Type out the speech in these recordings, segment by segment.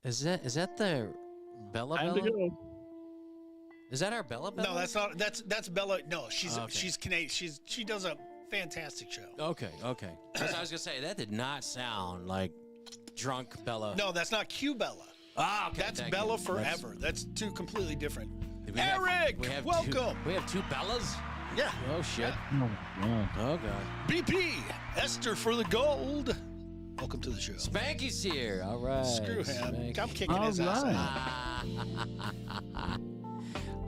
Is that the Bella Time Bella? to go. Is that our Bella Bella? No, that's not. That's Bella. No, she's Canadian. She does a fantastic show. Okay. Because I was gonna say that did not sound like drunk Bella. No, that's not Q Bella. Ah, okay. That's Bella Forever. That's two completely different. Eric, welcome. We have two Bellas. Yeah. Oh shit. Yeah. Oh god. BP Esther for the gold. Welcome to the show. Spanky's here. All right. Screw him. Spanky. I'm kicking his ass out.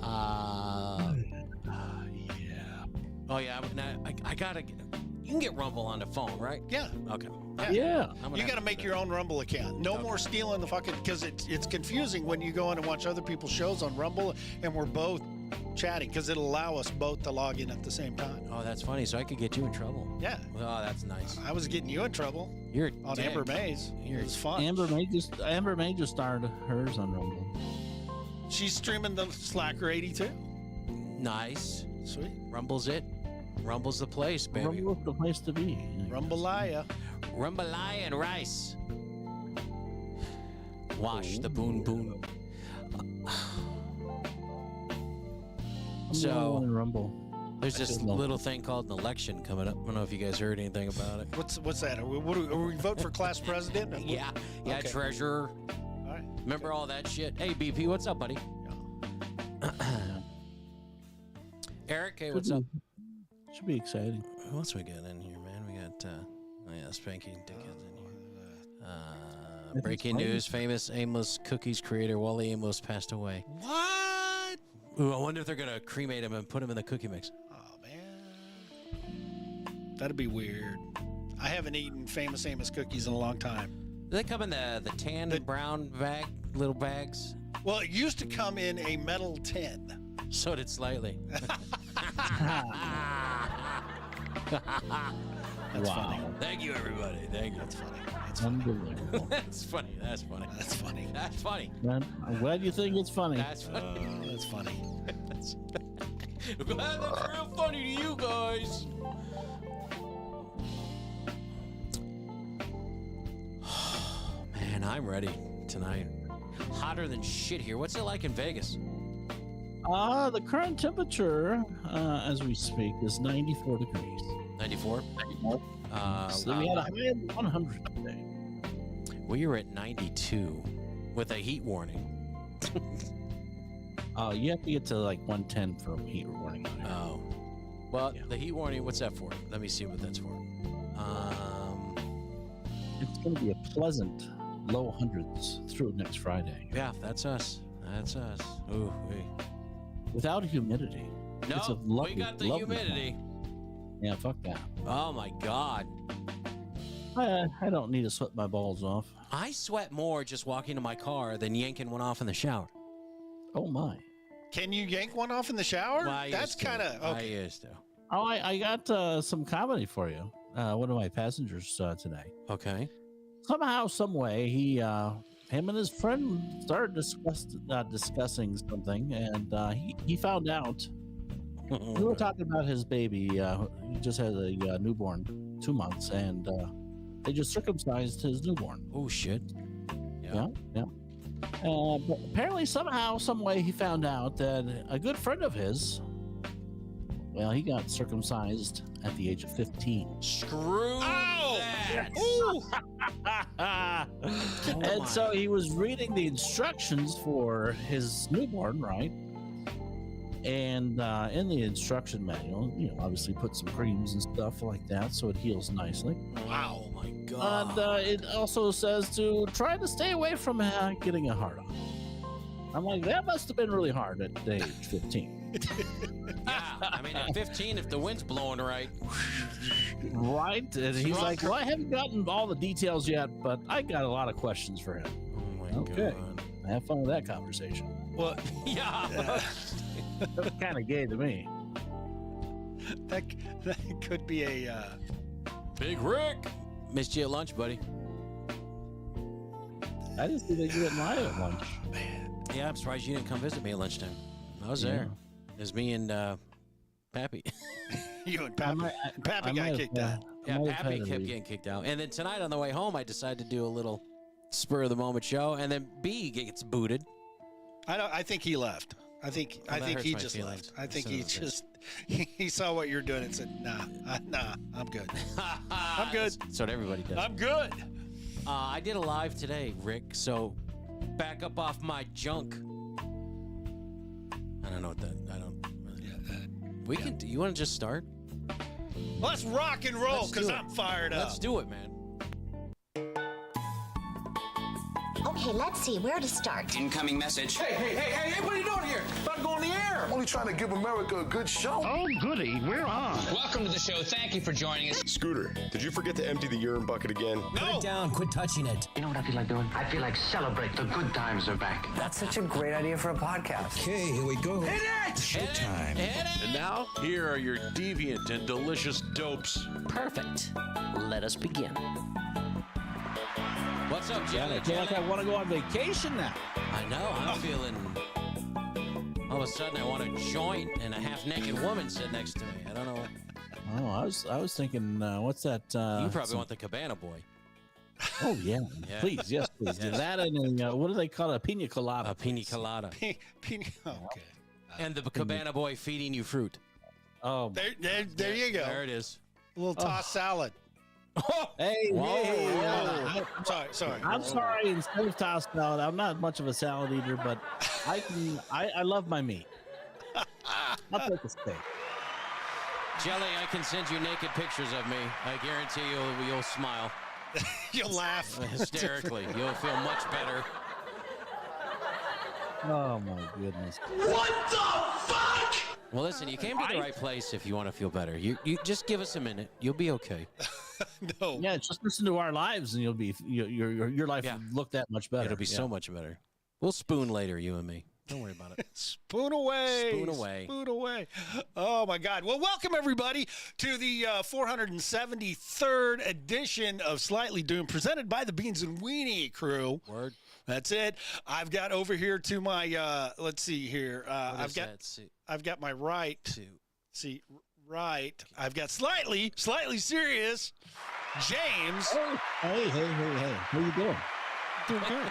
Yeah. Oh yeah. I gotta get. You can get Rumble on the phone, right? Yeah. Okay. Yeah. You got to make your own Rumble account. No more stealing the fucking, because it's confusing when you go in and watch other people's shows on Rumble and we're both chatting, because it'll allow us both to log in at the same time. Oh, that's funny. So I could get you in trouble. Yeah. Oh, that's nice. I was getting you in trouble. You're on Amber Mays. It was fun. Amber May just started hers on Rumble. She's streaming the Slacker 82. Nice. Sweet. Rumble's it. Rumble's the place, baby. Rumble's the place to be. Rumbalaya. Rumbalaya and rice. Wash the boon. So Rumble. There's this little thing called an election coming up. I don't know if you guys heard anything about it. What's that? Are we vote for class president? Yeah, okay. Treasurer. All right. Remember all that shit? Hey, BP, what's up, buddy? Yeah. Eric, hey, what's up? Should be exciting. Who else we got in here, man? We got, Spanky and Dickens in here. Breaking news, famous Amos Cookies creator Wally Amos passed away. What? Ooh, I wonder if they're going to cremate him and put him in the cookie mix. Oh, man. That'd be weird. I haven't eaten famous Amos cookies in a long time. Do they come in the tan and brown little bags? Well, it used to come in a metal tin. So did Slightly. That's funny. Thank you, everybody. Thank you. That's funny. Unbelievable. That's funny. That's funny. That's funny. That's funny. I'm glad you think it's funny. That's funny. That's funny. I'm glad that's real funny to you guys. Man, I'm ready tonight. Hotter than shit here. What's it like in Vegas? The current temperature, as we speak, is 94 degrees. 94? So we had a high of 100 today. We were at 92 with a heat warning. You have to get to like 110 for a heat warning. Oh. Well, yeah. The heat warning, what's that for? Let me see what that's for. It's going to be a pleasant low hundreds through next Friday. Yeah, that's us. That's us. Ooh, without humidity. No, we got the humidity. Yeah, fuck that. Oh my God. I don't need to sweat my balls off. I sweat more just walking to my car than yanking one off in the shower. Oh my. Can you yank one off in the shower? Well, that's kind of okay. I used to. Oh, I got some comedy for you. One of my passengers today. Okay. Somehow, some way, him and his friend started discussing something, and he found out. We were talking about his baby. He just had a newborn, 2 months, and they just circumcised his newborn. Oh shit! Yeah. But apparently, somehow, some way, he found out that a good friend of his, well, he got circumcised at the age of 15. Screw that! And so he was reading the instructions for his newborn, right? And in the instruction manual, obviously put some creams and stuff like that so it heals nicely. Wow, oh my God. And it also says to try to stay away from getting a hard on. I'm like, that must have been really hard at the age 15. Yeah, I mean, at 15, if the wind's blowing right. Right? And he's like, well, I haven't gotten all the details yet, but I got a lot of questions for him. Oh my God. Have fun with that conversation. Well, yeah. That's kind of gay to me. That could be a... Big Rick! Missed you at lunch, buddy. I didn't see that you didn't lie at lunch. Man. Yeah, I'm surprised you didn't come visit me at lunchtime. I was there. It was me and Pappy. You and Pappy. Pappy got kicked out. Yeah, Pappy kept getting kicked out. And then tonight on the way home, I decided to do a little spur of the moment show, and then B gets booted. I think he left. I think he just left. I think he saw what you're doing and said, nah, I'm good. I'm good. That's what everybody does. I'm good. I did a live today, Rick. So back up off my junk. I don't know what that. I don't. We can. You want to just start? Let's rock and roll because I'm fired up. Let's do it, man. Okay, let's see where to start. Incoming message. Hey, what are you doing here? About to go on the air. I'm only trying to give America a good show. Oh, goody, we're on. Welcome to the show. Thank you for joining us. Scooter, did you forget to empty the urine bucket again? No. Put it down. Quit touching it. You know what I feel like doing? I feel like celebrate. The good times are back. That's such a great idea for a podcast. Okay, here we go. Hit it! Showtime. And now, here are your deviant and delicious dopes. Perfect. Let us begin. What's up, I Jelly? feel like I want to go on vacation now. I know. I'm feeling. All of a sudden, I want a joint and a half-naked woman sit next to me. I don't know. Oh, I was thinking, what's that? You probably want the Cabana Boy. Oh yeah. Yeah. Please, yes, please. Yes. That and what do they call it? A pina colada. A pina colada. Okay. And the Cabana Boy feeding you fruit. Oh, There you go. There it is. A little tossed salad. hey, Whoa, hey, Sorry. I'm sorry. Instead of tossed salad, I'm not much of a salad eater, but I love my meat. I'll take a steak. Jelly, I can send you naked pictures of me. I guarantee you'll smile You'll laugh. hysterically. You'll feel much better. Oh my goodness. What the fuck? Well, listen, you came to the right place if you want to feel better. You just give us a minute. You'll be okay. No. Yeah, just listen to our lives, and you'll be your life Yeah. will look that much better. It'll be so much better. We'll spoon later, you and me. Don't worry about it. Spoon away. Spoon away. Spoon away. Oh, my God. Well, welcome, everybody, to the 473rd edition of Slightly Doomed, presented by the Beans and Weenie crew. Word. That's it. I've got over here to my, let's see here. I've got my right. Right. I've got slightly serious James. Hey. How you doing? Doing good.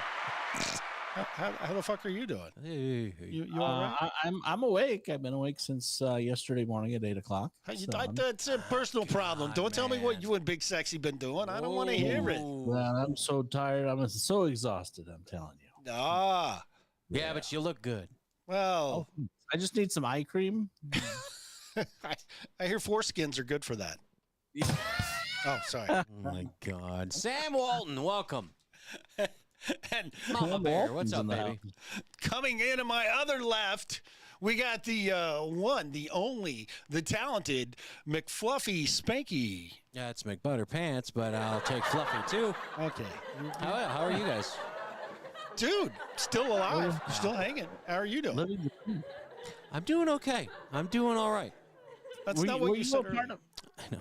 How the fuck are you doing? Hey. You all right? I'm awake. I've been awake since yesterday morning at 8:00. That's a personal problem. Don't tell me what you and Big Sexy been doing. I don't want to hear it. Well, I'm so tired. I'm so exhausted. I'm telling you. Yeah, but you look good. Well, I just need some eye cream. I hear foreskins are good for that. Oh, sorry. Oh, my God. Sam Walton, welcome. And Mama Bear, what's up, baby? coming in on my other left, we got the one, the only, the talented McFluffy Spanky. Yeah, it's McButterpants, but I'll take Fluffy, too. Okay. How are you guys? Dude, still alive. Still hanging. How are you doing? Living the dream. I'm doing okay. I'm doing all right. That's not what you said earlier. I know.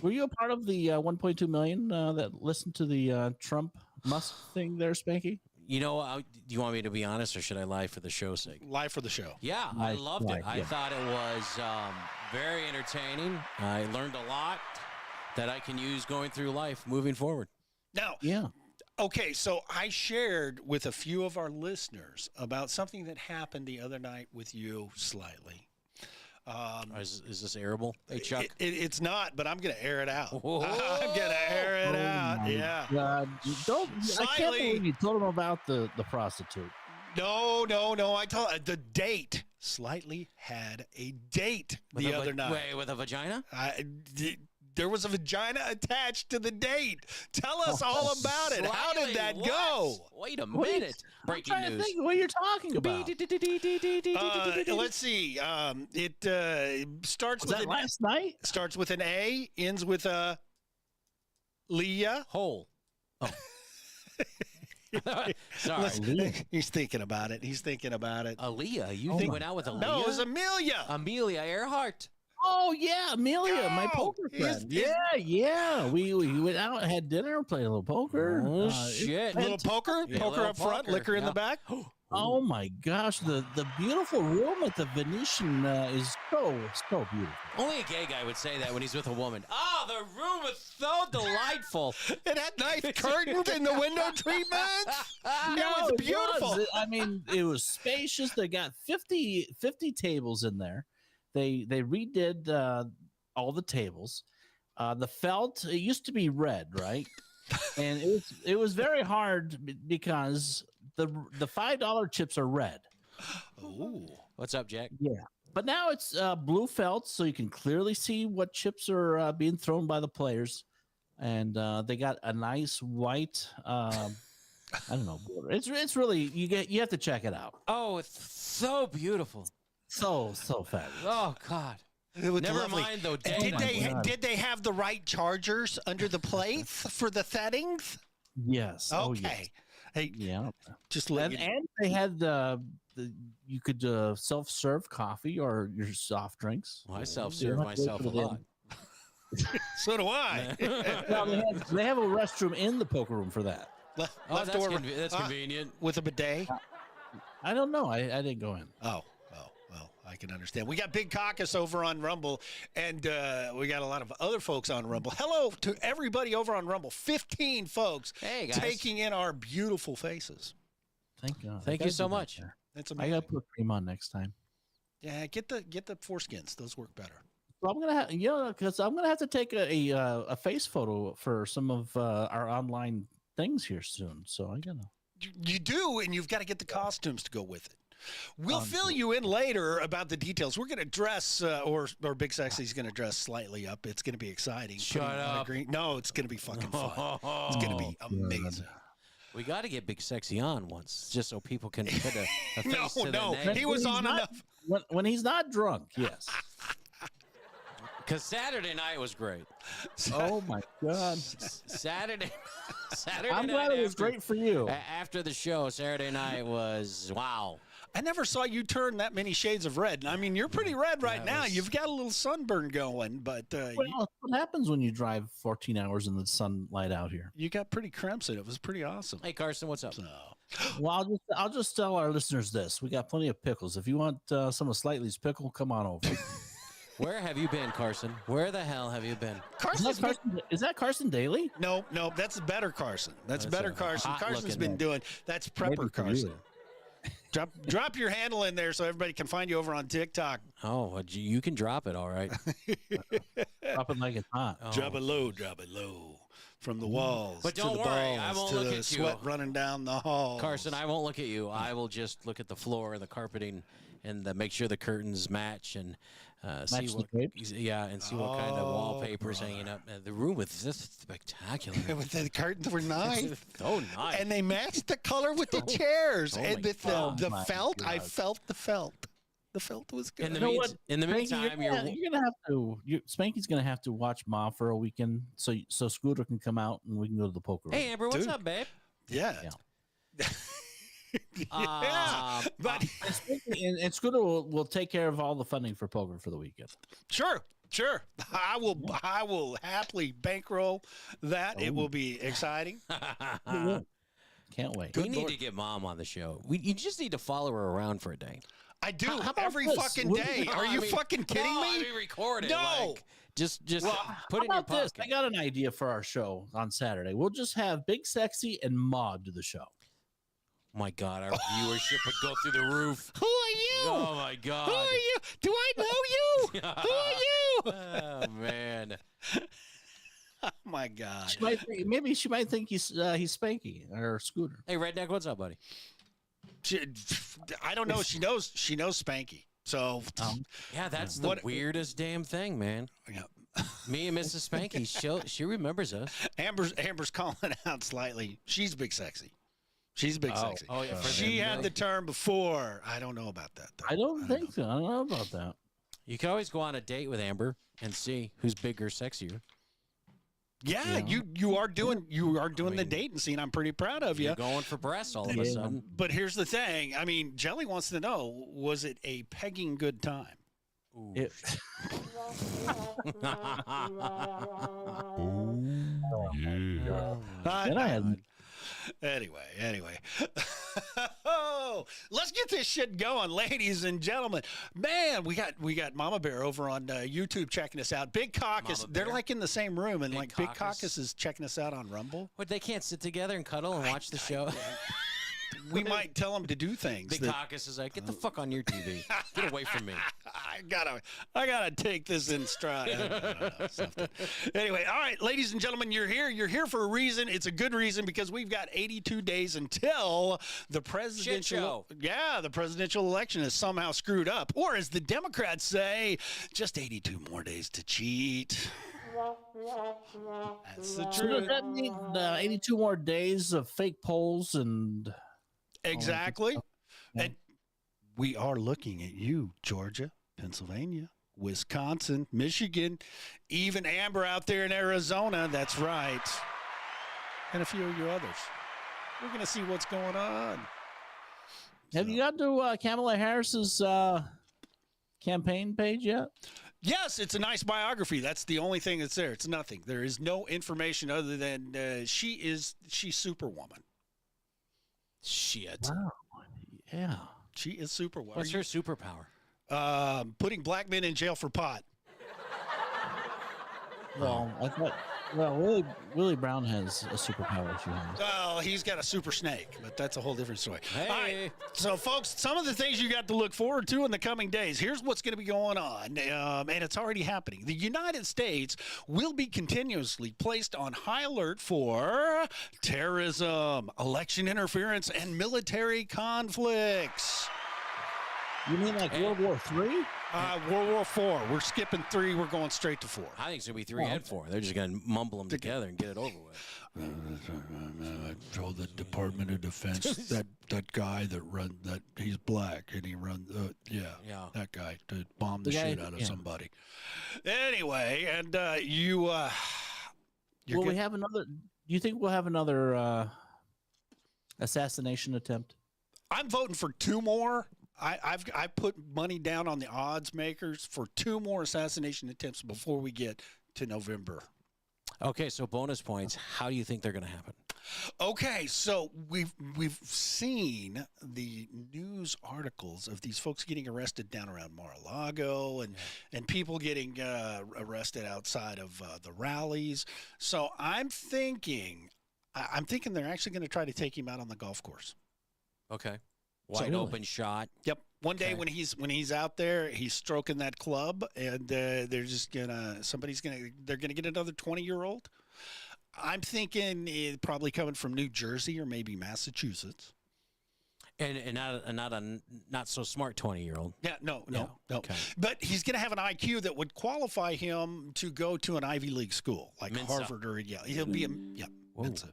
Were you a part of the 1.2 million that listened to the Trump Musk thing there, Spanky? You know, do you want me to be honest, or should I lie for the show's sake? Live for the show. Yeah, I loved it. I thought it was very entertaining. I learned a lot that I can use going through life moving forward. Now, Yeah. okay, so I shared with a few of our listeners about something that happened the other night with you slightly. Is this airable? Hey, Chuck. It's not, but I'm going to air it out. Whoa. I'm going to air it out. Yeah. God, I can't Slightly. believe you told him about the prostitute. No. I told the date. Slightly had a date the other night. Wait, with a vagina? There was a vagina attached to the date. Tell us all about it. How did that go? Wait a minute. Breaking I'm trying news. to think what you're talking about. Let's see. It starts Was with that last night? starts with an A, ends with a Leah. Hole. Oh. Sorry. Listen, he's thinking about it. Aaliyah. You went out with Aaliyah? No, it was Amelia. Amelia Earhart. Oh yeah, Amelia, my Oh, poker friend. Yeah. We went out and had dinner, played a little poker. Oh, shit. Little poker, Yeah, poker little up front, poker, liquor in yeah. the back. Oh my gosh, the beautiful room at the Venetian is so beautiful. Only a gay guy would say that when he's with a woman. Oh, the room is so delightful. It had nice curtains and the window treatments. It was beautiful. I mean, it was spacious. They got 50 tables in there. They redid all the tables. The felt, it used to be red, right? And it was very hard because the $5 chips are red. Ooh. What's up, Jack? Yeah. But now it's blue felt, so you can clearly see what chips are being thrown by the players. And they got a nice white I don't know. It's really you have to check it out. Oh, it's so beautiful. So fabulous. Oh God. Never mind though. Did they have the right chargers under the plates for the settings? Yes. Okay. Oh, yes. Hey, yeah. Just and they had you could self-serve coffee or your soft drinks. Well, I self-serve myself a lot. So do I. Well, they have a restroom in the poker room for that. That's convenient. With a bidet? I don't know. I didn't go in. Oh, well, I can understand. We got Big Caucus over on Rumble, and we got a lot of other folks on Rumble. Hello to everybody over on Rumble. 15 folks taking in our beautiful faces. Thank God. Thank you so much. That's amazing. I got to put cream on next time. Yeah, get the foreskins. Those work better. Well, I'm gonna have because I'm gonna have to take a face photo for some of our online things here soon. So I gotta. You do, and you've got to get the costumes to go with it. We'll fill you in later about the details. We're going to dress, or Big Sexy's going to dress slightly up. It's going to be exciting. Shut up. No, it's going to be fucking fun. It's going to be amazing. We got to get Big Sexy on once, just so people can put a face to the name. He was on enough. When he's not drunk, yes. Because Saturday night was great. Oh my God! Saturday I'm glad it was great for you. After the show, Saturday night was wow. I never saw you turn that many shades of red. I mean, you're pretty red right now. You've got a little sunburn going, but what happens when you drive 14 hours in the sunlight out here? You got pretty crimson. It was pretty awesome. Hey, Carson, what's up? Well, I'll just tell our listeners this: we got plenty of pickles. If you want some of Slightly's pickle, come on over. Where have you been, Carson? Where the hell have you been? Is that Carson Daly? No, that's better Carson. That's better Carson. Carson's been doing. That's Prepper Carson. Drop your handle in there so everybody can find you over on TikTok. Oh, you can drop it, all right. Drop it like it's hot. Oh. Drop it low. From the walls but don't to the worry, balls, I won't to look the at sweat you. running down the hall. Carson, I won't look at you. I will just look at the floor and the carpeting and make sure the curtains match and see what kind of wallpaper's hanging up. The room was just spectacular. The curtains were nice. So nice. And they matched the color with the chairs. And with the felt, God. I felt the felt. The felt was good. In the meantime, you're gonna have to. Spanky's gonna have to watch Ma for a weekend, so Scooter can come out and we can go to the poker room. Hey, Amber, what's up, babe? Yeah. But and Scooter will take care of all the funding for poker for the weekend. Sure. I will happily bankroll that. It will be exciting. Can't wait. We need to get Mom on the show. You just need to follow her around for a day. I do How about every this? fucking day. Are you fucking kidding me? I mean, record it. No. Like, just put How it in your about this? pocket. I got an idea for our show on Saturday. We'll just have Big Sexy and Maud do the show. My God, our viewership would go through the roof. Who are you? Oh my God. Who are you? Do I know you? Who are you? Oh man. Oh my God. Maybe she might think he's Spanky or Scooter. Hey, Redneck, what's up, buddy? I don't know. She knows Spanky. So yeah, that's the weirdest damn thing, man. Yeah. Me and Mrs. Spanky, she remembers us. Amber's calling out slightly. She's Big Sexy. She's Big Sexy. Oh yeah, she had the term before. I don't know about that, though. I don't think so. I don't know about that. You can always go on a date with Amber and see who's bigger, sexier. Yeah, you are doing the dating scene. I'm pretty proud of you. You're going for breasts all of a sudden. But here's the thing. I mean, Jelly wants to know: was it a pegging good time? Then I had Anyway. Oh go. Let's get this shit going, ladies and gentlemen. Man, we got Mama Bear over on YouTube checking us out. Big Caucus, they're like in the same room, and Big Caucus is checking us out on Rumble. What, they can't sit together and cuddle and watch the show? We might tell them to do things. Big Caucus is like, get the fuck on your TV. Get away from me. I gotta take this in stride. I don't know, anyway, all right, ladies and gentlemen, you're here. You're here for a reason. It's a good reason because we've got 82 days until the presidential. The presidential election is somehow screwed up, or as the Democrats say, just 82 more days to cheat. That's the truth. So does that mean 82 more days of fake polls and? Exactly. And we are looking at you, Georgia, Pennsylvania, Wisconsin, Michigan, even Amber out there in Arizona. That's right. And a few of you others. We're going to see what's going on. Have you got to Kamala Harris's campaign page yet? Yes, it's a nice biography. That's the only thing that's there. It's nothing. There is no information other than she's Superwoman. Shit. Wow. Yeah. She is Superwoman. What's her superpower? Putting black men in jail for pot. Well, I thought. Well, Willie Brown has a superpower. She has. Well, he's got a super snake, but that's a whole different story. Hey. All right, so folks, some of the things you got to look forward to in the coming days. Here's what's going to be going on, and it's already happening. The United States will be continuously placed on high alert for terrorism, election interference, and military conflicts. You mean like World War III? World War IV. We're skipping 3. We're going straight to 4. I think it's going to be 3 and 4. They're just going to mumble them together and get it over with. I told the Department of Defense that guy that he's black and he runs, that guy to bomb the shit out of somebody. Anyway, and we have another. Do you think we'll have another assassination attempt? I'm voting for 2 more. I put money down on the odds makers for 2 more assassination attempts before we get to November. Okay, so bonus points. How do you think they're going to happen? Okay, so we've seen the news articles of these folks getting arrested down around Mar-a-Lago and people getting arrested outside of the rallies. So I'm thinking they're actually going to try to take him out on the golf course. Okay. Wide open shot. Yep. One day when he's out there, he's stroking that club, and they're gonna get another 20-year-old. I'm thinking it probably coming from New Jersey or maybe Massachusetts. And not a not so smart 20-year-old. Yeah, no. Okay. But he's going to have an IQ that would qualify him to go to an Ivy League school like Mensa. Harvard or he'll be Mensa.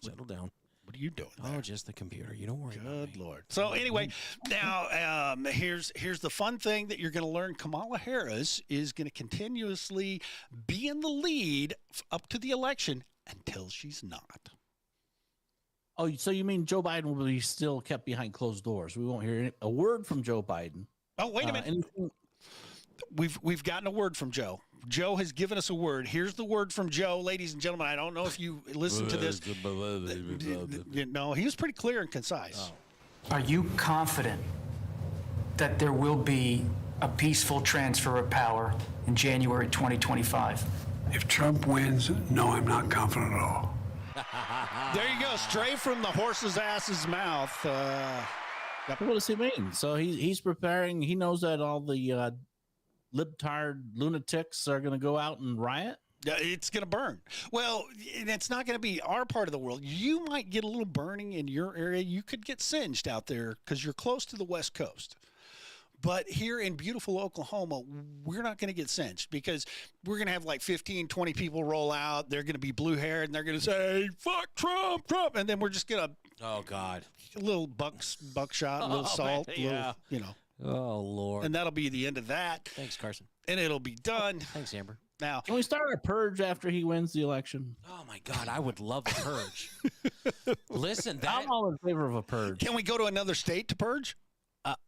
Settle down. What are you doing there? Oh, just the computer. You don't worry about me. Good Lord. So anyway, now here's the fun thing that you're going to learn. Kamala Harris is going to continuously be in the lead up to the election until she's not. Oh, so you mean Joe Biden will be still kept behind closed doors? We won't hear a word from Joe Biden. Oh, wait a minute. We've gotten a word from Joe. Joe has given us a word. Here's the word from Joe, ladies and gentlemen. I don't know if you listened to this. No, he was pretty clear and concise. Oh. Are you confident that there will be a peaceful transfer of power in January 2025? If Trump wins, no, I'm not confident at all. There you go, straight from the horse's ass's mouth. What does he mean? So he's preparing. He knows that all the libtard lunatics are going to go out and riot? It's going to burn. Well, and it's not going to be our part of the world. You might get a little burning in your area. You could get singed out there because you're close to the West Coast. But here in beautiful Oklahoma, we're not going to get singed because we're going to have like 15, 20 people roll out. They're going to be blue-haired, and they're going to say, fuck Trump, Trump. And then we're just going to... Oh, God. A little buckshot, a little salt, man, Oh, Lord. And that'll be the end of that. Thanks, Carson. And it'll be done. Thanks, Amber. Now, can we start a purge after he wins the election? Oh, my God. I would love a purge. Listen, I'm all in favor of a purge. Can we go to another state to purge?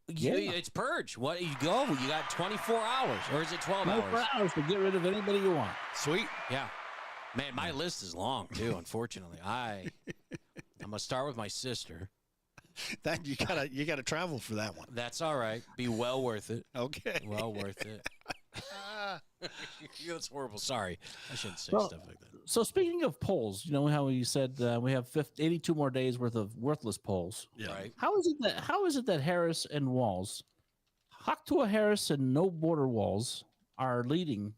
Yeah, it's purge. What you go? You got 24 hours, or is it 12 hours? 24 hours to get rid of anybody you want. Sweet. Yeah. Man, my list is long, too, unfortunately. I'm going to start with my sister. That you gotta travel for that one. That's all right. Be well worth it. Okay. Well worth it. It's horrible. Sorry, I shouldn't say stuff like that. So speaking of polls, you know how you said we have 82 more days worth of worthless polls. Yeah. Right. How is it that Harris and Walz, Haktua Harris and No Border Walls, are leading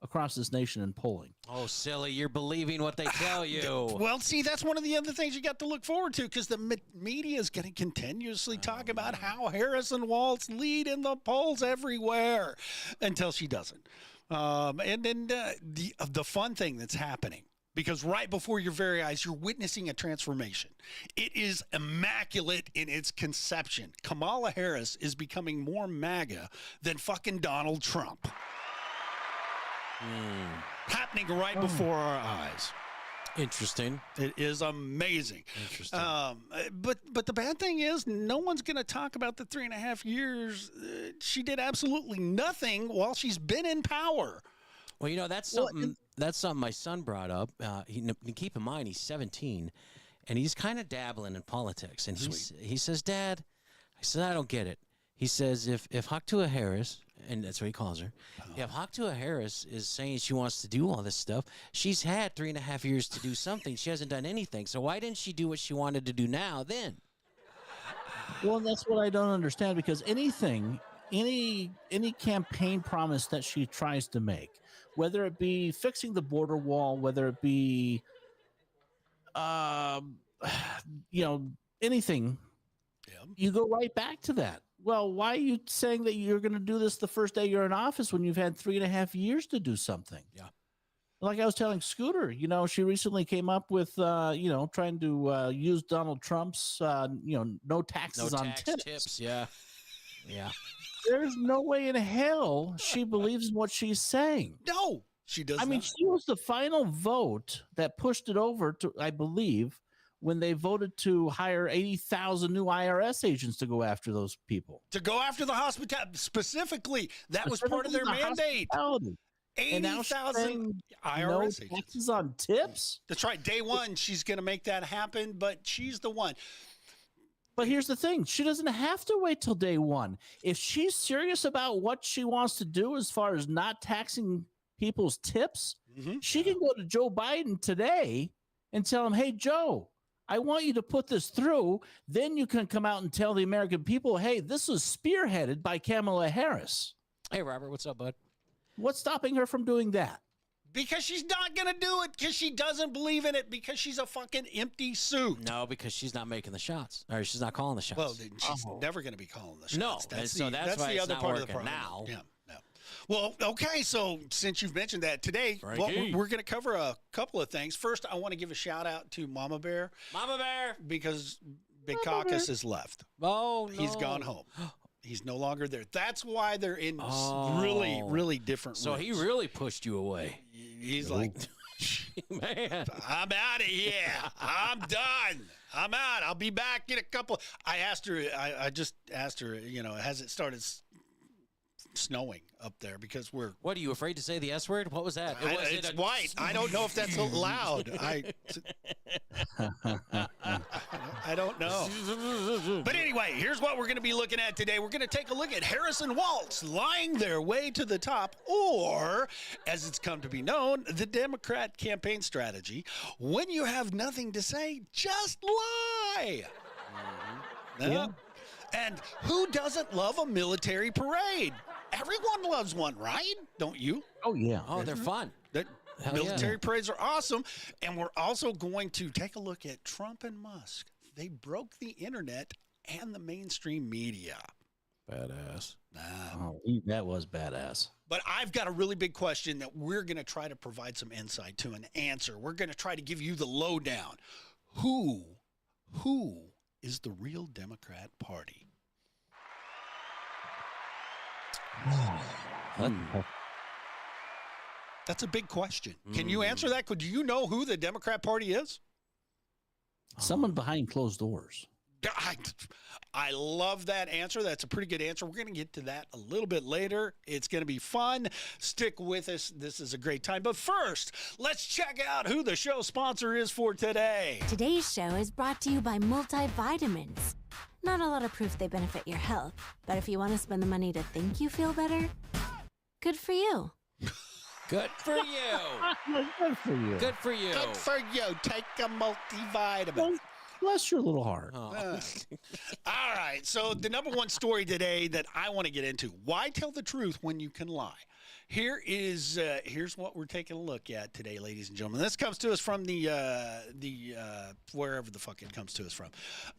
across this nation in polling? Oh, silly! You're believing what they tell you. Well, see, that's one of the other things you got to look forward to, because the media is going to continuously talk about how Harrison Walz lead in the polls everywhere until she doesn't. And then the fun thing that's happening, because right before your very eyes, you're witnessing a transformation. It is immaculate in its conception. Kamala Harris is becoming more MAGA than fucking Donald Trump. Happening right before our eyes. Interesting. It is amazing. Interesting. But the bad thing is, no one's going to talk about the 3.5 years she did absolutely nothing while she's been in power. Well, you know, that's something. That's something my son brought up. Keep in mind, he's 17, and he's kind of dabbling in politics. And he says, "Dad," I said, "I don't get it." He says, if Haktua Harris, and that's what he calls her, if Haktua Harris is saying she wants to do all this stuff, she's had 3.5 years to do something. She hasn't done anything. So why didn't she do what she wanted to do now then? Well, that's what I don't understand, because any campaign promise that she tries to make, whether it be fixing the border wall, whether it be, anything, you go right back to that. Well, why are you saying that you're going to do this the first day you're in office when you've had 3.5 years to do something? Yeah. Like I was telling Scooter, she recently came up with, trying to use Donald Trump's, no taxes on tips. Yeah. Yeah. There's no way in hell she believes in what she's saying. No, she does not. I mean, she was the final vote that pushed it over to, I believe, when they voted to hire 80,000 new IRS agents to go after those people. To go after the hospitality, specifically, that was part of their mandate. 80,000 IRS agents. Taxes on tips? That's right. Day one, she's going to make that happen, but she's the one. But here's the thing. She doesn't have to wait till day one. If she's serious about what she wants to do as far as not taxing people's tips, she can go to Joe Biden today and tell him, hey, Joe, I want you to put this through. Then you can come out and tell the American people, hey, this was spearheaded by Kamala Harris. Hey, Robert, what's up, bud? What's stopping her from doing that? Because she's not going to do it, because she doesn't believe in it, because she's a fucking empty suit. No, because she's not making the shots, or she's not calling the shots. Well, then she's never going to be calling the shots. No, that's why the it's other not part of the working problem. now. Yeah. Well, okay, so since you've mentioned that today, we're going to cover a couple of things. First, I want to give a shout out to Mama Bear. Mama Bear! Because Big Caucus has left. Oh, no. He's gone home. He's no longer there. That's why they're in really, really different So rooms. he really pushed you away. He's like, man, I'm out of here. I'm done. I'm out. I'll be back in a couple. I asked her, I just asked her, has it started snowing up there? Because we're. What, are you afraid to say the S word? What was that? It's white. I don't know if that's loud. I don't know. But anyway, here's what we're going to be looking at today. We're going to take a look at Harrison Walz lying their way to the top, or, as it's come to be known, the Democrat campaign strategy. When you have nothing to say, just lie. Yeah. And who doesn't love a military parade? Everyone loves one, right? Don't you? Oh, yeah. Oh, they're fun. Military parades are awesome. And we're also going to take a look at Trump and Musk. They broke the internet and the mainstream media. Badass. That was badass. But I've got a really big question that we're going to try to provide some insight to and answer. We're going to try to give you the lowdown. Who is the real Democrat Party? That's a big question. Can you answer that? Do you know who the Democrat Party is? Someone behind closed doors. I love that answer. That's a pretty good answer. We're going to get to that a little bit later. It's going to be fun. Stick with us. This is a great time. But first, let's check out who the show sponsor is for today. Today's show is brought to you by Multivitamins. Not a lot of proof they benefit your health, but if you want to spend the money to think you feel better, good for you. Good for you. Good for you. Good for you. Good for you. Take a multivitamin. Bless your little heart. All right. So the number one story today that I want to get into: why tell the truth when you can lie? Here's what we're taking a look at today, ladies and gentlemen. This comes to us from the wherever the fuck it comes to us from,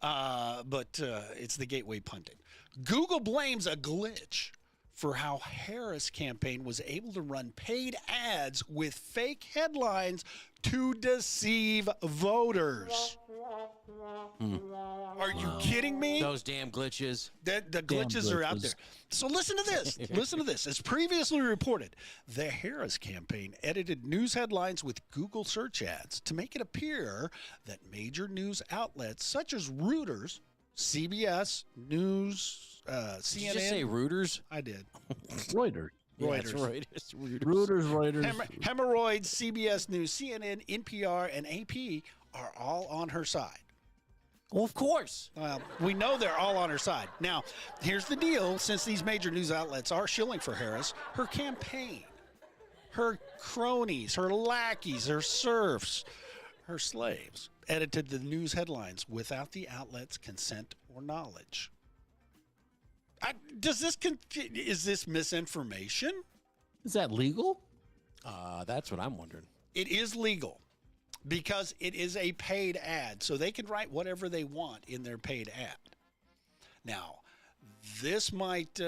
but it's the Gateway Pundit. Google blames a glitch for how Harris campaign was able to run paid ads with fake headlines to deceive voters. Are you kidding me? Those damn glitches. The glitches are out there. So listen to this. Listen to this. As previously reported, the Harris campaign edited news headlines with Google search ads to make it appear that major news outlets such as Reuters, CBS News, CNN. Did you just say Reuters? I did. Reuters. Yeah, that's Reuters. Reuters. Hemorrhoids, CBS News, CNN, NPR, and AP are all on her side. Well, of course. We know they're all on her side. Now, here's the deal. Since these major news outlets are shilling for Harris, her campaign, her cronies, her lackeys, her serfs, her slaves, edited the news headlines without the outlet's consent or knowledge. Is this misinformation? Is that legal? That's what I'm wondering. It is legal because it is a paid ad, so they can write whatever they want in their paid ad. Now, this might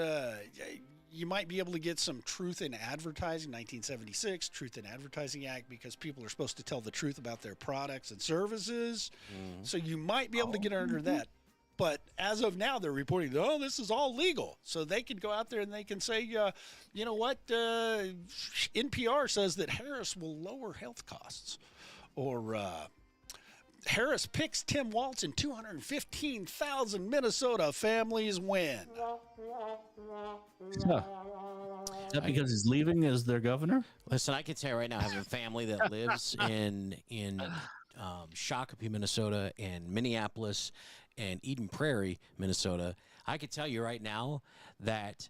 you might be able to get some truth in advertising, 1976 Truth in Advertising Act, because people are supposed to tell the truth about their products and services. So you might be able to get under that. But as of now, they're reporting, this is all legal. So they could go out there and they can say, you know what, NPR says that Harris will lower health costs. Or Harris picks Tim Walz and 215,000 Minnesota families win. Is that because he's leaving as their governor? Listen, I can tell you right now, having a family that lives in Shakopee, Minnesota, and Minneapolis, and Eden Prairie, Minnesota, I can tell you right now that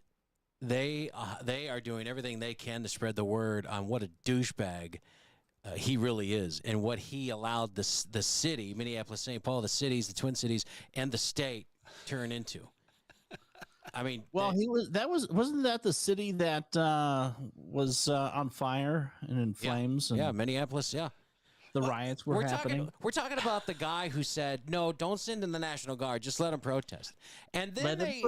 they are doing everything they can to spread the word on what a douchebag he really is, and what he allowed the city, Minneapolis, St. Paul, the cities, the Twin Cities, and the state turn into. I mean, well, wasn't that the city that was on fire and in flames? Yeah, Minneapolis. Yeah, the riots were happening. We're talking about the guy who said, "No, don't send in the National Guard. Just let them protest." And then if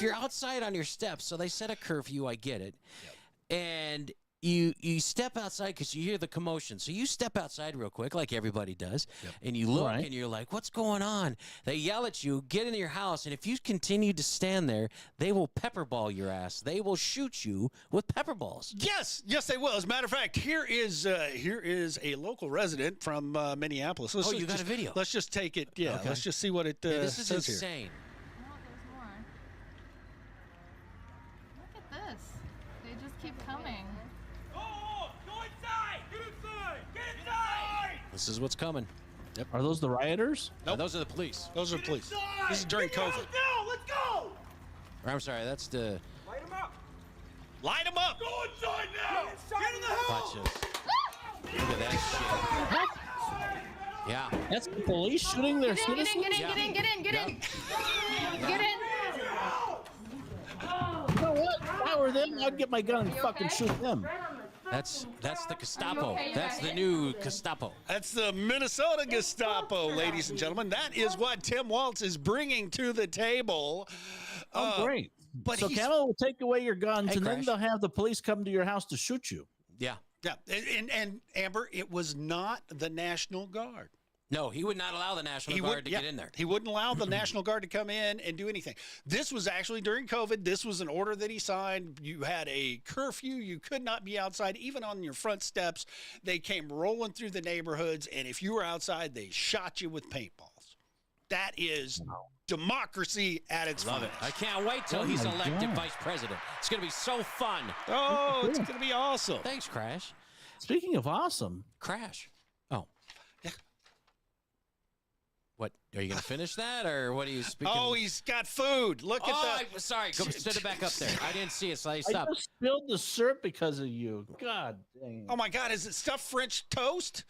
you're outside on your steps, so they set a curfew. I get it, and you step outside because you hear the commotion. So you step outside real quick, like everybody does, and you look and you're like, what's going on? They yell at you, get in your house, and if you continue to stand there, they will pepper ball your ass. They will shoot you with pepper balls. Yes, they will. As a matter of fact, here is a local resident from Minneapolis. You got a video. Let's just take it. Yeah, okay. Let's just see what it this is says insane. Here. No, there's more. Look at this. They just keep coming. This is what's coming. Yep. Are those the rioters? Nope. Those are the police. Those are the police. This is during COVID. Let's go! Or, I'm sorry, that's the... Light them up! Light them up! Go inside now! Get in the house! Watch this. Look at that shit. Yeah. That's the police shooting their citizens? Get in! Get in! You know what? If I were them, I'd get my gun and fucking shoot them. That's the Gestapo. That's the new Gestapo. That's the Minnesota Gestapo, ladies and gentlemen. That is what Tim Walz is bringing to the table. Great. But so Camel will take away your guns, and then they'll have the police come to your house to shoot you. Yeah. Yeah. And Amber, it was not the National Guard. No, he would not allow the National Guard to get in there. He wouldn't allow the National Guard to come in and do anything. This was actually during COVID. This was an order that he signed. You had a curfew. You could not be outside, even on your front steps. They came rolling through the neighborhoods, and if you were outside, they shot you with paintballs. That is democracy at its Love finest. it. I can't wait till he's elected vice president. It's going to be so fun. Oh, it's going to be awesome. Thanks, Crash. Speaking of awesome. Crash. Oh. Yeah. What are you going to finish that, or what are you speaking? Oh, he's got food. Look at that. Sorry, go set it back up there. I didn't see it, so I stopped. I just spilled the syrup because of you. God dang. Oh my God, is it stuffed French toast?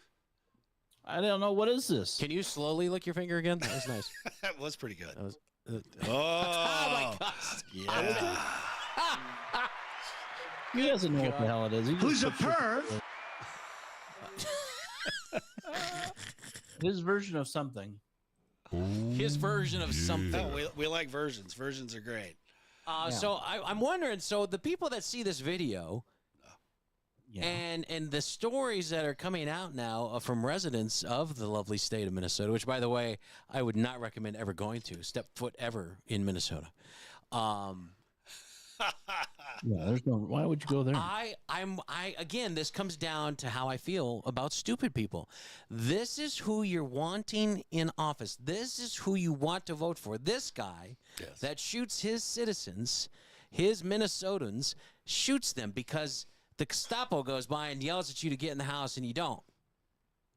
I don't know. What is this? Can you slowly lick your finger again? That was nice. That was pretty good. That was. Oh my God! Yeah. He doesn't know what the hell it is. Who's a perv? His version of something. His version of something. Oh, we like versions. Versions are great. So I'm wondering. So the people that see this video, and the stories that are coming out now from residents of the lovely state of Minnesota, which, by the way, I would not recommend ever going to step foot ever in Minnesota. Yeah, there's no. Why would you go there? Again, this comes down to how I feel about stupid people. This is who you're wanting in office. This is who you want to vote for. This guy that shoots his citizens, his Minnesotans, shoots them because the Gestapo goes by and yells at you to get in the house and you don't.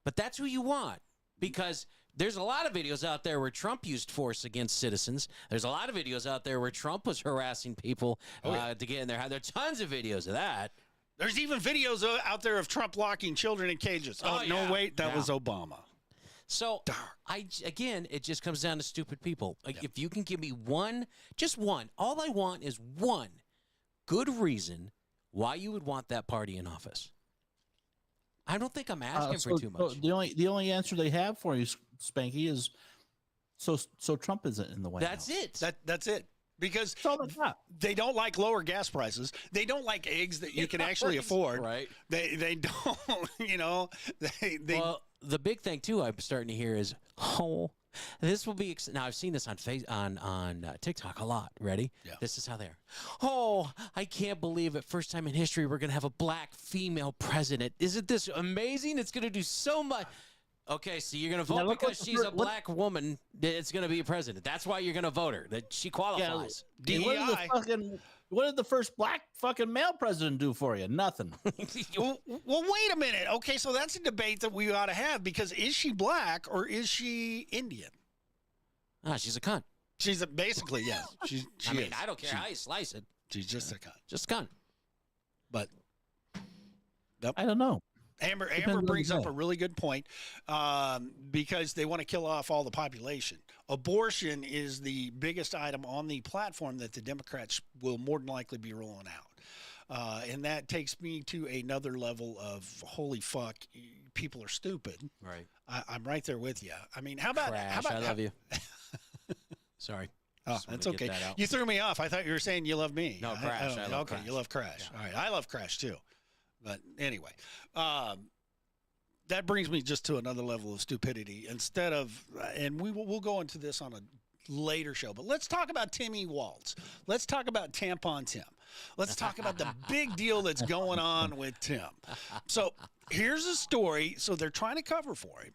But that's who you want, because there's a lot of videos out there where Trump used force against citizens. There's a lot of videos out there where Trump was harassing people to get in there. There are tons of videos of that. There's even videos out there of Trump locking children in cages. No, wait, that was Obama. So, again, it just comes down to stupid people. Like, if you can give me one, just one, all I want is one good reason why you would want that party in office. I don't think I'm asking for too much. The only answer they have for you, Spanky, is so Trump isn't in the White House. That's it. That's it. Because they don't like lower gas prices. They don't like eggs that you can actually afford. Right. They don't, Well, the big thing, too, I'm starting to hear is, this will be now. I've seen this on TikTok a lot. Ready? Yeah. This is how they're. Oh, I can't believe it! First time in history, we're gonna have a black female president. Isn't this amazing? It's gonna do so much. Okay, so you're gonna vote because she's a black woman. It's gonna be a president. That's why you're gonna vote her. That she qualifies. Yeah, what did the first black fucking male president do for you? Nothing. well, wait a minute. Okay, so that's a debate that we ought to have, because is she black or is she Indian? She's a cunt. She's basically, yes. She I don't care how you slice it. She's just a cunt. Just a cunt. But I don't know. Amber brings up a really good point, because they want to kill off all the population. Abortion is the biggest item on the platform that the Democrats will more than likely be rolling out. And that takes me to another level of holy fuck, people are stupid. Right. I'm right there with you. I mean, how about I love you. Sorry. Oh, that's okay. You threw me off. I thought you were saying you love me. No, Crash. I love Crash. You love Crash. Yeah. All right. I love Crash too. But anyway, that brings me just to another level of stupidity. Instead of, and we'll go into this on a later show, but let's talk about Timmy Waltz. Let's talk about Tampon Tim. Let's talk about the big deal that's going on with Tim. So here's a story. So they're trying to cover for him.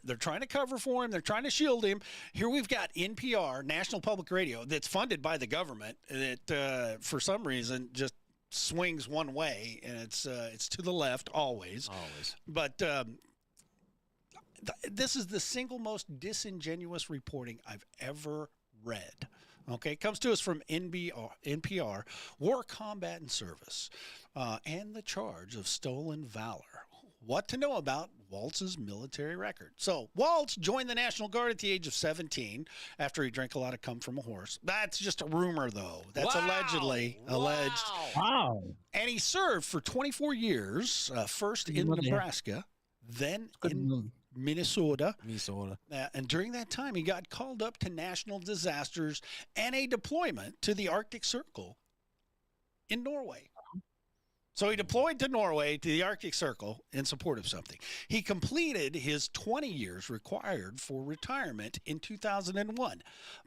They're trying to cover for him. They're trying to shield him. Here we've got NPR, National Public Radio, that's funded by the government, that for some reason just swings one way, and it's to the left always. But this is the single most disingenuous reporting I've ever read. Okay, it comes to us from NPR, War Combat Service, and the charge of stolen valor. What to know about Waltz's military record. So Waltz joined the National Guard at the age of 17 after he drank a lot of cum from a horse. That's just a rumor, though. That's allegedly alleged. Wow. And he served for 24 years, first in Nebraska, then in Minnesota. And during that time, he got called up to national disasters and a deployment to the Arctic Circle in Norway. So he deployed to Norway, to the Arctic Circle, in support of something. He completed his 20 years required for retirement in 2001,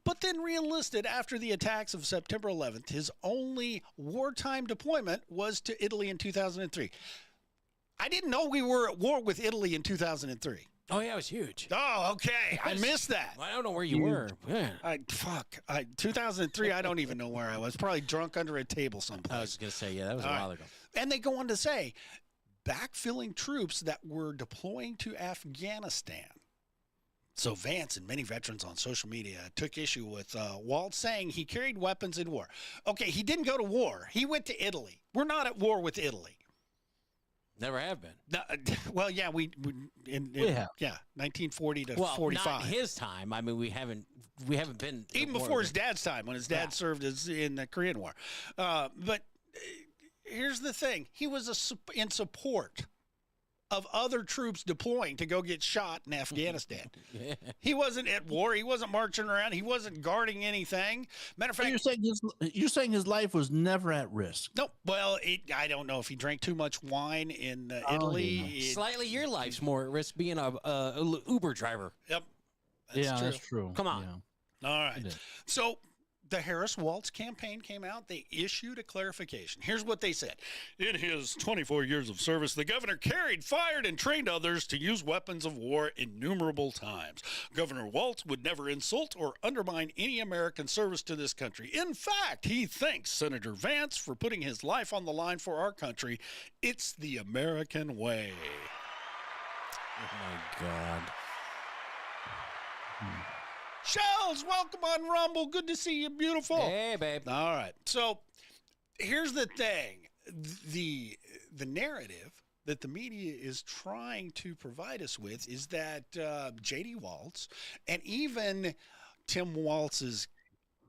but then re-enlisted after the attacks of September 11th. His only wartime deployment was to Italy in 2003. I didn't know we were at war with Italy in 2003. Oh, yeah, it was huge. Oh, okay. I missed that. I don't know where you were. Yeah. 2003, I don't even know where I was. Probably drunk under a table someplace. I was going to say, yeah, that was a while ago. And they go on to say, backfilling troops that were deploying to Afghanistan. So Vance and many veterans on social media took issue with Waltz saying he carried weapons in war. Okay, he didn't go to war. He went to Italy. We're not at war with Italy. Never have been. No, well, yeah, we have. Yeah, 1940 to Well, 45. not his time. I mean, we haven't been Even before his dad's time, when his dad served in the Korean War. But here's the thing: he was in support of other troops deploying to go get shot in Afghanistan. Yeah. He wasn't at war. He wasn't marching around. He wasn't guarding anything. Matter of fact, you're saying his life was never at risk. No. Well, I don't know if he drank too much wine in Italy. Slightly, your life's more at risk being a Uber driver. Yep. That's true. Come on. Yeah. All right. So the Harris Waltz campaign came out. They issued a clarification. Here's what they said. In his 24 years of service, the governor carried, fired, and trained others to use weapons of war innumerable times. Governor Waltz would never insult or undermine any American service to this country. In fact, he thanks Senator Vance for putting his life on the line for our country. It's the American way. Oh, my God. Shells, welcome on Rumble. Good to see you, beautiful. Hey, babe. All right. So here's the thing. The narrative that the media is trying to provide us with is that J.D. Waltz and even Tim Waltz's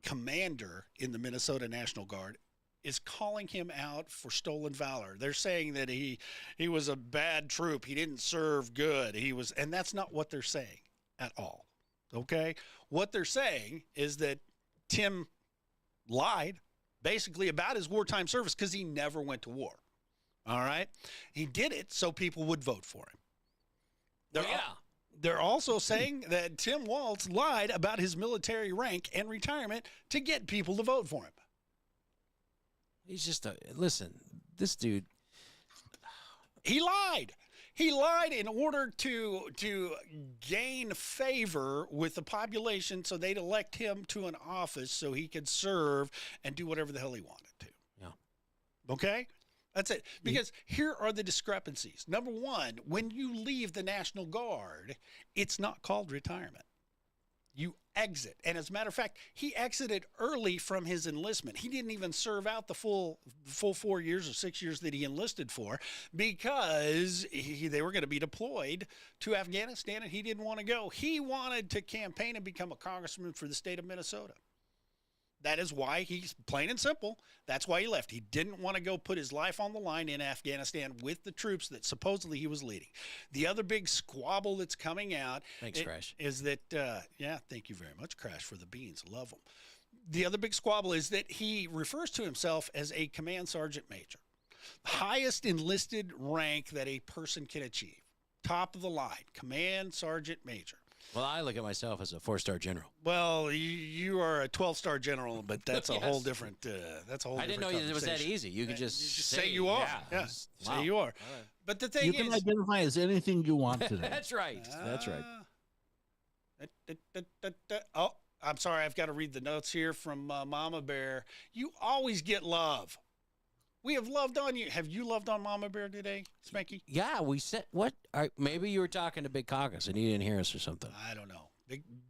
commander in the Minnesota National Guard is calling him out for stolen valor. They're saying that he was a bad troop. He didn't serve good. And that's not what they're saying at all. Okay? What they're saying is that Tim lied basically about his wartime service because he never went to war. All right? He did it so people would vote for him. They're also saying that Tim Waltz lied about his military rank and retirement to get people to vote for him. He's just listen, this dude. He lied. He lied in order to gain favor with the population so they'd elect him to an office so he could serve and do whatever the hell he wanted to. Yeah. Okay? That's it. Because here are the discrepancies. Number one, when you leave the National Guard, it's not called retirement. You exit. And as a matter of fact, he exited early from his enlistment. He didn't even serve out the full 4 years or 6 years that he enlisted for because they were going to be deployed to Afghanistan and he didn't want to go. He wanted to campaign and become a congressman for the state of Minnesota. That is why he's plain and simple. That's why he left. He didn't want to go put his life on the line in Afghanistan with the troops that supposedly he was leading. The other big squabble that's coming out Crash. Is that, thank you very much, Crash, for the beans. Love them. The other big squabble is that he refers to himself as a command sergeant major, highest enlisted rank that a person can achieve. Top of the line, command sergeant major. Well, I look at myself as a 4-star general. Well, you are a 12-star general, but that's a whole different. I didn't know it was that easy. You could just say you are. Yeah, say you are. Right. But the thing you can identify as anything you want today. That's right. That's right. Oh, I'm sorry. I've got to read the notes here from Mama Bear. You always get love. We have loved on you. Have you loved on Mama Bear today, Spanky? Yeah, we said what? Maybe you were talking to Big Caucus and he didn't hear us or something. I don't know.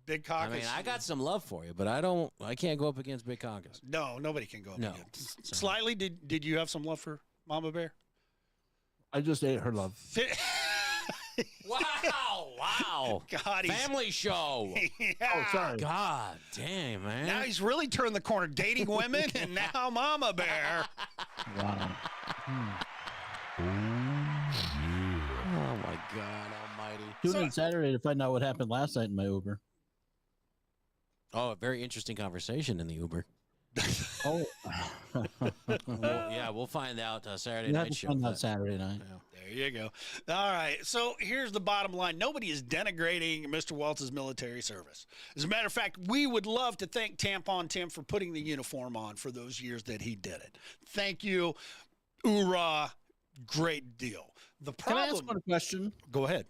Big Caucus. I mean, I got some love for you, but I can't go up against Big Caucus. No, nobody can go up against. So. Slightly, did you have some love for Mama Bear? I just ate her love. Wow. God, family show. Yeah. Oh, sorry. God damn, man. Now he's really turned the corner, dating women, and now Mama Bear. Wow. Oh, my God almighty. Tune in Saturday to find out what happened last night in my Uber. Oh, a very interesting conversation in the Uber. Oh. We'll find out Saturday night show. Find out Saturday night. Yeah. There you go. All right. So here's the bottom line. Nobody is denigrating Mr. Waltz's military service. As a matter of fact, we would love to thank Tampon Tim for putting the uniform on for those years that he did it. Thank you. Hoorah. Great deal. The problem. Can I ask one question? Go ahead.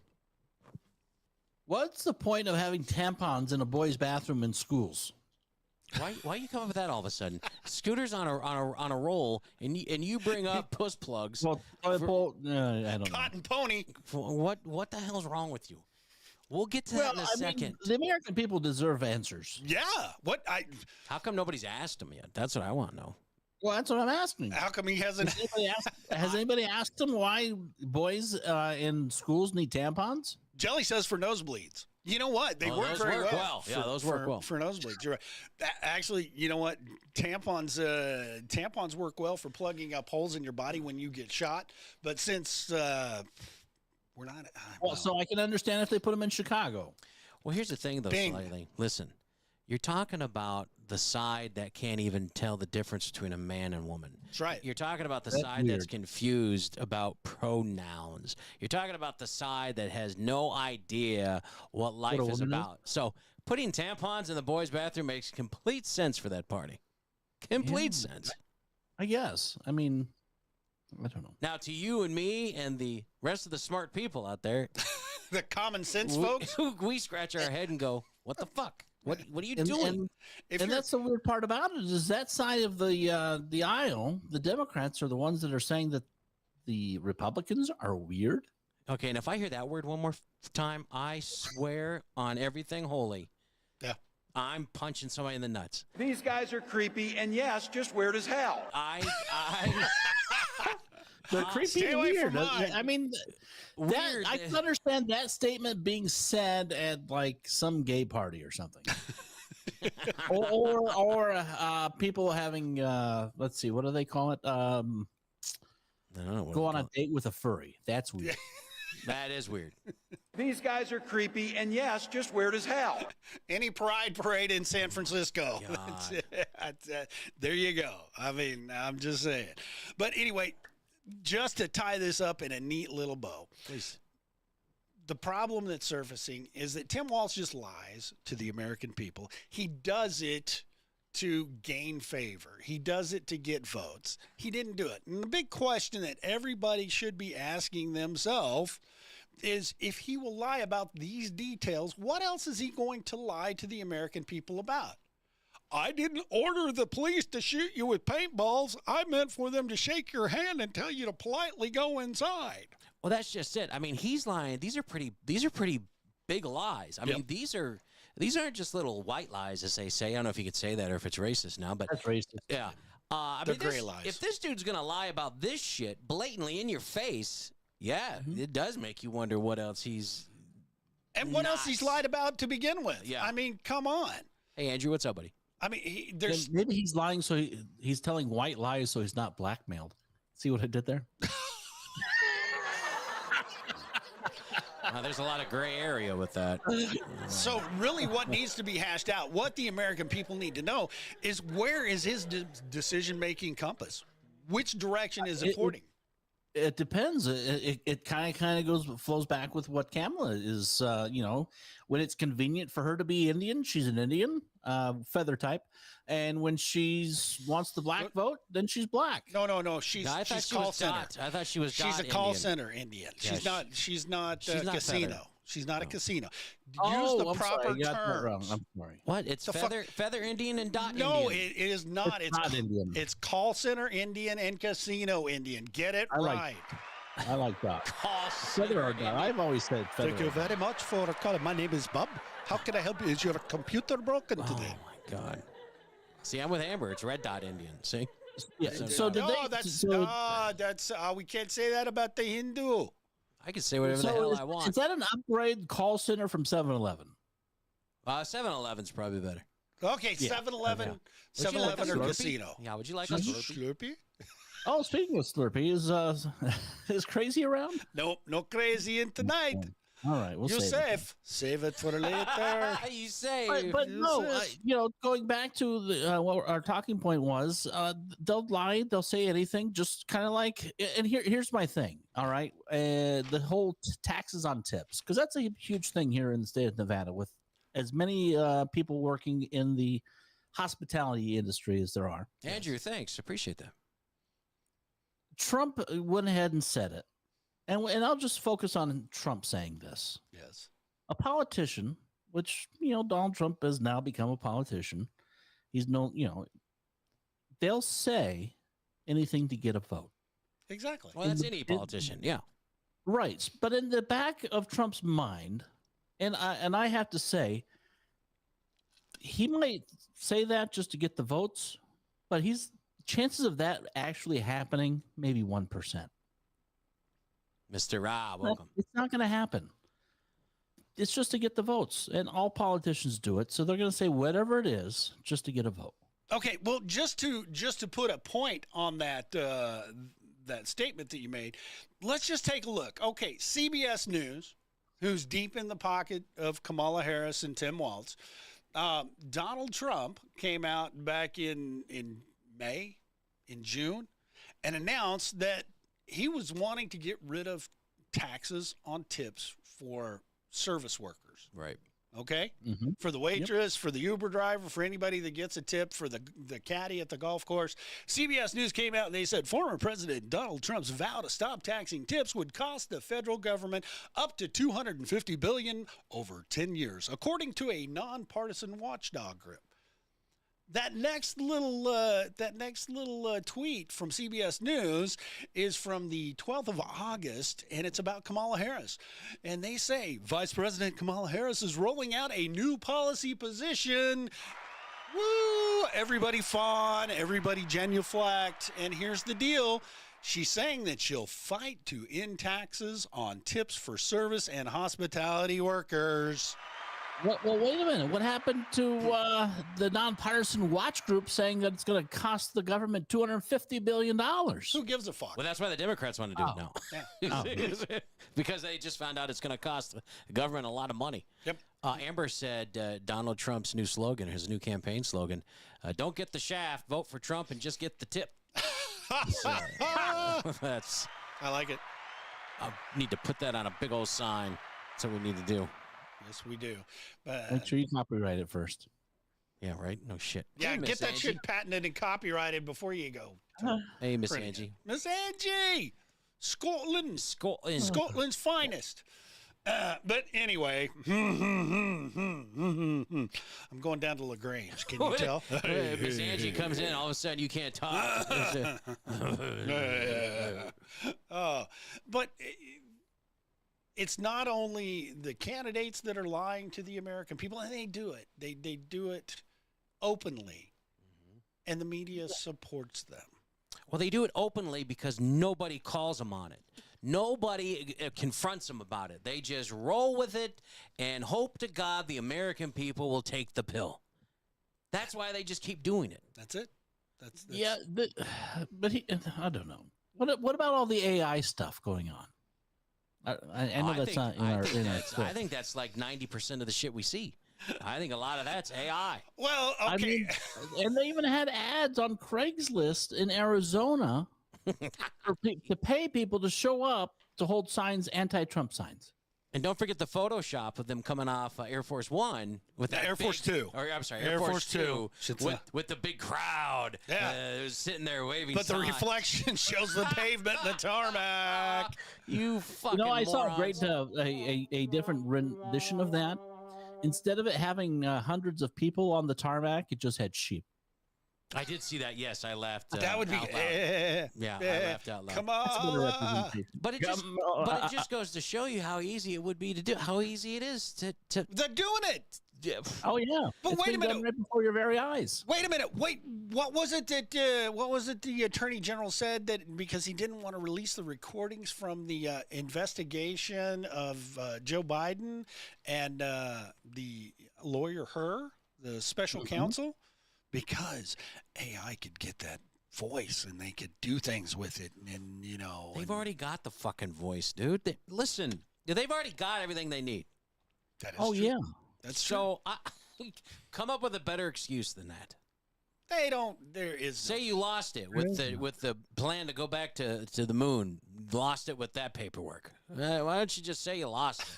What's the point of having tampons in a boys' bathroom in schools? Why you come up with that all of a sudden? Scooter's on a roll, and you bring up puss plugs. Well, I don't know. Cotton pony. What the hell's wrong with you? We'll get to that in a second. The American people deserve answers. Yeah. How come nobody's asked him yet? That's what I want to know. Well, that's what I'm asking. How come he hasn't? Has anybody asked him why boys in schools need tampons? Jelly says for nosebleeds. You know what? They work very well. Yeah, those work well for nosebleeds. You're right. Actually, you know what? Tampons work well for plugging up holes in your body when you get shot. But since we're not, well, so I can understand if they put them in Chicago. Well, here's the thing, though, Slightly. Listen, you're talking about the side that can't even tell the difference between a man and woman. That's right. You're talking about the side that's confused about pronouns. You're talking about the side that has no idea what life is about. So putting tampons in the boys' bathroom makes complete sense for that party. Complete sense. I guess. I mean, I don't know. Now, to you and me and the rest of the smart people out there, the common sense folks, we scratch our head and go, what the fuck? What are you doing? And that's the weird part about it is that side of the aisle, the Democrats are the ones that are saying that the Republicans are weird. Okay, and if I hear that word one more time, I swear on everything holy. Yeah. I'm punching somebody in the nuts. These guys are creepy, and yes, just weird as hell. They're creepy and weird. I mean, weird. I can understand that statement being said at like some gay party or something, or people having let's see, what do they call it? I don't know. Go on a date with a furry. That's weird. That is weird. These guys are creepy, and yes, just weird as hell. Any pride parade in San Francisco. There you go. I mean, I'm just saying. But anyway, just to tie this up in a neat little bow, please. The problem that's surfacing is that Tim Walz just lies to the American people. He does it to gain favor. He does it to get votes. He didn't do it. And the big question that everybody should be asking themselves is, if he will lie about these details, what else is he going to lie to the American people about? I didn't order the police to shoot you with paintballs. I meant for them to shake your hand and tell you to politely go inside. Well, that's just it. I mean, he's lying. These are pretty big lies. I mean, these aren't just little white lies, as they say. I don't know if you could say that or if it's racist now, but that's racist. Yeah. I They're mean, gray lies. If this dude's going to lie about this shit blatantly in your face, it does make you wonder what else he's what else he's lied about to begin with. Yeah. I mean, come on. Hey, Andrew, what's up, buddy? I mean, there's maybe he's lying so he's telling white lies so he's not blackmailed. See what I did there? There's a lot of gray area with that. So really what needs to be hashed out, what the American people need to know is, where is his decision-making compass? Which direction is it pointing? It depends. It kind of flows back with what Kamala is. When it's convenient for her to be Indian, she's an Indian, feather type, and when she wants the black vote, then she's black. No. She's call center. I thought she was. She's a call center Indian. She's not. She's not casino. Feather. She's not a casino. Oh, Use the I'm proper sorry. terms. I'm sorry. What? It's feather Indian and dot No, Indian. it is not. It's not Indian. It's call center Indian and casino Indian. Get it right. I like that. Feather or dot. I've always said feather. Thank you very much for calling. My name is Bob. How can I help you? Is your computer broken today? Oh my God. See, I'm with Amber. It's red dot Indian. See? Yeah. So did they? That's we can't say that about the Hindu. I can say whatever the hell I want. Is that an upgrade call center from 7-Eleven? 7-Eleven's probably better. Okay, 7-Eleven, 7-Eleven or casino. Yeah, would you like a Slurpee? Oh, speaking of Slurpee, is Crazy around? Nope, no Crazy in tonight. All right, we'll save it for later. You save. But no, going back to what our talking point was, they'll lie, they'll say anything, just kind of like. And here's my thing. All right, the whole taxes on tips, because that's a huge thing here in the state of Nevada, with as many people working in the hospitality industry as there are. Andrew, thanks, appreciate that. Trump went ahead and said it. And I'll just focus on Trump saying this. Yes. A politician, which, Donald Trump has now become a politician. He's they'll say anything to get a vote. Exactly. Well, that's any politician. Yeah. Right. But in the back of Trump's mind, And I have to say, he might say that just to get the votes, but chances of that actually happening maybe 1%. Mr. Rob, welcome. It's not going to happen. It's just to get the votes, and all politicians do it. So they're going to say whatever it is just to get a vote. Okay, well, just to put a point on that that statement that you made, let's just take a look. Okay, CBS News, who's deep in the pocket of Kamala Harris and Tim Walz. Donald Trump came out back in June, and announced that he was wanting to get rid of taxes on tips for service workers. Right. Okay? For the waitress, for the Uber driver, for anybody that gets a tip, for the caddy at the golf course. CBS News came out and they said former President Donald Trump's vow to stop taxing tips would cost the federal government up to $250 billion over 10 years, according to a nonpartisan watchdog group. That next little tweet from CBS News is from the 12th of August, and it's about Kamala Harris. And they say, Vice President Kamala Harris is rolling out a new policy position. Woo! Everybody fawn, everybody genuflect. And here's the deal. She's saying that she'll fight to end taxes on tips for service and hospitality workers. Well, wait a minute. What happened to the nonpartisan watch group saying that it's going to cost the government $250 billion? Who gives a fuck? Well, that's why the Democrats want to do it now. Yeah. Because they just found out it's going to cost the government a lot of money. Yep. Amber said Donald Trump's new slogan, his new campaign slogan, don't get the shaft, vote for Trump, and just get the tip. So, that's. I like it. I need to put that on a big old sign. That's what we need to do. Yes, we do. Make sure you copyright it first. Yeah, right? No shit. Yeah, hey, get that Angie. shit patented and copyrighted before you go. Hey, Miss Angie. Miss Angie! Scotland's finest. But anyway, I'm going down to LaGrange. Can you tell? Miss Angie comes in, all of a sudden you can't talk. But it's not only the candidates that are lying to the American people, and they do it. They do it openly, and the media supports them. Well, they do it openly because nobody calls them on it. Nobody confronts them about it. They just roll with it and hope to God the American people will take the pill. That's why they just keep doing it. That's it. That's yeah, but I don't know. What about all the AI stuff going on? I know that's not in our. I think that's like 90% of the shit we see. I think a lot of that's AI. Well, okay. I mean, and they even had ads on Craigslist in Arizona to pay people to show up to hold signs, anti-Trump signs. And don't forget the Photoshop of them coming off Air Force One with that Air Force Two. Or I'm sorry, Air Force Two with the big crowd. Yeah, sitting there waving. But signs. The reflection shows the pavement and the tarmac. You fucking. I morons. saw a different rendition of that. Instead of it having hundreds of people on the tarmac, it just had sheep. I did see that. Yes, I laughed. That would be. I laughed out loud. Come on. But it just goes to show you how easy it would be to do. How easy it is to. They're doing it. Oh yeah. But it's wait a minute. right before your very eyes. Wait a minute. Wait. What was it that? What was it the Attorney General said that because he didn't want to release the recordings from the investigation of Joe Biden and the lawyer the special counsel, because AI could get that voice and they could do things with it, and they've already got the fucking voice, dude. Listen, they've already got everything they need. That is true. Yeah. That's so. Come up with a better excuse than that. They don't. There is. Say you lost it with the plan to go back to the moon. Lost it with that paperwork. Why don't you just say you lost it?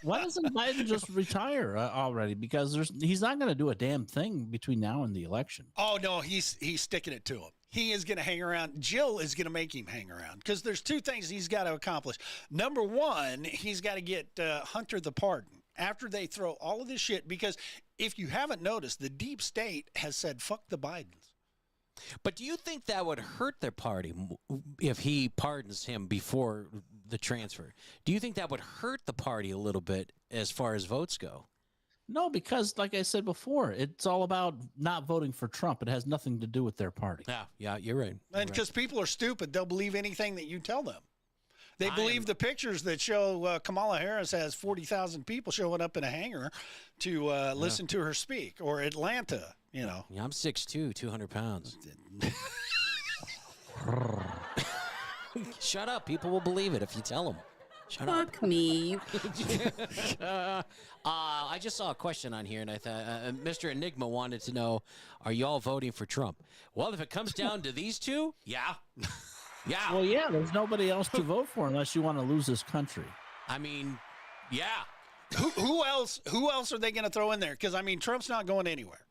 Why doesn't Biden just retire already? Because he's not going to do a damn thing between now and the election. Oh no, he's sticking it to him. He is going to hang around. Jill is going to make him hang around because there's two things he's got to accomplish. Number one, he's got to get Hunter the pardon after they throw all of this shit. Because if you haven't noticed, the deep state has said, fuck the Bidens. But do you think that would hurt their party if he pardons him before the transfer. Do you think that would hurt the party a little bit as far as votes go? No, because like I said before, it's all about not voting for Trump. It has nothing to do with their party. Yeah, you're right. And because people are stupid, they'll believe anything that you tell them. They believe the pictures that show Kamala Harris has 40,000 people showing up in a hangar to listen to her speak, or Atlanta, you know. Yeah, I'm 6'2", 200 pounds. Shut up. People will believe it if you tell them. Shut up. Fuck me. I just saw a question on here, and I thought Mr. Enigma wanted to know, are you all voting for Trump? Well, if it comes down to these two, yeah. Yeah. Well, yeah, there's nobody else to vote for unless you want to lose this country. I mean, yeah. Who else are they going to throw in there? Because, I mean, Trump's not going anywhere.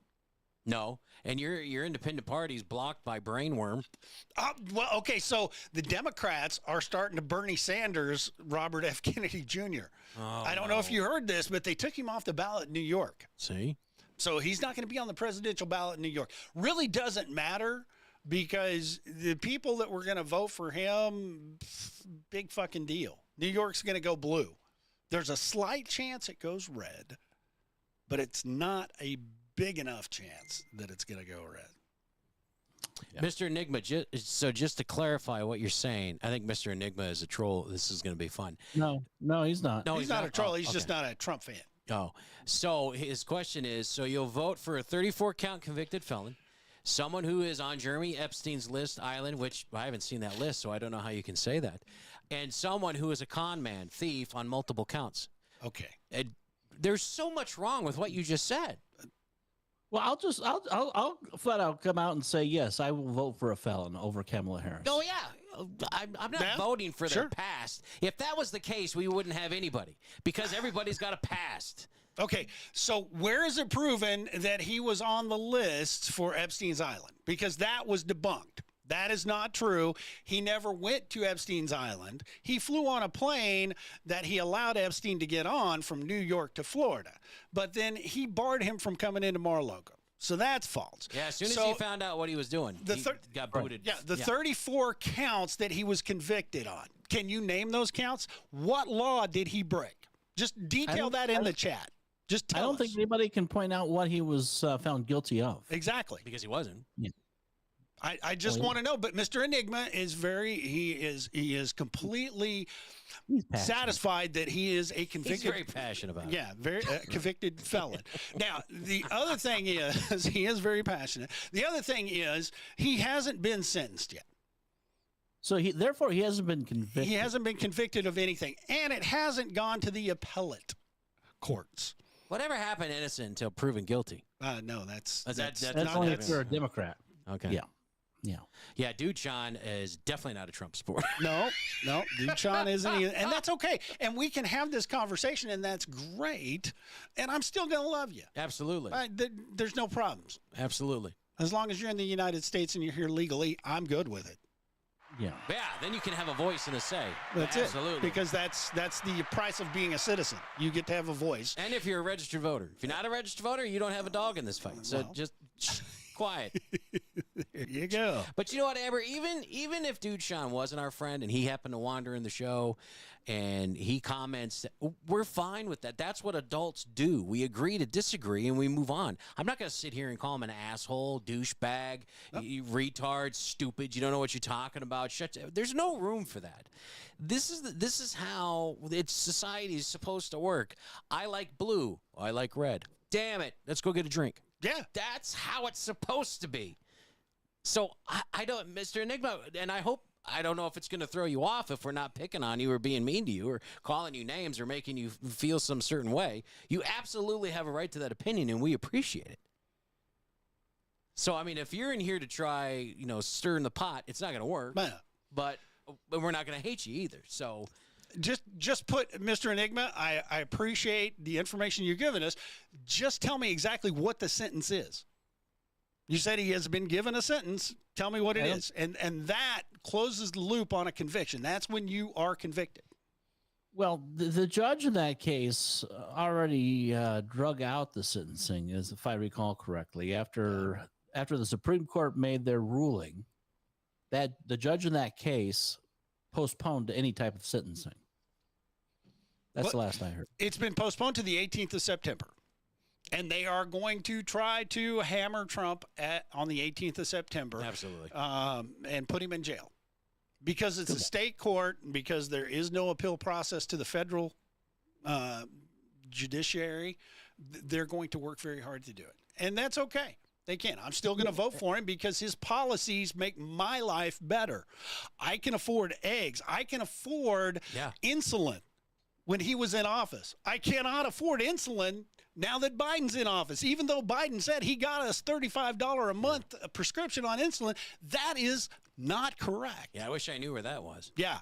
No, and your independent party's blocked by brainworm. Well, okay, so the Democrats are starting to Bernie Sanders, Robert F. Kennedy Jr. Oh, I don't know if you heard this, but they took him off the ballot in New York. See? So he's not going to be on the presidential ballot in New York. Really doesn't matter because the people that were going to vote for him, big fucking deal. New York's going to go blue. There's a slight chance it goes red, but it's not a big enough chance that it's going to go red. Yeah. Mr. Enigma, just to clarify what you're saying, I think Mr. Enigma is a troll. This is going to be fun. No, he's not. No, he's not a troll. He's just not a Trump fan. Oh, so his question is, so you'll vote for a 34-count convicted felon, someone who is on Jeremy Epstein's list island, which I haven't seen that list, so I don't know how you can say that, and someone who is a con man, thief on multiple counts. Okay. And there's so much wrong with what you just said. Well, I'll flat out come out and say, yes, I will vote for a felon over Kamala Harris. Oh, yeah. I'm not voting for their past. If that was the case, we wouldn't have anybody because everybody's got a past. Okay, so where is it proven that he was on the list for Epstein's Island? Because that was debunked. That is not true. He never went to Epstein's Island. He flew on a plane that he allowed Epstein to get on from New York to Florida. But then he barred him from coming into Mar-a-Lago. So that's false. Yeah, as soon as he found out what he was doing, he got booted. Yeah, the 34 counts that he was convicted on. Can you name those counts? What law did he break? Just detail that in the chat. Just tell us. I don't think anybody can point out what he was found guilty of. Exactly. Because he wasn't. Yeah. I just want to know, but Mr. Enigma is he is completely satisfied that he is a convicted. He's very passionate about it. Yeah, very convicted felon. Now, the other thing is he is very passionate. The other thing is he hasn't been sentenced yet. So therefore he hasn't been convicted. He hasn't been convicted of anything, and it hasn't gone to the appellate courts. Whatever happened innocent until proven guilty? No, that's only if you're a Democrat. Okay. Yeah. Yeah, Duchan is definitely not a Trump supporter. No, Duchan isn't either. And that's okay. And we can have this conversation, and that's great. And I'm still going to love you. Absolutely. There's no problems. Absolutely. As long as you're in the United States and you're here legally, I'm good with it. Yeah. Yeah, then you can have a voice and a say. That's Absolutely. it. Because that's the price of being a citizen. You get to have a voice. And if you're a registered voter. If you're not a registered voter, you don't have a dog in this fight. So just quiet. There you go. But you know what, Amber? Even if Dude Sean wasn't our friend and he happened to wander in the show and he comments, we're fine with that. That's what adults do. We agree to disagree and we move on. I'm not going to sit here and call him an asshole, douchebag, you retard, stupid. You don't know what you're talking about. There's no room for that. This is how society is supposed to work. I like blue. I like red. Damn it. Let's go get a drink. Yeah. That's how it's supposed to be. So I don't, Mr. Enigma, and I don't know if it's going to throw you off if we're not picking on you or being mean to you or calling you names or making you feel some certain way. You absolutely have a right to that opinion, and we appreciate it. So, I mean, if you're in here to try, stirring the pot, it's not going to work. But we're not going to hate you either. So just put, Mr. Enigma, I appreciate the information you're giving us. Just tell me exactly what the sentence is. You said he has been given a sentence. Tell me what it is. And that closes the loop on a conviction. That's when you are convicted. Well, the judge in that case already drug out the sentencing, as if I recall correctly, after the Supreme Court made their ruling. That the judge in that case postponed to any type of sentencing. That's the last I heard. It's been postponed to the 18th of September. And they are going to try to hammer Trump on the 18th of September. Absolutely. And put him in jail. Because it's a state court, because there is no appeal process to the federal judiciary, they're going to work very hard to do it. And that's okay. They can. I'm still going to vote for him because his policies make my life better. I can afford eggs. I can afford insulin when he was in office. I cannot afford insulin now that Biden's in office. Even though Biden said he got us $35 a month prescription on insulin, that is not correct. Yeah, I wish I knew where that was. Yeah.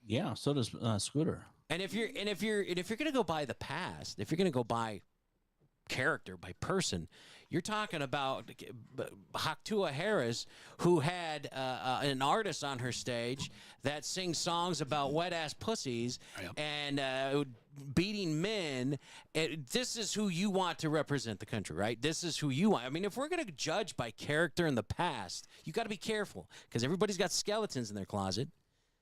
Yeah, so does Scooter. And if you're going to go by the past, if you're going to go by character, by person, you're talking about Haktua Harris, who had an artist on her stage that sings songs about wet-ass pussies and beating men. This is who you want to represent the country, right? This is who you want. I mean, if we're going to judge by character in the past, you got to be careful because everybody's got skeletons in their closet.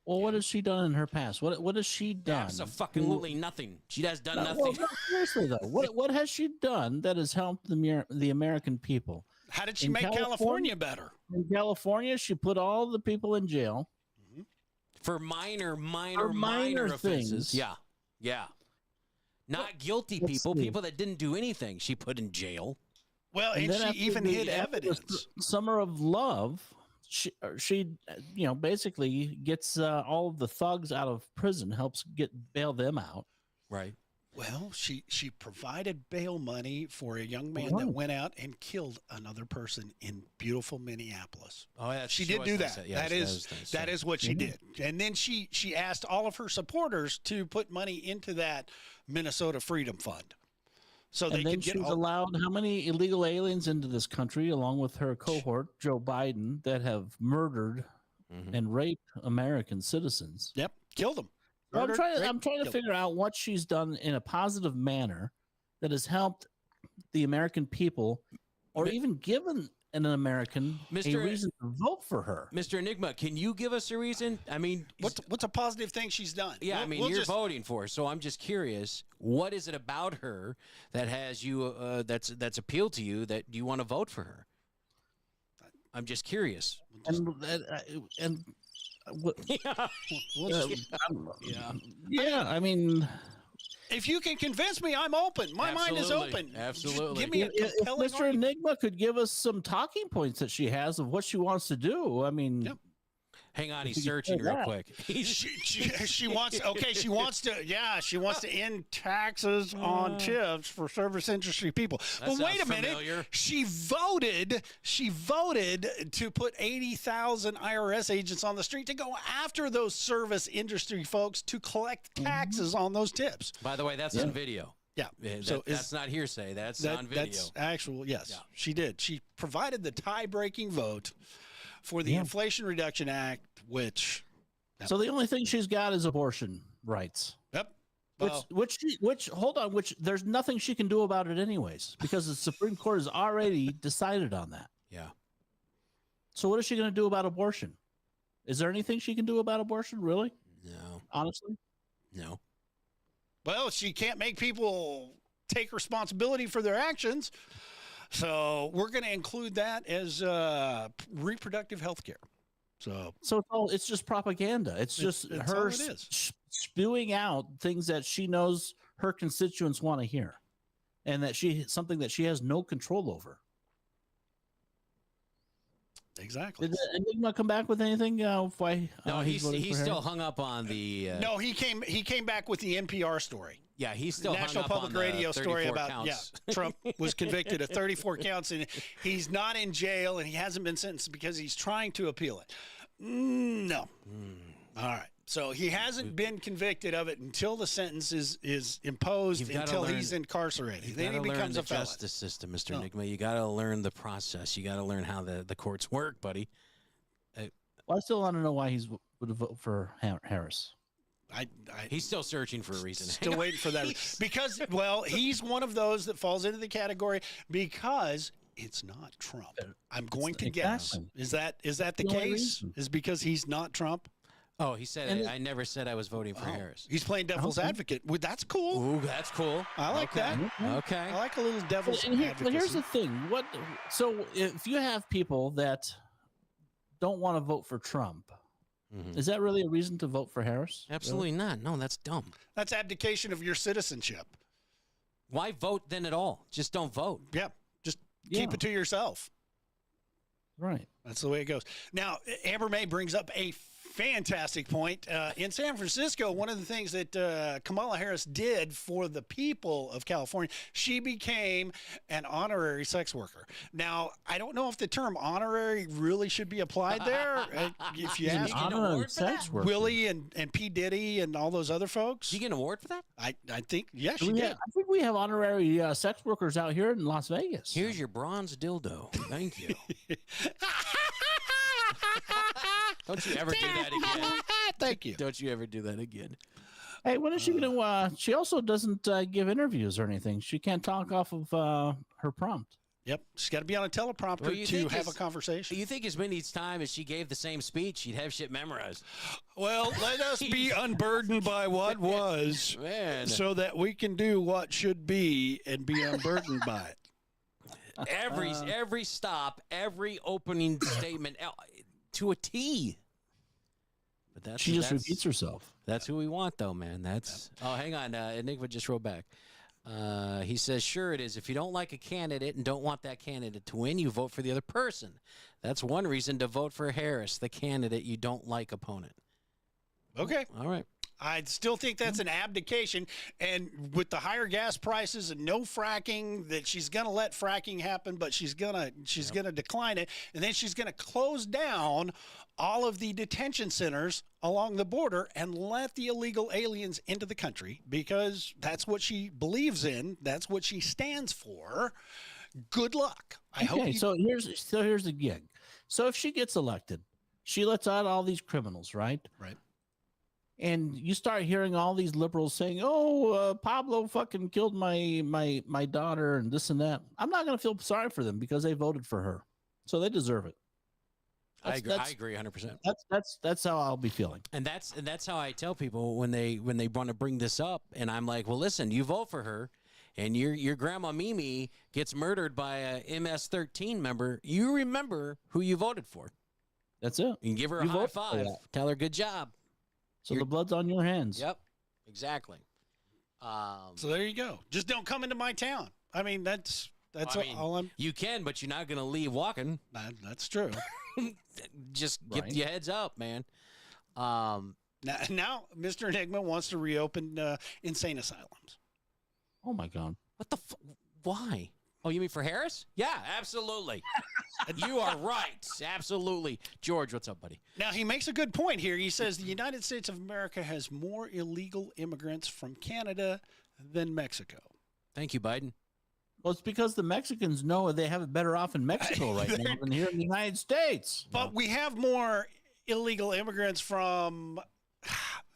Well, what has she done in her past? What has she done? Absolutely nothing. She has done nothing. Well, seriously though, what has she done that has helped the American people? How did she make California better? In California, she put all the people in jail for minor things. offenses. Yeah. Not guilty people, people that didn't do anything. She put in jail. Well, and she even hid evidence. Summer of Love. She basically gets all of the thugs out of prison, helps bail them out. Right. Well, she provided bail money for a young man that went out and killed another person in beautiful Minneapolis. Oh, yeah, she did do that. That is what she did. And then she asked all of her supporters to put money into that Minnesota Freedom Fund. So and then she's allowed how many illegal aliens into this country, along with her cohort, Joe Biden, that have murdered and raped American citizens. Yep, killed them. I'm trying to figure out what she's done in a positive manner that has helped the American people, or even given an American a reason to vote for her. Mr. Enigma, can you give us a reason? I mean, what's a positive thing she's done? Yeah, I mean, you're voting for her, so I'm just curious. What is it about her that has you that's appealed to you that you want to vote for her? I'm just curious. I mean, if you can convince me, I'm open. My mind is open. Absolutely. Give me a compelling if Mr. Enigma could give us some talking points that she has of what she wants to do. I mean, hang on, he's searching real quick. She wants to end taxes on tips for service industry people. Well, wait a minute. She voted to put 80,000 IRS agents on the street to go after those service industry folks to collect taxes on those tips. By the way, that's on video. Yeah. That's not hearsay. That's on video. That's actual. Yes, she did. She provided the tie-breaking vote for the Inflation Reduction Act, which. So the only thing she's got is abortion rights. Yep. Which there's nothing she can do about it anyways, because the Supreme Court has already decided on that. Yeah. So what is she going to do about abortion? Is there anything she can do about abortion, really? No. Honestly? No. Well, she can't make people take responsibility for their actions. So we're going to include that as reproductive health care. So it's just propaganda. It's just her spewing out things that she knows her constituents want to hear, and something that she has no control over. Exactly. Did Enigma come back with anything? No, he's still hung up on the. No, he came back with the NPR story. Yeah, he's still National hung up Public on Radio the story about counts. Trump was convicted of 34 counts and he's not in jail and he hasn't been sentenced because he's trying to appeal it. No. All right. So he hasn't been convicted of it until the sentence is imposed, until he's incarcerated. Then he becomes a felon. Justice system, Mr. Enigma. You got to learn the process. You got to learn how the courts work, buddy. Well, I still want to know why he would vote for Harris. He's still searching for a reason. Still waiting for that. Because, he's one of those that falls into the category because it's not Trump. I'm going to guess. Is that the case? Is because he's not Trump? Oh, he said, I never said I was voting for Harris. He's playing devil's advocate. Well, that's cool. Ooh, that's cool. I like that. Okay. I like a little devil's advocate. Well, here's the thing. So if you have people that don't want to vote for Trump, is that really a reason to vote for Harris? Absolutely not. No, that's dumb. That's abdication of your citizenship. Why vote then at all? Just don't vote. Yeah. Just keep it to yourself. Right. That's the way it goes. Now, Amber May brings up a fantastic point. In San Francisco, one of the things that Kamala Harris did for the people of California, she became an honorary sex worker. Now, I don't know if the term honorary really should be applied there. If you ask honorary sex worker. Willie and P. Diddy and all those other folks. Did you get an award for that? I think, yes, she did. I think we have honorary sex workers out here in Las Vegas. Here's your bronze dildo. Thank you. Don't you ever do that again. Thank you. Don't you ever do that again. Hey, when is she going to? She also doesn't give interviews or anything. She can't talk off of her prompt. Yep. She's got to be on a teleprompter to have a conversation. You think as many time as she gave the same speech, she'd have shit memorized? Well, let us be unburdened by what was, man, so that we can do what should be and be unburdened by it. Every stop, every opening statement to a T. But she just repeats herself. That's who we want, though, man. Oh, hang on. Enigma just wrote back. He says, sure it is. If you don't like a candidate and don't want that candidate to win, you vote for the other person. That's one reason to vote for Harris, the candidate you don't like opponent. Okay. All right. I still think that's an abdication. And with the higher gas prices and no fracking, that she's going to let fracking happen, but she's going to decline it. And then she's going to close down all of the detention centers along the border and let the illegal aliens into the country, because that's what she believes in. That's what she stands for. Good luck. I hope. So here's the gig. So if she gets elected, she lets out all these criminals, right? Right. And you start hearing all these liberals saying, "Oh, Pablo fucking killed my daughter and this and that." I'm not going to feel sorry for them because they voted for her, so they deserve it. I agree 100%. That's how I'll be feeling. And that's how I tell people when they want to bring this up, and I'm like, well, listen, you vote for her, and your grandma Mimi gets murdered by a MS-13 member. You remember who you voted for. That's it. You can give her a high five. Tell her good job. So the blood's on your hands. Yep, exactly. So there you go. Just don't come into my town. I mean, that's all I'm. You can, but you're not going to leave walking. That's true. Just give you a heads up, man. Now, Mr. Enigma wants to reopen insane asylums. Oh my God! What the? Why? Oh, you mean for Harris? Yeah, absolutely. You are right. Absolutely. George, what's up, buddy? Now, he makes a good point here. He says the United States of America has more illegal immigrants from Canada than Mexico. Thank you, Biden. Well, it's because the Mexicans know they have it better off in Mexico right now than here in the United States. But we have more illegal immigrants from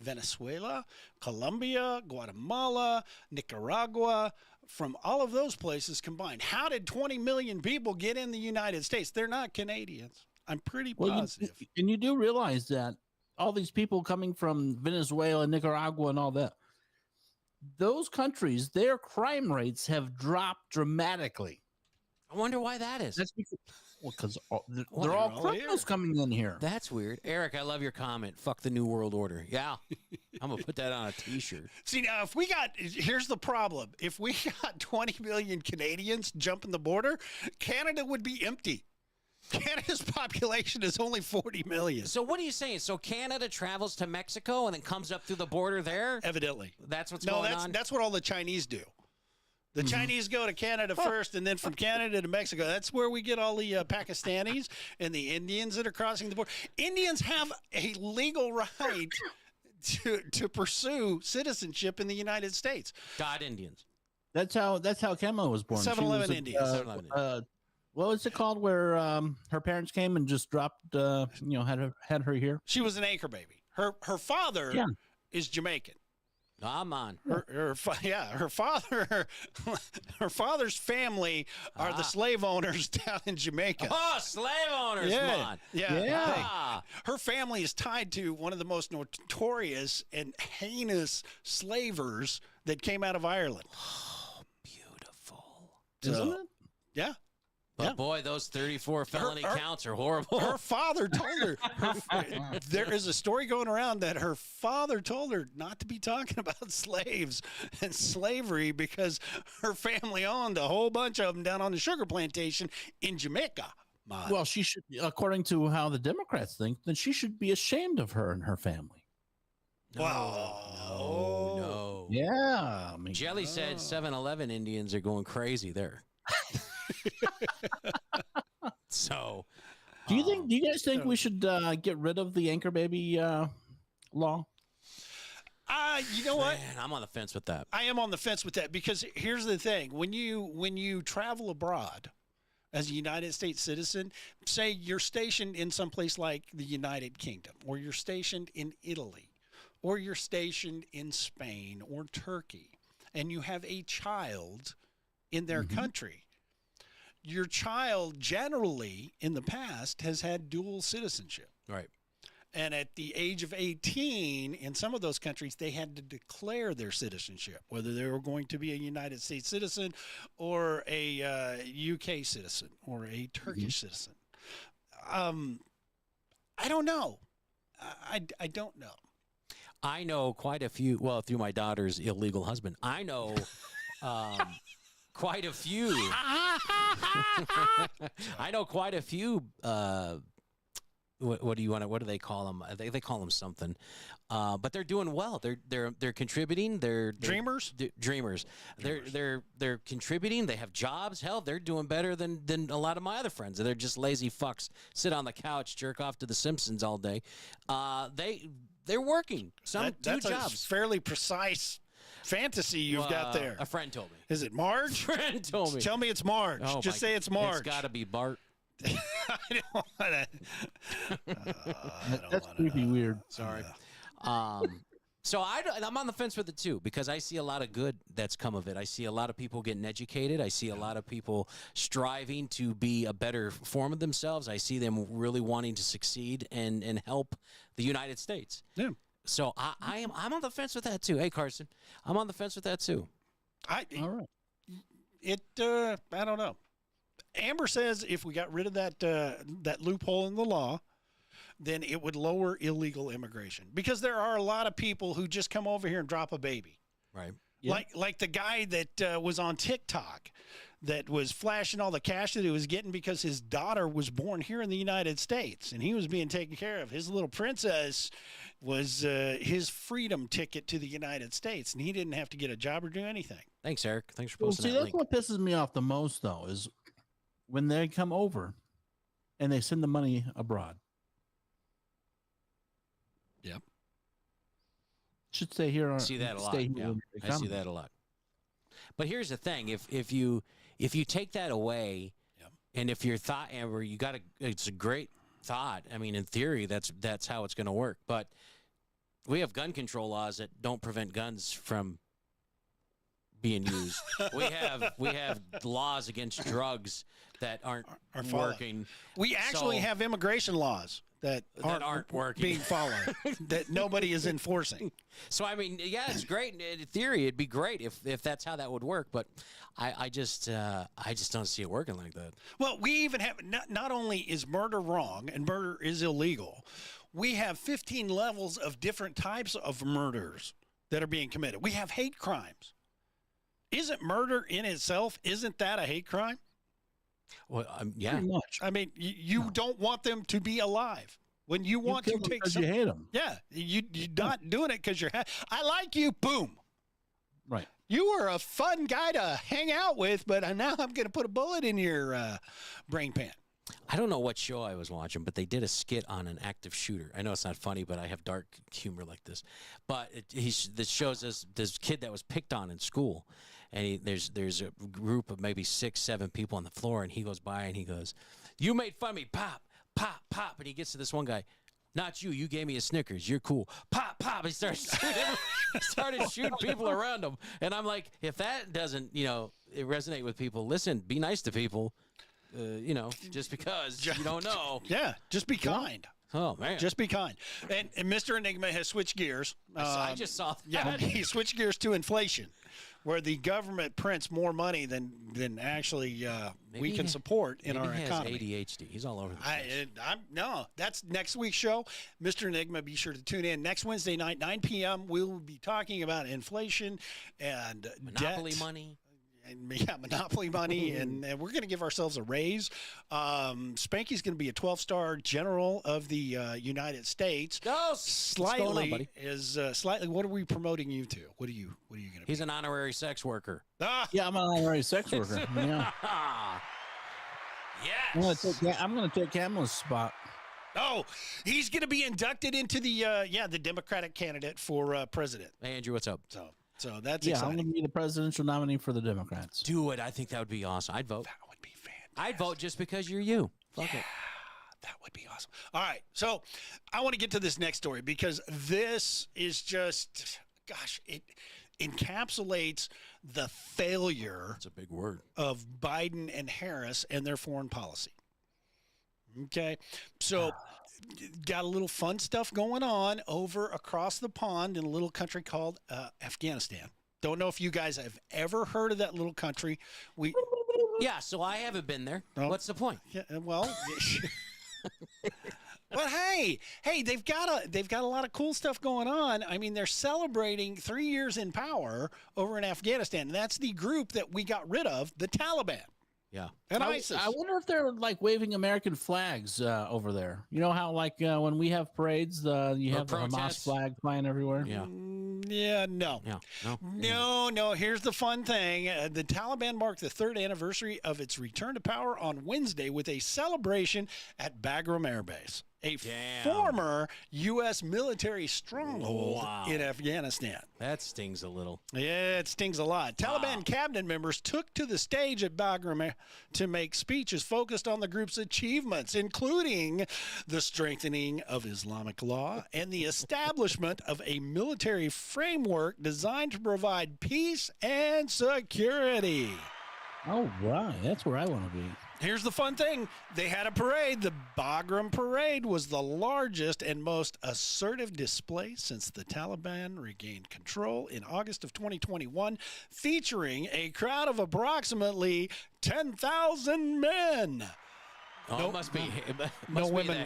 Venezuela, Colombia, Guatemala, Nicaragua, from all of those places combined. How did 20 million people get in the United States? They're not Canadians. I'm pretty positive. And you do realize that all these people coming from Venezuela, Nicaragua, and all that, those countries, their crime rates have dropped dramatically. I wonder why that is. That's because they're all criminals coming in here. That's weird. Eric, I love your comment. Fuck the New World Order. Yeah. I'm going to put that on a T-shirt. See, now, here's the problem. If we got 20 million Canadians jumping the border, Canada would be empty. Canada's population is only 40 million. So what are you saying? So Canada travels to Mexico and then comes up through the border there? Evidently. That's what's going on? That's what all the Chinese do. The Chinese go to Canada first, and then from Canada to Mexico. That's where we get all the Pakistanis and the Indians that are crossing the border. Indians have a legal right to pursue citizenship in the United States. God Indians. That's how Kemma was born. 7-Eleven Indians. What was it called where her parents came and just dropped, had her here? She was an acre baby. Her father is Jamaican. I'm on. Her father's family are the slave owners down in Jamaica. Oh, slave owners, man. Yeah. Her family is tied to one of the most notorious and heinous slavers that came out of Ireland. Oh, beautiful. Isn't it? Yeah. But boy, those 34 felony counts are horrible. Her father told her, there is a story going around that her father told her not to be talking about slaves and slavery because her family owned a whole bunch of them down on the sugar plantation in Jamaica. Well, she should, according to how the Democrats think, then she should be ashamed of her and her family. No. Yeah. I mean, Jelly said 7-Eleven Indians are going crazy there. So, do you guys think we should get rid of the anchor baby law? You know what? Man, I'm on the fence with that. I am on the fence with that because here's the thing: when you travel abroad as a United States citizen, say you're stationed in some place like the United Kingdom, or you're stationed in Italy, or you're stationed in Spain or Turkey, and you have a child in their country. Your child generally in the past has had dual citizenship. Right. And at the age of 18, in some of those countries, they had to declare their citizenship, whether they were going to be a United States citizen or a UK citizen or a Turkish citizen. I don't know. I don't know. I know quite a few, well, through my daughter's illegal husband, I know quite a few. I know quite a few. What do they call them? They call them something, but they're doing well. They're contributing. They're dreamers. Dreamers. They're contributing. They have jobs. Hell, they're doing better than a lot of my other friends. They're just lazy fucks. Sit on the couch, jerk off to The Simpsons all day. They're working. Some do that's jobs. A fairly precise fantasy you've got there. A friend told me. Is it Marge? Friend told me. Tell me it's Marge. Oh, just say it's Marge. It's got to be Bart. I don't want to. That's creepy weird. Sorry. So I'm on the fence with it too because I see a lot of good that's come of it. I see a lot of people getting educated. I see a lot of people striving to be a better form of themselves. I see them really wanting to succeed and help the United States. Yeah. So I'm on the fence with that too. Hey Carson, I'm on the fence with that too. All right. I don't know. Amber says if we got rid of that loophole in the law, then it would lower illegal immigration because there are a lot of people who just come over here and drop a baby. Right. Yeah. Like the guy that was on TikTok that was flashing all the cash that he was getting because his daughter was born here in the United States and he was being taken care of. His little princess was his freedom ticket to the United States, and he didn't have to get a job or do anything. Thanks, Eric. Thanks for posting that that's link. what pisses me off the most, though, is when they come over and they send the money abroad. Yep. Should stay here. See that a lot. Yeah, I see that a lot. But here's the thing: if you take that away, and if your thought, Amber, it's a great thought. I mean, in theory, that's how it's going to work. But we have gun control laws that don't prevent guns from being used. we have laws against drugs that aren't working. We actually have immigration laws that aren't working, being followed, that nobody is enforcing. So I mean, yeah, it's great in theory. It'd be great if that's how that would work, but I just don't see it working like that. Well, we even have not only is murder wrong and murder is illegal, we have 15 levels of different types of murders that are being committed. We have hate crimes. Isn't murder in itself, isn't that a hate crime? Well, yeah. Pretty much. I mean, you don't want them to be alive. When you want to take you hate them. Yeah, you're not doing it because I like you, boom. Right. You were a fun guy to hang out with, but now I'm going to put a bullet in your brain pan. I don't know what show I was watching, but they did a skit on an active shooter. I know it's not funny, but I have dark humor like this. But this shows us this kid that was picked on in school, and there's a group of maybe 6, 7 people on the floor, and he goes by and he goes, "You made fun of me, pop, pop, pop," and he gets to this one guy, Not you. You gave me a Snickers. You're cool. Pop, pop. He started shooting people around him. And I'm like, if that doesn't, resonate with people, listen, be nice to people, just because you don't know. Yeah, just be kind. Oh, man. Just be kind. And Mr. Enigma has switched gears. I just saw that. Yeah, he switched gears to inflation, where the government prints more money than actually we can support in our economy. He has ADHD. He's all over the place. No, that's next week's show. Mr. Enigma, be sure to tune in. Next Wednesday night, 9 p.m., we'll be talking about inflation and Monopoly debt. money. Monopoly money, and we're going to give ourselves a raise. Spanky's going to be a 12-star general of the United States. Go! Slightly buddy? Slightly. What are we promoting you to? What are you going to? He's an honorary sex worker. Yeah, I'm an honorary sex worker. Yeah. Yes. I'm going to take Kamala's spot. Oh, he's going to be inducted into the Democratic candidate for president. Hey, Andrew, what's up? So that's I'm exciting. going to be the presidential nominee for the Democrats. Do it. I think that would be awesome. I'd vote. That would be fantastic. I'd vote just because you're you. Fuck it. That would be awesome. All right. So I want to get to this next story because this is just, gosh, it encapsulates the failure. That's a big word. Of Biden and Harris and their foreign policy. Okay. So got a little fun stuff going on over across the pond in a little country called Afghanistan. Don't know if you guys have ever heard of that little country. Yeah, so I haven't been there. Oh. What's the point? Yeah, well, but hey, they've got a lot of cool stuff going on. I mean, they're celebrating 3 years in power over in Afghanistan. And that's the group that we got rid of, the Taliban. Yeah. And ISIS. I wonder if they're like waving American flags over there. You know how when we have parades, you have the Hamas flag flying everywhere? Yeah. No. Here's the fun thing. The Taliban marked the 3rd anniversary of its return to power on Wednesday with a celebration at Bagram Air Base, a former U.S. military stronghold in Afghanistan. That stings a little. Yeah, it stings a lot. Taliban cabinet members took to the stage at Bagram to make speeches focused on the group's achievements, including the strengthening of Islamic law and the establishment of a military framework designed to provide peace and security. Oh, right. That's where I want to be. Here's the fun thing. They had a parade. The Bagram Parade was the largest and most assertive display since the Taliban regained control in August of 2021, featuring a crowd of approximately 10,000 men. Oh, it must be the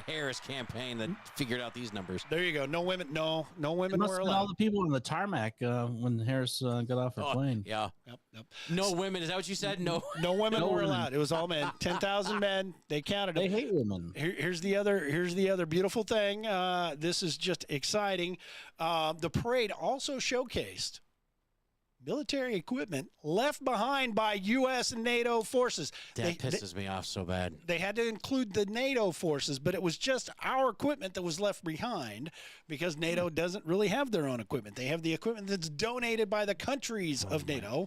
Harris campaign that figured out these numbers. There you go. No women. No women must were have been allowed. all the people on the tarmac when Harris got off the plane. Yeah. Yep. No women. Is that what you said? No women were allowed. It was all men. 10,000 men. They counted them. They hate women. Here's the other beautiful thing. This is just exciting. The parade also showcased military equipment left behind by U.S. and NATO forces. That pisses me off so bad. They had to include the NATO forces, but it was just our equipment that was left behind because NATO doesn't really have their own equipment. They have the equipment that's donated by the countries of NATO,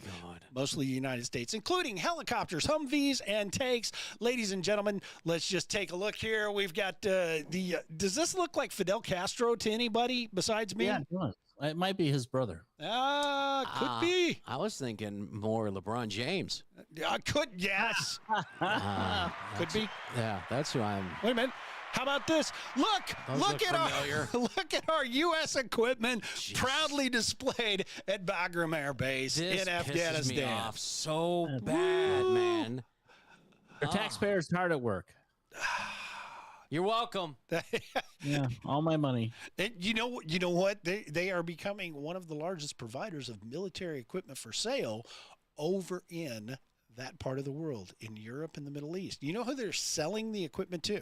mostly the United States, including helicopters, Humvees, and tanks. Ladies and gentlemen, let's just take a look here. We've got does this look like Fidel Castro to anybody besides me? Yeah, it does. It might be his brother. Could be. I was thinking more LeBron James. Yes. Could be. Yeah, that's who I'm. Wait a minute. How about this? Look at our U.S. equipment proudly displayed at Bagram Air Base in Afghanistan. Pisses me off so bad, man. Our taxpayers hard at work. You're welcome. Yeah, all my money. And you know what? They are becoming one of the largest providers of military equipment for sale over in that part of the world, in Europe and the Middle East. You know who they're selling the equipment to?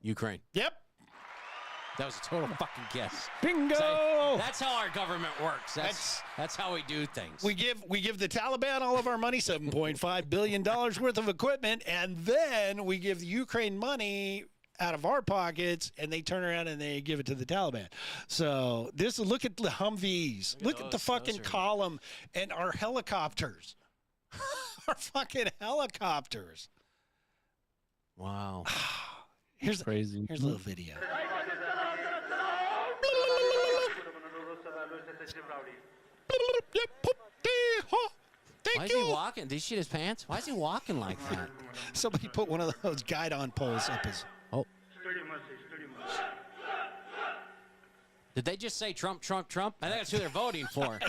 Ukraine. Yep. That was a total fucking guess. Bingo! That's how our government works. That's how we do things. We give the Taliban all of our money, $7.5 billion worth of equipment, and then we give the Ukraine money out of our pockets, and they turn around and they give it to the Taliban. So look at the Humvees. Look at the fucking column and our helicopters. Our fucking helicopters. Wow. Here's crazy. Here's a little video. Why is he walking? Did you see his pants? Why is he walking like that? Somebody put one of those guide-on poles up his. Oh. Did they just say Trump, Trump, Trump? I think that's who they're voting for.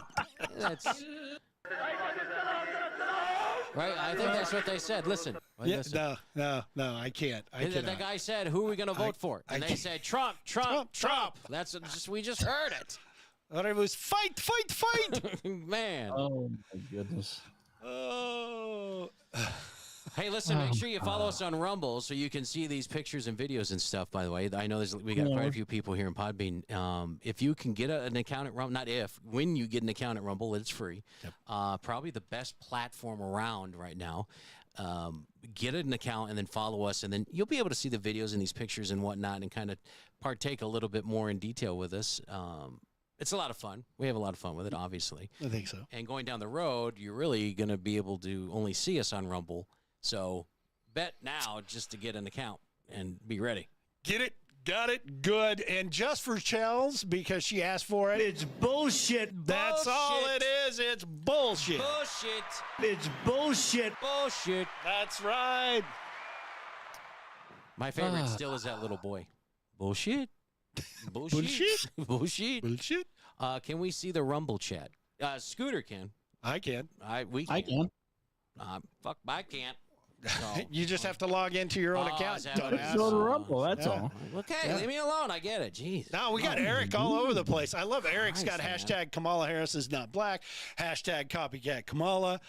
That's right. I think that's what they said. Listen. Yeah, no, I can't. The guy said, "Who are we going to vote for?" And they said, "Trump, Trump, Trump." That's we just heard it. But it was fight, fight, fight. Man. Oh my goodness. Oh. Hey, listen, make sure you follow us on Rumble so you can see these pictures and videos and stuff, by the way. I know we got quite a few people here in Podbean. If you can get an account at Rumble, not if, when you get an account at Rumble, it's free. Yep. Probably the best platform around right now. Get an account and then follow us, and then you'll be able to see the videos and these pictures and whatnot and kind of partake a little bit more in detail with us. It's a lot of fun. We have a lot of fun with it, obviously. I think so. And going down the road, you're really going to be able to only see us on Rumble. So bet now just to get an account and be ready. Get it, got it, good. And just for Chels, because she asked for it. It's bullshit. That's all it is. It's bullshit. Bullshit. It's bullshit. Bullshit. That's right. My favorite still is that little boy. Bullshit. Bullshit. Bullshit. Bullshit. Can we see the Rumble chat? Scooter can. I can. We can. I can. Fuck, I can't. So, you just have to log into your own account. Just go to Rumble, that's all. Okay, leave me alone. I get it. Jeez. No, we got Eric all over the place. I love Eric's got hashtag Kamala Harris is not black, hashtag copycat Kamala.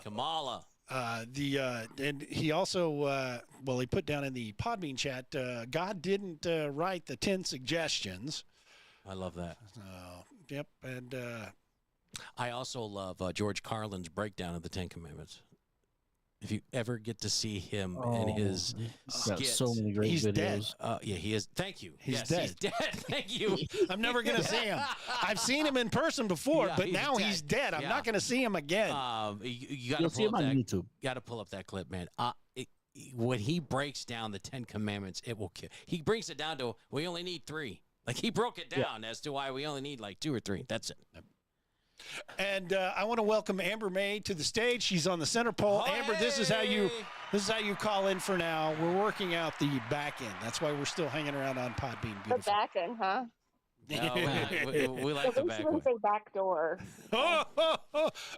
Kamala. And he also, he put down in the Podbean chat, God didn't write the 10 suggestions. I love that. Yep. And I also love George Carlin's breakdown of the 10 Commandments. If you ever get to see him and his skits, so many great he's videos. Dead. Yeah, he is. Thank you. He's yes, dead. He's dead. Thank you. I'm never going to see him. I've seen him in person before, but now he's dead. I'm not going to see him again. You got to see him on YouTube. Got to pull up that clip, man. When he breaks down the 10 Commandments, it will kill. He brings it down to we only need 3. Like he broke it down as to why we only need like 2 or 3. That's it. And I want to welcome Amber May to the stage. She's on the center pole. Amber, this is how you call in for now. We're working out the back end. That's why we're still hanging around on Podbean. Beautiful. The back end, huh? No, we like the back one. Say back door. God,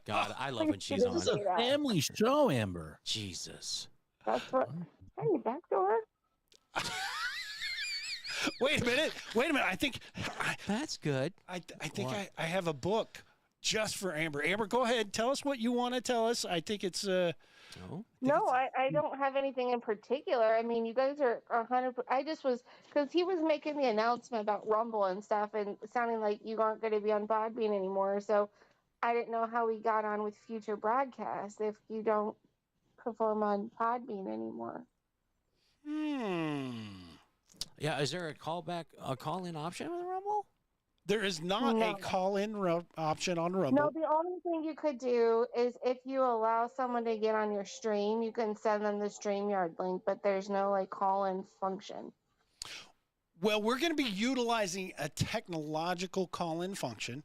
I love when she's on. This is a family show, Amber. Jesus. That's what. Hey, back door. Wait a minute. I think that's good. I think I have a book just for Amber. Amber, go ahead. Tell us what you want to tell us. I think it's No, I don't have anything in particular. I mean, you guys are 100%. I just was, because he was making the announcement about Rumble and stuff and sounding like you aren't going to be on Podbean anymore. So I didn't know how we got on with future broadcasts if you don't perform on Podbean anymore. Yeah, is there a call-in option with Rumble? There is not a call-in option on Rumble. No, the only thing you could do is if you allow someone to get on your stream, you can send them the StreamYard link, but there's no call-in function. Well, we're going to be utilizing a technological call-in function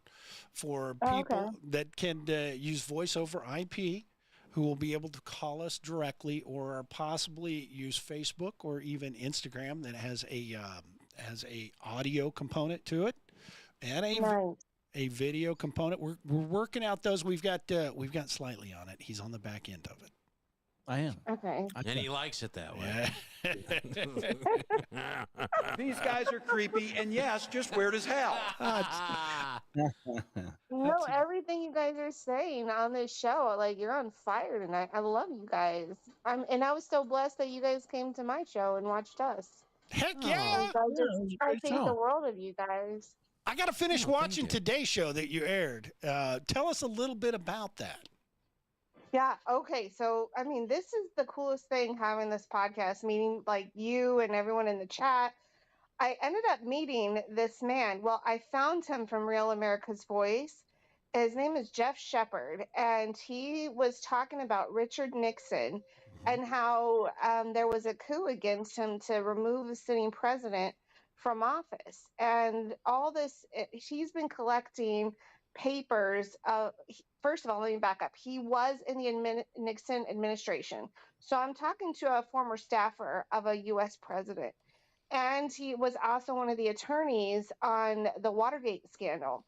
for people that can use voice over IP, who will be able to call us directly or possibly use Facebook or even Instagram that has a audio component to it. And a video component. We're working out those. We've got Slightly on it. He's on the back end of it. I am. Okay. And he likes it that way. These guys are creepy and yes, just weird as hell. No, everything you guys are saying on this show, you're on fire tonight. I love you guys. And I was so blessed that you guys came to my show and watched us. Heck yeah! I think the world of you guys. I got to finish watching today's show that you aired. Tell us a little bit about that. Yeah. Okay. So, I mean, this is the coolest thing, having this podcast, meeting you and everyone in the chat. I ended up meeting this man. Well, I found him from Real America's Voice. His name is Jeff Shepard, and he was talking about Richard Nixon and how there was a coup against him to remove the sitting president from office. And all this, he's been collecting papers. First of all, let me back up. He was in the Nixon administration. So I'm talking to a former staffer of a U.S. president. And he was also one of the attorneys on the Watergate scandal.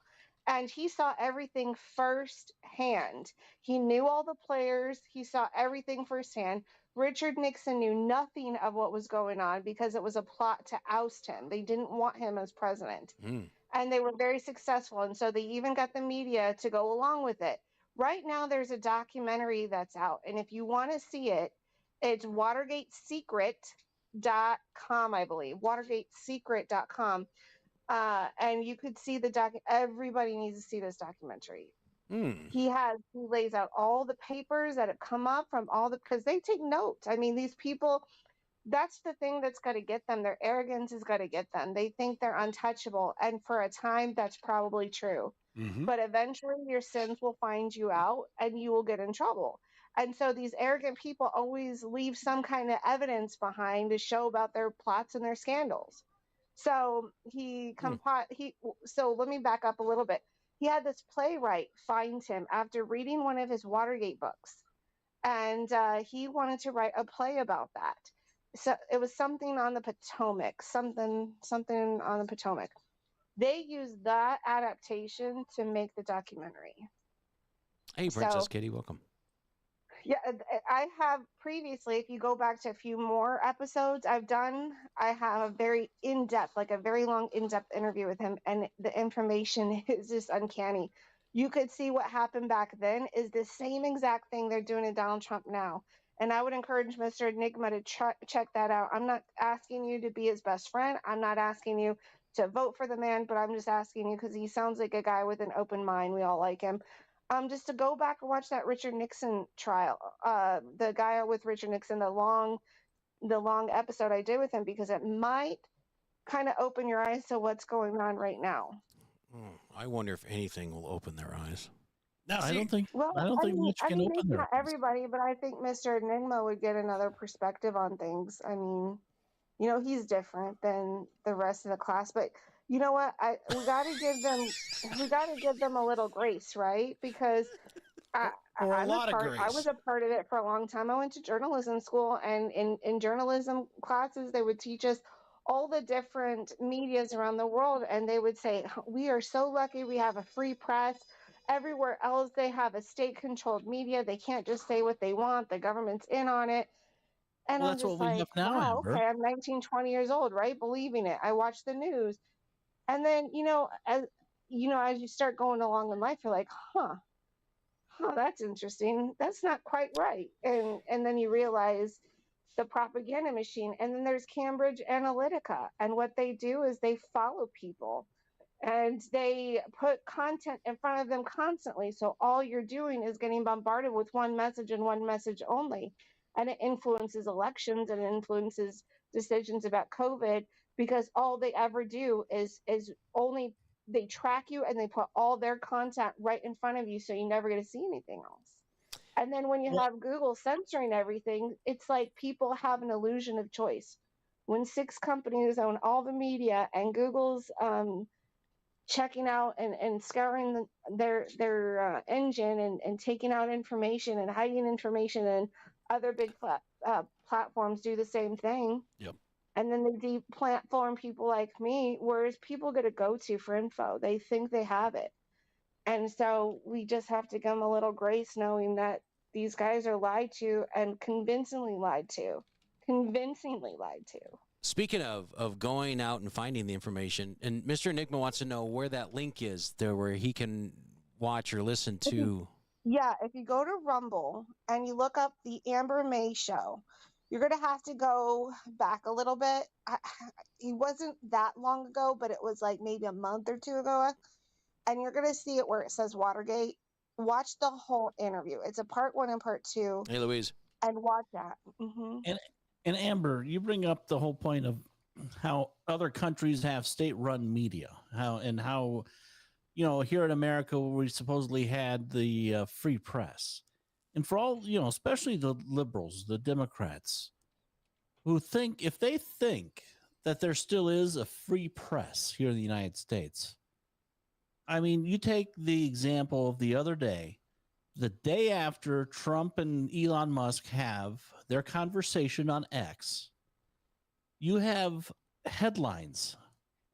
And he saw everything firsthand. He knew all the players. He saw everything firsthand. Richard Nixon knew nothing of what was going on because it was a plot to oust him. They didn't want him as president. And they were very successful. And so they even got the media to go along with it. Right now, there's a documentary that's out. And if you want to see it, it's WatergateSecret.com, I believe. WatergateSecret.com. And you could see everybody needs to see this documentary. He lays out all the papers that have come up from because they take notes. I mean, these people, that's the thing that's got to get them. Their arrogance has got to get them. They think they're untouchable. And for a time, that's probably true. But eventually your sins will find you out and you will get in trouble. And so these arrogant people always leave some kind of evidence behind to show about their plots and their scandals. So so let me back up a little bit. He had this playwright find him after reading one of his Watergate books, and he wanted to write a play about that. So it was something on the Potomac, something on the Potomac. They used that adaptation to make the documentary. Hey, Princess Kitty, welcome. Yeah, I have previously, if you go back to a few more episodes I have a very in-depth, like a very long in-depth interview with him, and the information is just uncanny. You could see what happened back then is the same exact thing they're doing to Donald Trump now. And I would encourage Mr. Enigma to check that out. I'm not asking you to be his best friend. I'm not asking you to vote for the man, but I'm just asking you because he sounds like a guy with an open mind. We all like him. Just to go back and watch that Richard Nixon trial, the guy with Richard Nixon, the long episode I did with him, because it might kind of open your eyes to what's going on right now. I wonder if anything will open their eyes. No, I don't think. Well, I don't think much can open their eyes. Not everybody, but I think Mr. Enigma would get another perspective on things. I mean, he's different than the rest of the class, but. You know what? We got to give them a little grace, right? Because I was a part of it for a long time. I went to journalism school, and in journalism classes, they would teach us all the different medias around the world, and they would say, we are so lucky we have a free press. Everywhere else, they have a state-controlled media. They can't just say what they want. The government's in on it. And well, I'm that's just what we have now, wow, Amber. okay, I'm 19, 20 years old, right? Believing it. I watch the news. And then, as you start going along in life, you're like, that's interesting. That's not quite right. And then you realize the propaganda machine. And then there's Cambridge Analytica. And what they do is they follow people and they put content in front of them constantly. So all you're doing is getting bombarded with one message and one message only. And it influences elections and it influences decisions about COVID. Because all they ever do is only they track you and they put all their content right in front of you, so you never get to see anything else. And then when you have Google censoring everything, it's like people have an illusion of choice. When 6 companies own all the media and Google's checking out and scouring their engine and taking out information and hiding information, and other big platforms do the same thing. Yep. And then they deplatform people like me, whereas people get a go-to for info. They think they have it. And so we just have to give them a little grace, knowing that these guys are lied to and convincingly lied to. Speaking of going out and finding the information, and Mr. Enigma wants to know where that link is there where he can watch or listen to. Yeah, if you go to Rumble and you look up the Amber May Show, you're going to have to go back a little bit. It wasn't that long ago, but it was like maybe a month or 2 ago. And you're going to see it where it says Watergate. Watch the whole interview. It's a part 1 and part 2. Hey, Louise. And watch that. Mm-hmm. And Amber, you bring up the whole point of how other countries have state-run media, how here in America, where we supposedly had the free press. And for all, especially the liberals, the Democrats, who think, if they think that there still is a free press here in the United States, I mean, you take the example of the other day, the day after Trump and Elon Musk have their conversation on X, you have headlines.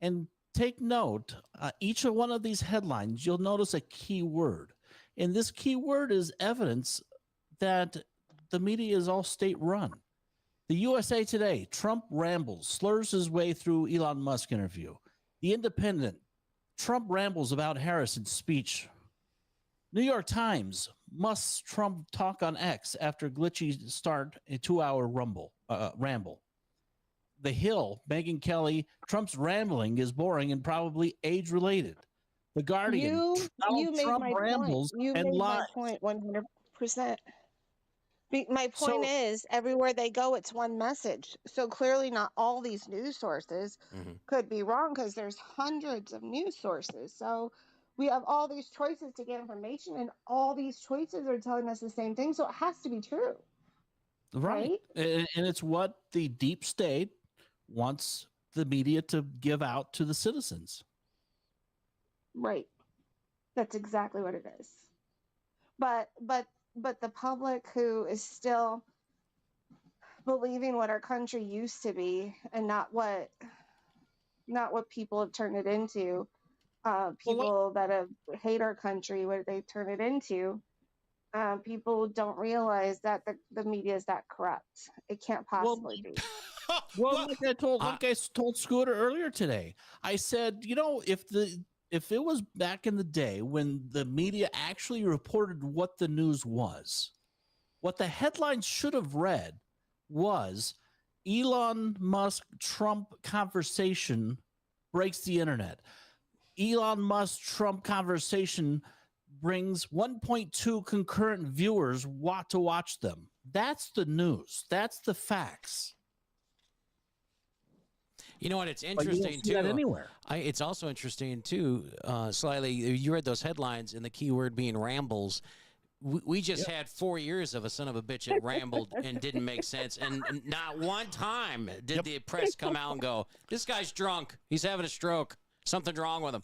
And take note, each one of these headlines, you'll notice a key word. And this key word is evidence that the media is all state-run. The USA Today, Trump rambles, slurs his way through Elon Musk interview. The Independent, Trump rambles about Harrison's speech. New York Times, Musk Trump talk on X after glitchy start a 2-hour ramble. The Hill, Megyn Kelly, Trump's rambling is boring and probably age-related. The Guardian, Trump rambles and lies. My point 100%. My point is, everywhere they go, it's one message. So clearly not all these news sources could be wrong, because there's hundreds of news sources. So we have all these choices to get information, and all these choices are telling us the same thing. So it has to be true. Right? And it's what the deep state wants the media to give out to the citizens. Right. That's exactly what it is. But the public, who is still believing what our country used to be and not what people have turned it into, people that hate our country, what they turn it into, people don't realize that the media is that corrupt. It can't possibly be. Well, like I told Scooter earlier today, I said, if it was back in the day when the media actually reported what the news was, what the headlines should have read was Elon Musk Trump conversation breaks the internet. Elon Musk Trump conversation brings 1.2 concurrent viewers to watch them. That's the news. That's the facts. You know what? It's interesting too. Anywhere. It's also interesting too. Slightly, you read those headlines, and the key word being rambles. We just had 4 years of a son of a bitch that rambled and didn't make sense, and not one time did the press come out and go, "This guy's drunk. He's having a stroke. Something's wrong with him."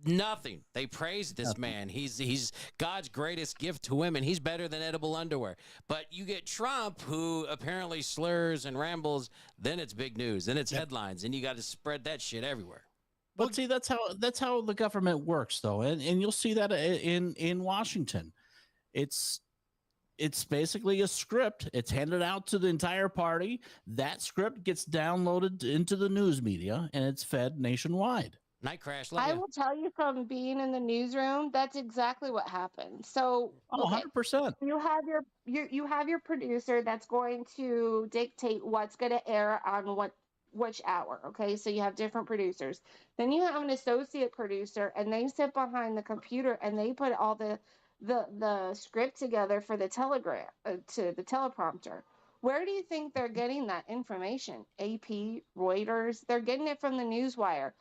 Nothing. They praised this man. He's God's greatest gift to women. He's better than edible underwear. But you get Trump, who apparently slurs and rambles, then it's big news, then it's headlines, and you got to spread that shit everywhere. But see, that's how the government works, though, and you'll see that in Washington. It's basically a script. It's handed out to the entire party. That script gets downloaded into the news media, and it's fed nationwide. Night crash. I will tell you, from being in the newsroom, that's exactly what happened. So, 100%. You have your producer that's going to dictate what's going to air on which hour. Okay, so you have different producers. Then you have an associate producer, and they sit behind the computer and they put all the script together for the to the teleprompter. Where do you think they're getting that information? AP, Reuters. They're getting it from the Newswire.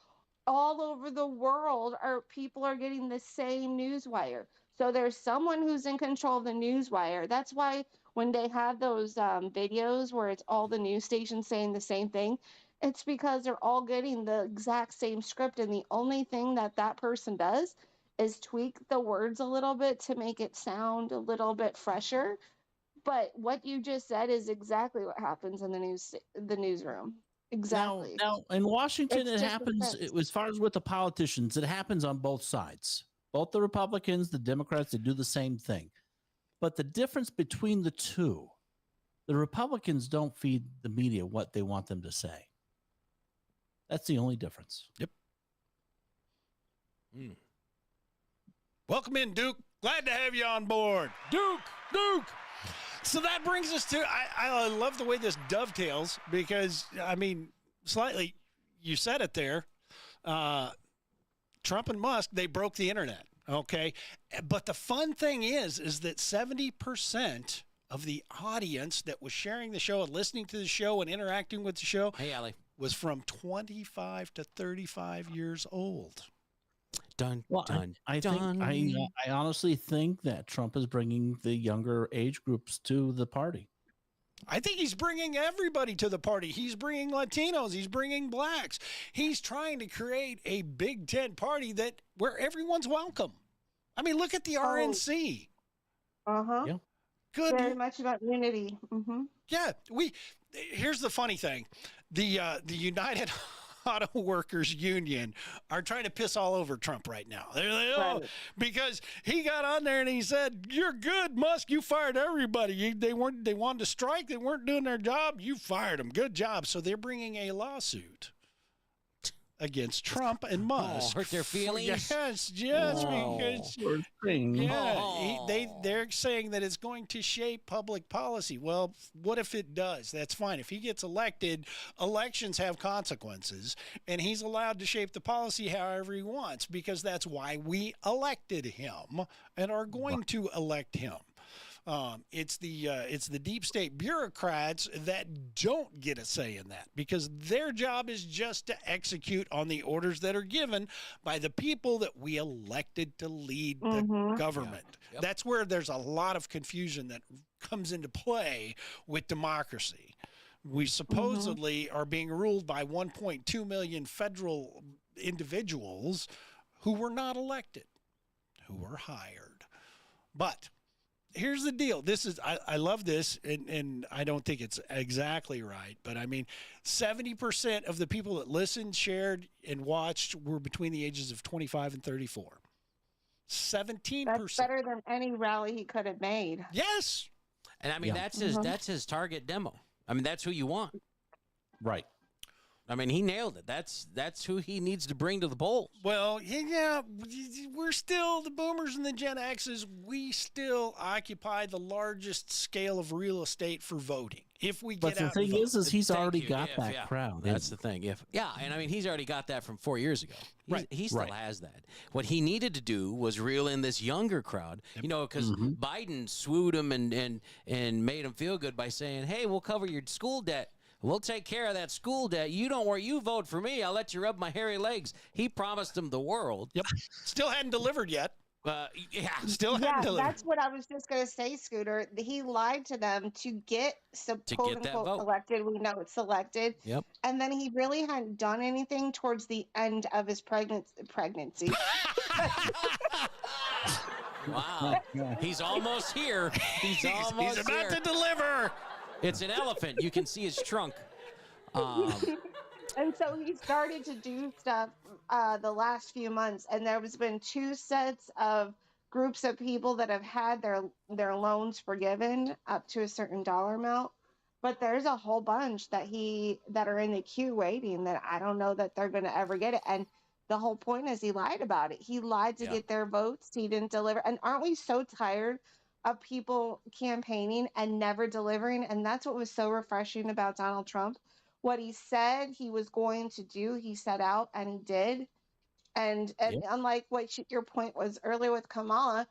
All over the world, people are getting the same newswire. So there's someone who's in control of the newswire. That's why when they have those videos where it's all the news stations saying the same thing, it's because they're all getting the exact same script. And the only thing that person does is tweak the words a little bit to make it sound a little bit fresher. But what you just said is exactly what happens in the newsroom. Exactly. Now in Washington, it happens, as far as with the politicians, it happens on both sides. Both the Republicans, the Democrats, they do the same thing. But the difference between the two, the Republicans don't feed the media what they want them to say. That's the only difference. Yep. Welcome in, Duke. Glad to have you on board. Duke. So that brings us to, I love the way this dovetails, because, I mean, slightly, you said it there, Trump and Musk, they broke the internet, okay? But the fun thing is that 70% of the audience that was sharing the show and listening to the show and interacting with the show hey, Allie, was from 25 to 35 years old. Dun, Well, dun, I dun. think I honestly think that Trump is bringing the younger age groups to the party. I think he's bringing everybody to the party. He's bringing Latinos. He's bringing blacks. He's trying to create a big tent party where everyone's welcome. I mean, look at the RNC. Yeah. Good. Very much about unity. Mm-hmm. Yeah. Here's the funny thing. The United Auto Workers Union are trying to piss all over Trump right now. They're like, because he got on there and he said, "You're good, Musk. You fired everybody. They wanted to strike. They weren't doing their job. You fired them. Good job." So they're bringing a lawsuit against Trump and Musk. Hurt their feelings? Yes, because they're saying that it's going to shape public policy. Well, what if it does? That's fine. If he gets elected, elections have consequences, and he's allowed to shape the policy however he wants, because that's why we elected him and are going to elect him. It's the deep state bureaucrats that don't get a say in that, because their job is just to execute on the orders that are given by the people that we elected to lead the government. Yeah. Yep. That's where there's a lot of confusion that comes into play with democracy. We supposedly are being ruled by 1.2 million federal individuals who were not elected, who were hired. But here's the deal. I love this, and I don't think it's exactly right, but I mean, 70% of the people that listened, shared, and watched were between the ages of 25 and 34. 17%. That's better than any rally he could have made. Yes. And I mean, that's his target demo. I mean, that's who you want. Right. I mean, he nailed it. That's who he needs to bring to the polls. Well, yeah, we're still, the boomers and the Gen X's, we still occupy the largest scale of real estate for voting. If we get out. But the thing is he's already got that crowd. That's the thing. And I mean, he's already got that from 4 years ago. He still has that. What he needed to do was reel in this younger crowd, because Biden swooed him and made him feel good by saying, "Hey, we'll cover your school debt. We'll take care of that school debt. You don't worry. You vote for me. I'll let you rub my hairy legs." He promised them the world. Yep. Still hadn't delivered yet. Still hadn't delivered. That's what I was just going to say, Scooter. He lied to them to get quote unquote elected. We know it's elected. Yep. And then he really hadn't done anything towards the end of his pregnancy. Wow. He's almost here. He's about to deliver. It's an elephant. You can see his trunk. And so he started to do stuff the last few months, and there has been 2 sets of groups of people that have had their loans forgiven up to a certain dollar amount. But there's a whole bunch that are in the queue waiting that I don't know that they're going to ever get it. And the whole point is he lied about it. He lied to get their votes. He didn't deliver. And aren't we so tired of people campaigning and never delivering? And that's what was so refreshing about Donald Trump. What he said he was going to do, he set out and he did. And unlike what your point was earlier with Kamala,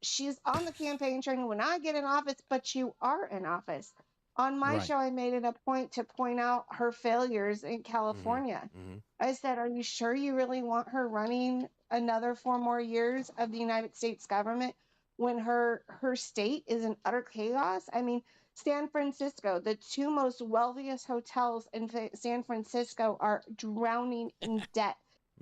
she's on the campaign trail when I get in office, but you are in office. On my show, I made it a point to point out her failures in California. I said, "Are you sure you really want her running another 4 more years of the United States government when her state is in utter chaos?" I mean, San Francisco, the 2 most wealthiest hotels in San Francisco are drowning in debt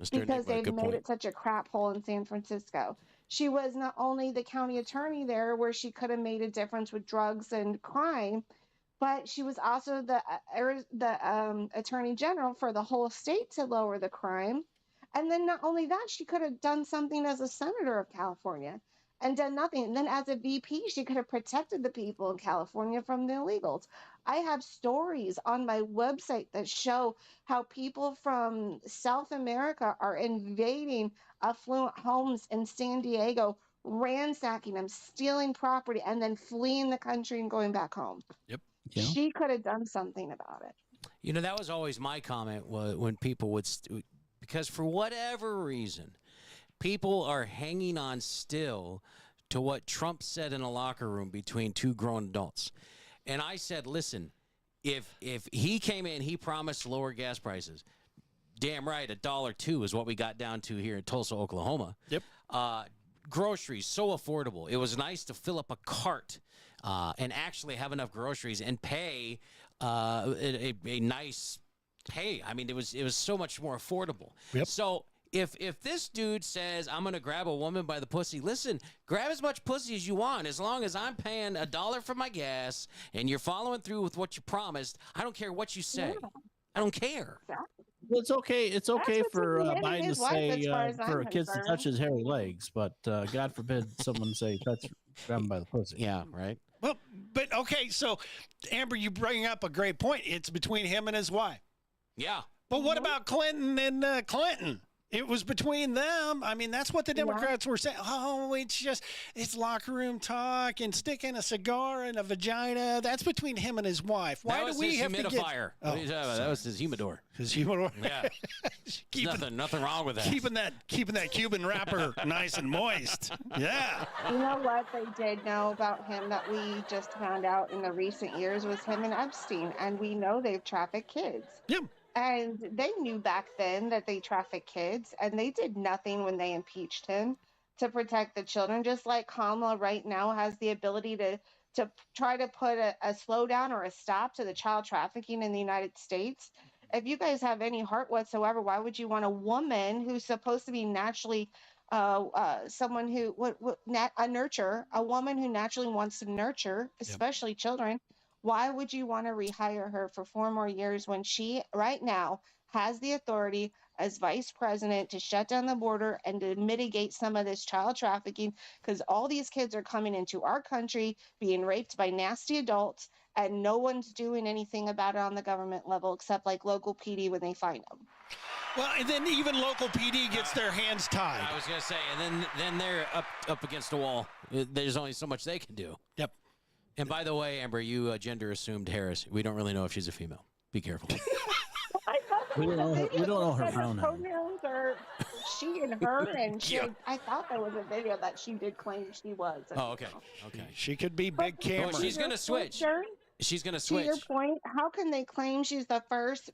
because they've made it such a crap hole in San Francisco. She was not only the county attorney there, where she could have made a difference with drugs and crime, but she was also the attorney general for the whole state to lower the crime. And then not only that, she could have done something as a senator of California and done nothing. And then as a VP, she could have protected the people in California from the illegals. I have stories on my website that show how people from South America are invading affluent homes in San Diego, ransacking them, stealing property, and then fleeing the country and going back home. Yep. Yeah. She could have done something about it. That was always my comment when people would, because for whatever reason, people are hanging on still to what Trump said in a locker room between 2 grown adults. And I said, listen, if he came in, he promised lower gas prices. damn right, $1.02 is what we got down to here in Tulsa, Oklahoma. Yep. Groceries, so affordable. It was nice to fill up a cart and actually have enough groceries and pay a nice pay. I mean, it was so much more affordable. Yep. So if this dude says, I'm going to grab a woman by the pussy, listen, grab as much pussy as you want. As long as I'm paying $1 for my gas and you're following through with what you promised, I don't care what you say. Yeah. I don't care. Well, it's okay. It's okay for Biden to say for I'm kids to concerned. touch his hairy legs, but God forbid someone say grab him by the pussy. Yeah, right. Well, but okay, so Amber, you bring up a great point. It's between him and his wife. Yeah. But what about Clinton and Clinton? It was between them. I mean, that's what the Democrats were saying. Oh, it's locker room talk and sticking a cigar in a vagina. That's between him and his wife. Why do we have to get? Humidifier. That was his humidor. His humidor. Yeah. Nothing wrong with that. Keeping that Cuban wrapper nice and moist. Yeah. You know what they did know about him that we just found out in the recent years was him and Epstein, and we know they've trafficked kids. Yeah. And they knew back then that they trafficked kids, and they did nothing when they impeached him to protect the children, just like Kamala right now has the ability to try to put a slowdown or a stop to the child trafficking in the United States. If you guys have any heart whatsoever, why would you want a woman who's supposed to be naturally someone who a nurture, a woman who naturally wants to nurture, especially children? Why would you want to rehire her for 4 more years when she right now has the authority as vice president to shut down the border and to mitigate some of this child trafficking? Because all these kids are coming into our country being raped by nasty adults, and no one's doing anything about it on the government level except like local PD when they find them. Well, and then even local PD gets their hands tied. I was going to say, and then they're up against the wall. There's only so much they can do. Yep. And by the way, Amber, you gender assumed Harris. We don't really know if she's a female. Be careful. We don't know her pronouns. Pronouns are she and her, and I thought there was a video that she did claim she was. Oh, okay. Okay. She could be big camera. Oh, she's going to switch. She's going to switch. To your point, how can they claim she's the first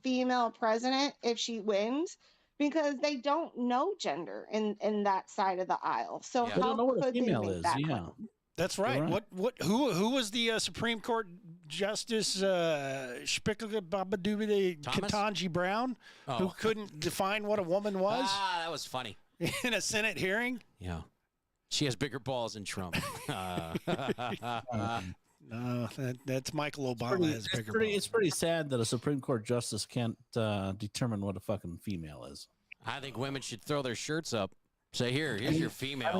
female president if she wins? Because they don't know gender in that side of the aisle. So They don't know what a female is. Yeah. That's right. Who was the Supreme Court Justice Ketanji Brown, who couldn't define what a woman was? Ah, that was funny. In a Senate hearing? Yeah. She has bigger balls than Trump. No, that's Michael Obama has bigger balls. It's pretty sad that a Supreme Court justice can't determine what a fucking female is. I think women should throw their shirts up. Say, here's your female.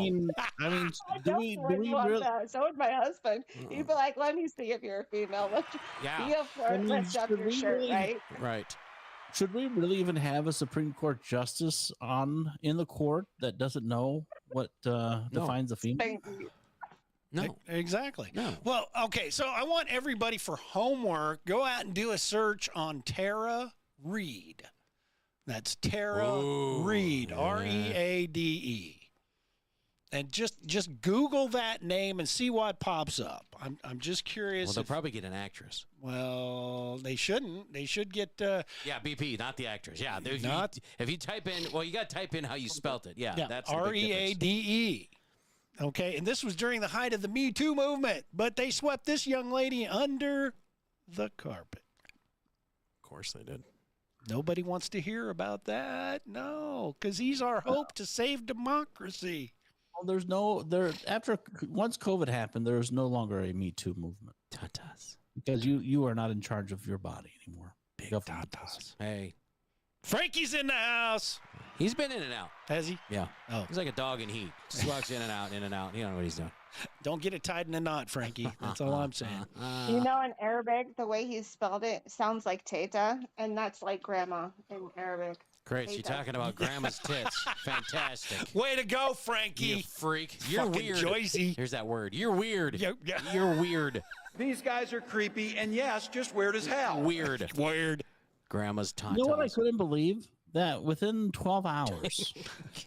I mean, do we really? So would my husband. He'd be like, "Let me see if you're a female." Yeah. Lift up your shirt, right? Right. Should we really even have a Supreme Court justice in the court that doesn't know what defines a female? No. Exactly. No. Well, okay, so I want everybody for homework, go out and do a search on Tara Reade. That's Tara Reade, R-E-A-D-E. And just Google that name and see what pops up. I'm just curious. Well, they'll probably get an actress. Well, they shouldn't. They should get. Yeah, BP, not the actress. Yeah, if you type in, you got to type in how you spelt it. Yeah, that's R-E-A-D-E. Okay, and this was during the height of the Me Too movement, but they swept this young lady under the carpet. Of course they did. Nobody wants to hear about that. No, because he's our hope to save democracy. Well, once COVID happened, there is no longer a Me Too movement. Tatas. Because you are not in charge of your body anymore. Big tatas. Hey. Frankie's in the house. He's been in and out. Has he? Yeah. Oh. He's like a dog in heat. Just walks in and out, in and out. You don't know what he's doing. Don't get it tied in a knot, Frankie. That's all I'm saying. You know, in Arabic, the way he spelled it sounds like teta, and that's like grandma in Arabic. Great. She's talking about grandma's tits. Fantastic. Way to go, Frankie. You freak. You're fucking weird. Joycey. Here's that word. You're weird. Yeah. You're weird. These guys are creepy, and yes, just weird as hell. Weird. Weird. Grandma's tatas. You know what I couldn't believe? That within 12 hours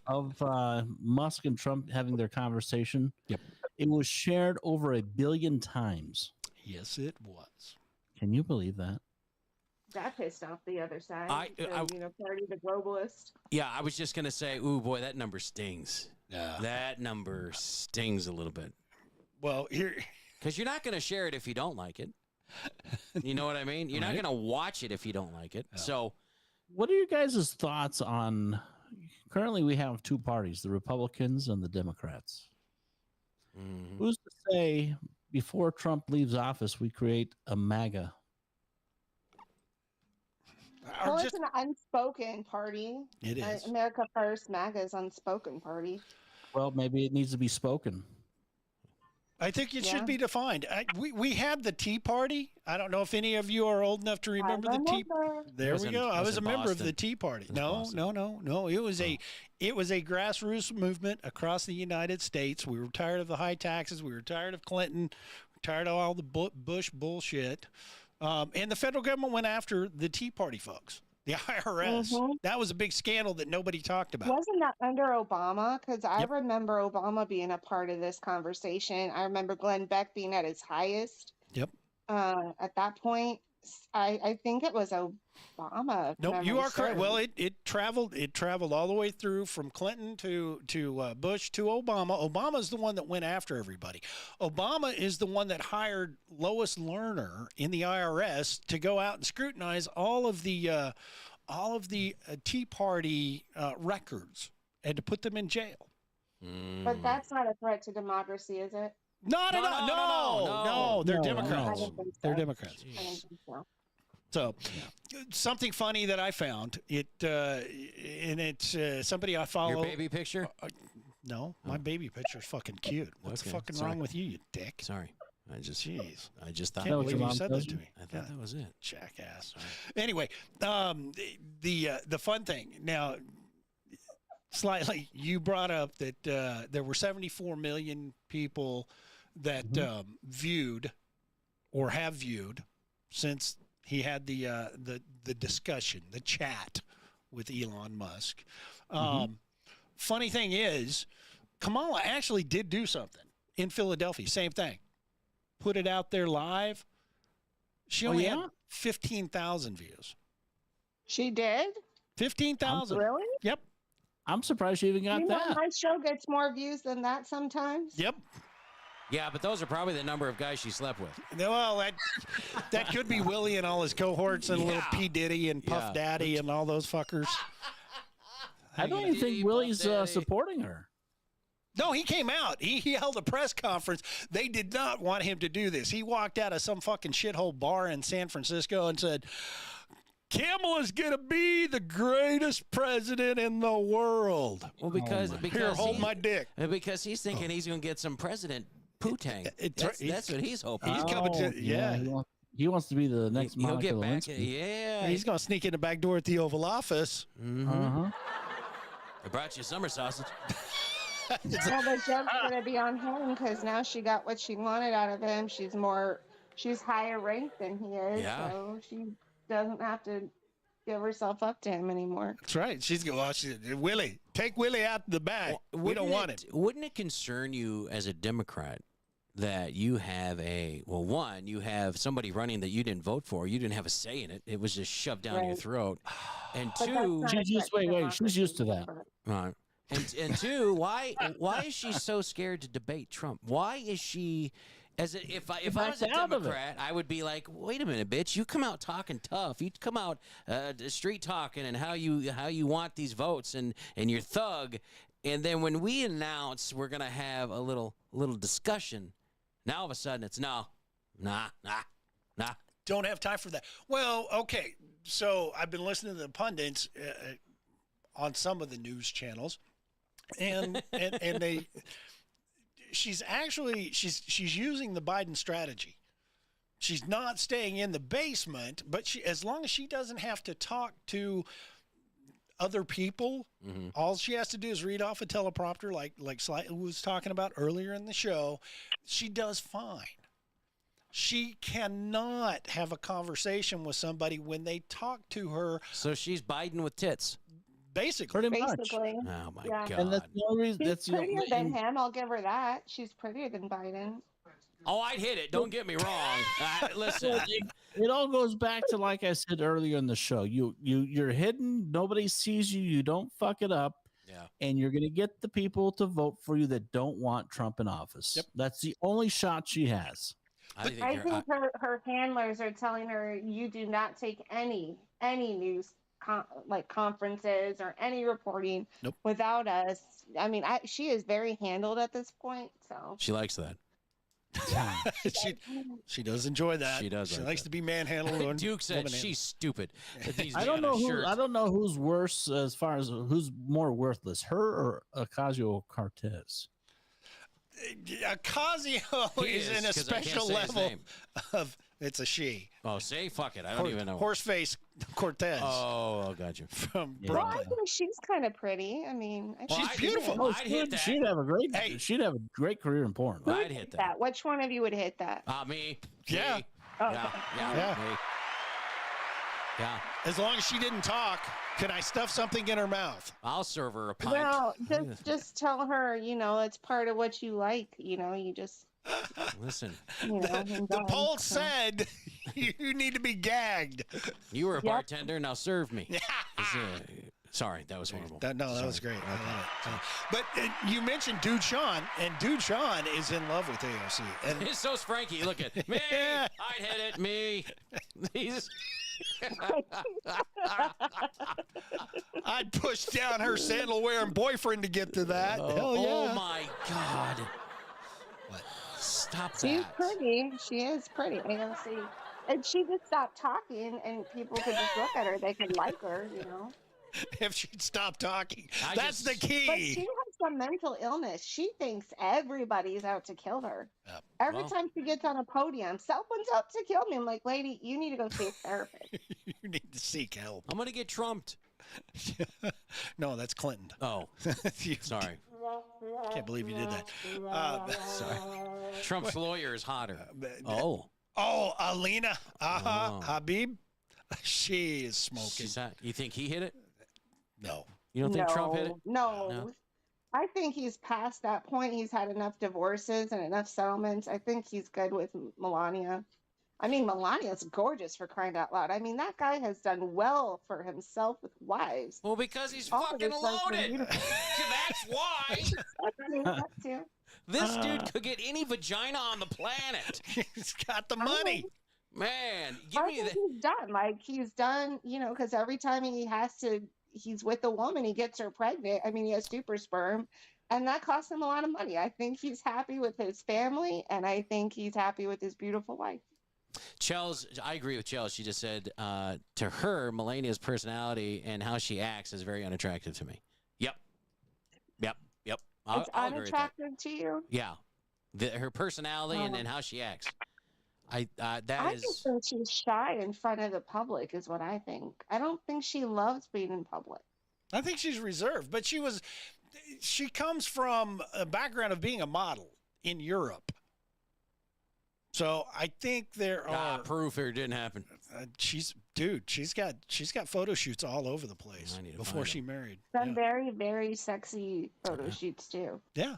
of Musk and Trump having their conversation, it was shared over 1 billion times. Yes, it was. Can you believe that? That pissed off the other side. I- Party the globalist. Yeah, I was just gonna say, ooh boy, that number stings. Yeah, that number stings a little bit. Well, here, because you're not gonna share it if you don't like it. You know what I mean? You're not gonna watch it if you don't like it. Yeah. So, what are your guys' thoughts on? Currently, we have two parties: the Republicans and the Democrats. Mm-hmm. Who's to say before Trump leaves office, we create a MAGA? Well, it's an unspoken party. It is. America First MAGA's unspoken party. Well, maybe it needs to be spoken. I think it should be defined. We had the Tea Party. I don't know if any of you are old enough to remember the Tea Party. There we go. I was a member of the Tea Party. No. It was a grassroots movement across the United States. We were tired of the high taxes. We were tired of Clinton. We were tired of all the Bush bullshit. And the federal government went after the Tea Party folks, the IRS. Mm-hmm. That was a big scandal that nobody talked about. Wasn't that under Obama? Because I remember Obama being a part of this conversation. I remember Glenn Beck being at his highest. Yep. At that point, I think it was Obama. No, you are correct. Well, it traveled all the way through from Clinton to Bush to Obama. Obama's the one that went after everybody. Obama is the one that hired Lois Lerner in the IRS to go out and scrutinize all of the Tea Party records and to put them in jail. But that's not a threat to democracy, is it? Not at all. No, they're Democrats. They're Democrats. I don't think so. So, something funny that I found and it's somebody I follow. Your baby picture? No, my baby picture is fucking cute. What's fucking wrong with you dick? Sorry, I just thought. Can't believe you said that to me. I thought that was it. Jackass. Anyway, the fun thing now. Slightly, you brought up that there were 74 million people that viewed or have viewed since he had the discussion, the chat with Elon Musk. Funny thing is, Kamala actually did do something in Philadelphia. Same thing. Put it out there live. She only had 15,000 views. She did? 15,000. Really? Yep. I'm surprised she even got that. My show gets more views than that sometimes. Yep. Yeah, but those are probably the number of guys she slept with. Well, that could be Willie and all his cohorts and little P. Diddy and Puff Daddy and all those fuckers. I don't even think Willie's supporting her. No, he came out. He held a press conference. They did not want him to do this. He walked out of some fucking shithole bar in San Francisco and said, Kamala's going to be the greatest president in the world. Well, because here, hold my dick. Because he's thinking he's going to get some president Poontang. That's what he's hoping. He's coming to, he wants to be the next Monica He'll get back. Lewinsky. He's going to sneak in the back door at the Oval Office. I brought you summer sausage. Well, the joke's going to be on him because now she got what she wanted out of him. She's higher ranked than he is, so she doesn't have to give herself up to him anymore. That's right. She's going, Willie, take Willie out the back. We don't want him. Wouldn't it concern you as a Democrat that you have you have somebody running that you didn't vote for, you didn't have a say in it. It was just shoved down your throat. And two, she's used to that. Right. And two, why is she so scared to debate Trump? Why is she? If I was a Democrat, I would be like, wait a minute, bitch, you come out talking tough. You come out street talking and how you want these votes and you're thug. And then when we announce we're gonna have a little discussion, now all of a sudden it's nah. Don't have time for that. Well, okay. So I've been listening to the pundits on some of the news channels, and they. She's using the Biden strategy. She's not staying in the basement, but as long as she doesn't have to talk to other people, all she has to do is read off a teleprompter, like Slightly was talking about earlier in the show. She does fine. She cannot have a conversation with somebody when they talk to her. So she's Biden with tits. Basically. Pretty much. Oh, my God. And that's the only reason. She's prettier than him. I'll give her that. She's prettier than Biden. Oh, I'd hit it. Don't get me wrong. Listen, it all goes back to, like I said earlier in the show. You're hidden. Nobody sees you. You don't fuck it up. Yeah. And you're going to get the people to vote for you that don't want Trump in office. Yep. That's the only shot she has. I think her handlers are telling her, you do not take any news like conferences or any reporting without us. I mean, she is very handled at this point. So she likes that. she does enjoy that. She does. She likes to be manhandled. Duke said she's stupid. I don't know who's worse as far as who's more worthless, her or Ocasio-Cortez. Ocasio is in a special level of. It's a she. Oh, say fuck it. I don't even know. Horseface Cortez. Oh, got you. From Brooklyn. Well, I think she's kind of pretty. I mean, she's beautiful. I'd hit that. She'd have a great career in porn. I'd hit that. Which one of you would hit that? Me. Yeah. Me. Oh, Yeah. Me. Yeah. As long as she didn't talk, can I stuff something in her mouth? I'll serve her a pint. Well, just tell her, it's part of what you like. You just listen. The poll said you need to be gagged. You were a bartender. Now serve me. Sorry, that was horrible. That was great. I love it. But you mentioned Dude Sean, and Dude Sean is in love with AOC. And so's Frankie. Look at me. I'd hit it. Me. I'd push down her sandal-wearing boyfriend to get to that. Hell yeah. Oh, my God. What? Stop that. She's pretty. She is pretty, AOC. And she just stopped talking, and people could just look at her. They could like her, If she'd stop talking. That's the key. But she has some mental illness. She thinks everybody's out to kill her. Every time she gets on a podium, someone's out to kill me. I'm like, lady, you need to go see a therapist. You need to seek help. I'm going to get trumped. No, that's Clinton. Oh, sorry. Can't believe you did that. Sorry. Trump's lawyer is hotter. Oh, Alina Habib. She is smoking. You think he hit it? No. You don't think Trump hit it? No. I think he's past that point. He's had enough divorces and enough settlements. I think he's good with Melania. I mean, Melania's gorgeous, for crying out loud. I mean, that guy has done well for himself with wives. Well, because he's fucking loaded. That's why. This dude could get any vagina on the planet. He's got the money. Man, give me that. He's done. He's done, because every time he's with a woman, he gets her pregnant. I mean, he has super sperm, and that costs him a lot of money. I think he's happy with his family, and I think he's happy with his beautiful wife. Chels, I agree with Chels. She just said to her, Melania's personality and how she acts is very unattractive to me. Yep. It's unattractive to you? Yeah. Her personality and how she acts. I just think she's shy in front of the public is what I think. I don't think she loves being in public. I think she's reserved, but she comes from a background of being a model in Europe. So I think there are proof it didn't happen. She's got photo shoots all over the place before she married. Some very, very sexy photo shoots too. Yeah.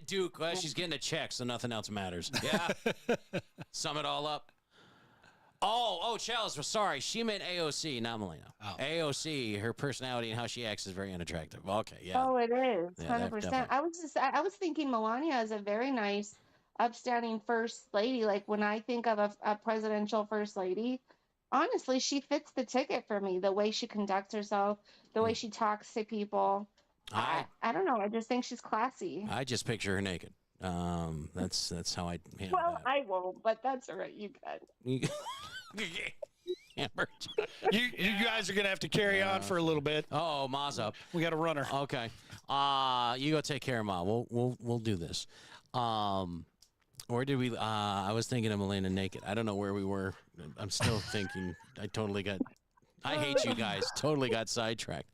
Duke, she's getting a check, so nothing else matters. Yeah. Sum it all up. Oh, Chels, sorry. She meant AOC, not Melania. Oh. AOC, her personality and how she acts is very unattractive. Okay, yeah. Oh, it is. 100%. I was thinking Melania is a very nice, upstanding first lady. Like when I think of a presidential first lady, honestly, she fits the ticket for me. The way she conducts herself, the way she talks to people. I don't know. I just think she's classy. I just picture her naked. That's how I handle that. I won't, but that's all right. You can. You guys are gonna have to carry on for a little bit. Oh, Ma's up. We got a runner. Okay. You go take care of Ma. We'll do this. Where did we? I was thinking of Melania naked. I don't know where we were. I'm still thinking. I hate you guys. Totally got sidetracked.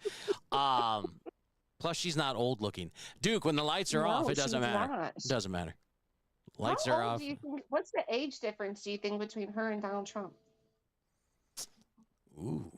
Plus, she's not old looking. Duke, when the lights are off, it doesn't matter. It doesn't matter. Lights are off. What's the age difference, do you think, between her and Donald Trump? Ooh.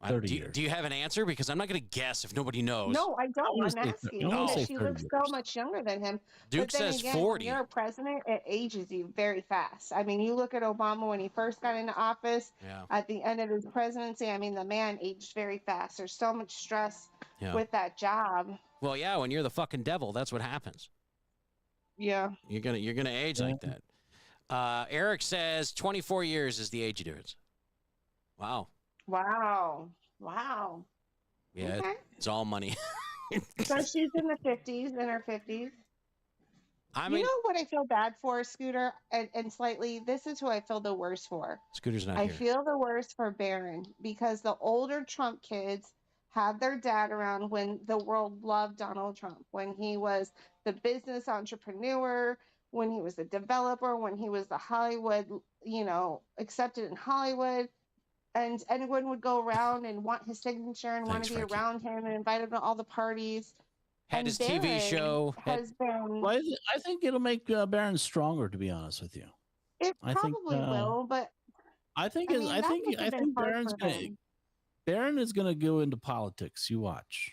30 years. Do you have an answer? Because I'm not going to guess if nobody knows. No, I don't. I'm asking because she looks so much younger than him. Duke but then says again, 40. When you're a president, it ages you very fast. I mean, you look at Obama when he first got into office. Yeah. At the end of his presidency, I mean, the man aged very fast. There's so much stress with that job. Well, yeah, when you're the fucking devil, that's what happens. Yeah. You're gonna age like that. Eric says 24 years is the age difference. Wow. Wow. Wow. Yeah, Okay. it's all money. So she's in her 50s. I mean, you know what I feel bad for, Scooter, and slightly, this is who I feel the worst for. Scooter's not I here. feel the worst for Barron because the older Trump kids had their dad around when the world loved Donald Trump, when he was the business entrepreneur, when he was the developer, when he was the Hollywood, accepted in Hollywood. And anyone would go around and want his signature and want to be around him and invite him to all the parties. Had his TV show. Has been. Well, I think it'll make Barron stronger. To be honest with you, it probably will. But I think Barron is going to go into politics. You watch.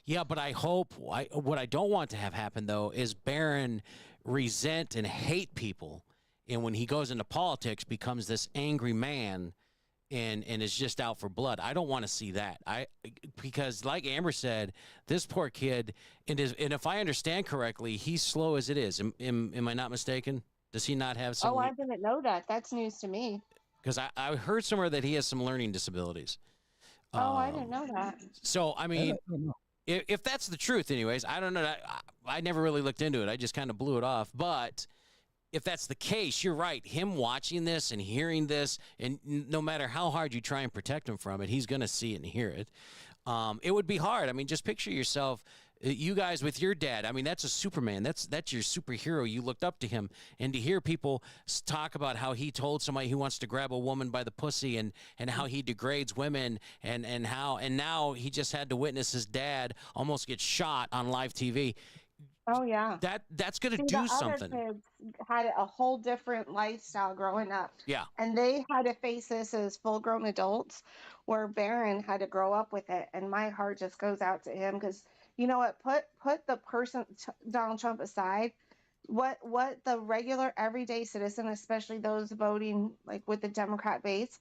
Yeah, but I hope what I don't want to have happen though is Barron resent and hate people, and when he goes into politics, becomes this angry man. And is just out for blood. I don't want to see that. Because like Amber said, this poor kid, and if I understand correctly, he's slow as it is. Am I not mistaken? Does he not have some? Oh, I didn't know that. That's news to me. Because I heard somewhere that he has some learning disabilities. Oh, I didn't know that. So I mean, if that's the truth, anyways, I don't know. I never really looked into it. I just kind of blew it off. But if that's the case, you're right. Him watching this and hearing this, and no matter how hard you try and protect him from it, he's going to see it and hear it. It would be hard. I mean, just picture yourself, you guys with your dad. I mean, that's a Superman. That's your superhero. You looked up to him. And to hear people talk about how he told somebody who wants to grab a woman by the pussy and how he degrades women and now he just had to witness his dad almost get shot on live TV. Oh yeah, that's gonna do something. The other kids had a whole different lifestyle growing up. Yeah, and they had to face this as full-grown adults, where Barron had to grow up with it. And my heart just goes out to him because you know what? Put the person Donald Trump aside. What the regular everyday citizen, especially those voting like with the Democrat base,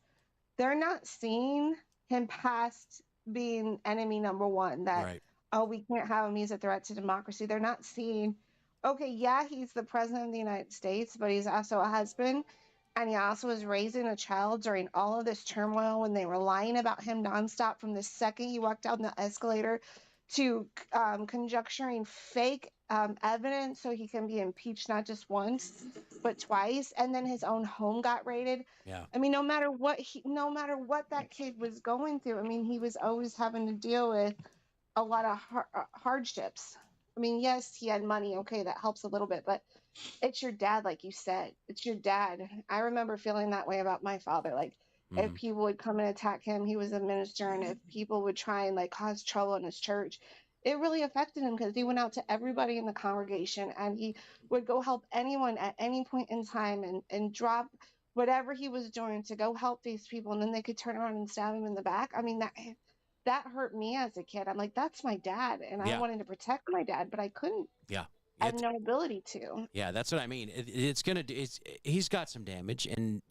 they're not seeing him past being enemy number one. That. Right. Oh, we can't have him. He's a threat to democracy. They're not seeing, okay, yeah, he's the president of the United States, but he's also a husband. And he also was raising a child during all of this turmoil when they were lying about him nonstop from the second he walked down the escalator to conjecturing fake evidence so he can be impeached not just once, but twice. And then his own home got raided. Yeah. I mean, no matter what that kid was going through, I mean, he was always having to deal with a lot of hardships. I mean, yes, he had money. Okay, that helps a little bit, but it's your dad, like you said. It's your dad. I remember feeling that way about my father. Like, if people would come and attack him, he was a minister, and if people would try and like cause trouble in his church, it really affected him because he went out to everybody in the congregation, and he would go help anyone at any point in time and drop whatever he was doing to go help these people, and then they could turn around and stab him in the back. I mean, that hurt me as a kid. I'm like, that's my dad. And I wanted to protect my dad, but I couldn't. Yeah. I had no ability to. Yeah, that's what I mean. He's got some damage. And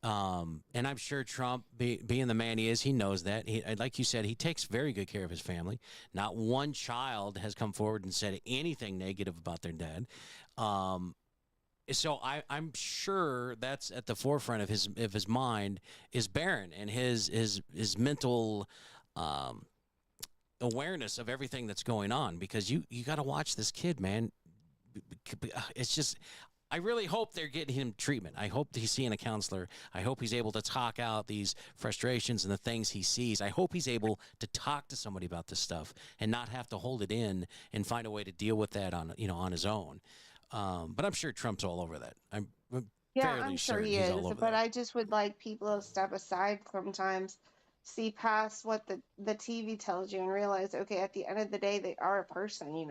I'm sure Trump, being the man he is, he knows that. Like you said, he takes very good care of his family. Not one child has come forward and said anything negative about their dad. So I'm sure that's at the forefront of his mind is Barron and his mental awareness of everything that's going on, because you got to watch this kid, man. It's just, I really hope they're getting him treatment. I hope he's seeing a counselor. I hope he's able to talk out these frustrations and the things he sees. I hope he's able to talk to somebody about this stuff and not have to hold it in and find a way to deal with that on his own. But I'm sure Trump's all over that. I'm sure he is. But I just would like people to step aside sometimes, see past what the TV tells you, and realize, okay, at the end of the day, they are a person,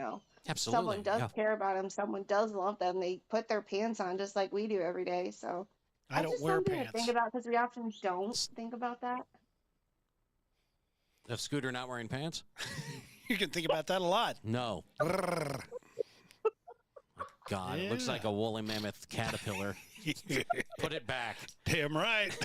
Absolutely. Someone does care about them. Someone does love them. They put their pants on just like we do every day. So I don't wear pants. To think about, because we often don't think about that. Of Scooter not wearing pants? You can think about that a lot. No. God, it looks like a woolly mammoth caterpillar. Put it back. Damn right.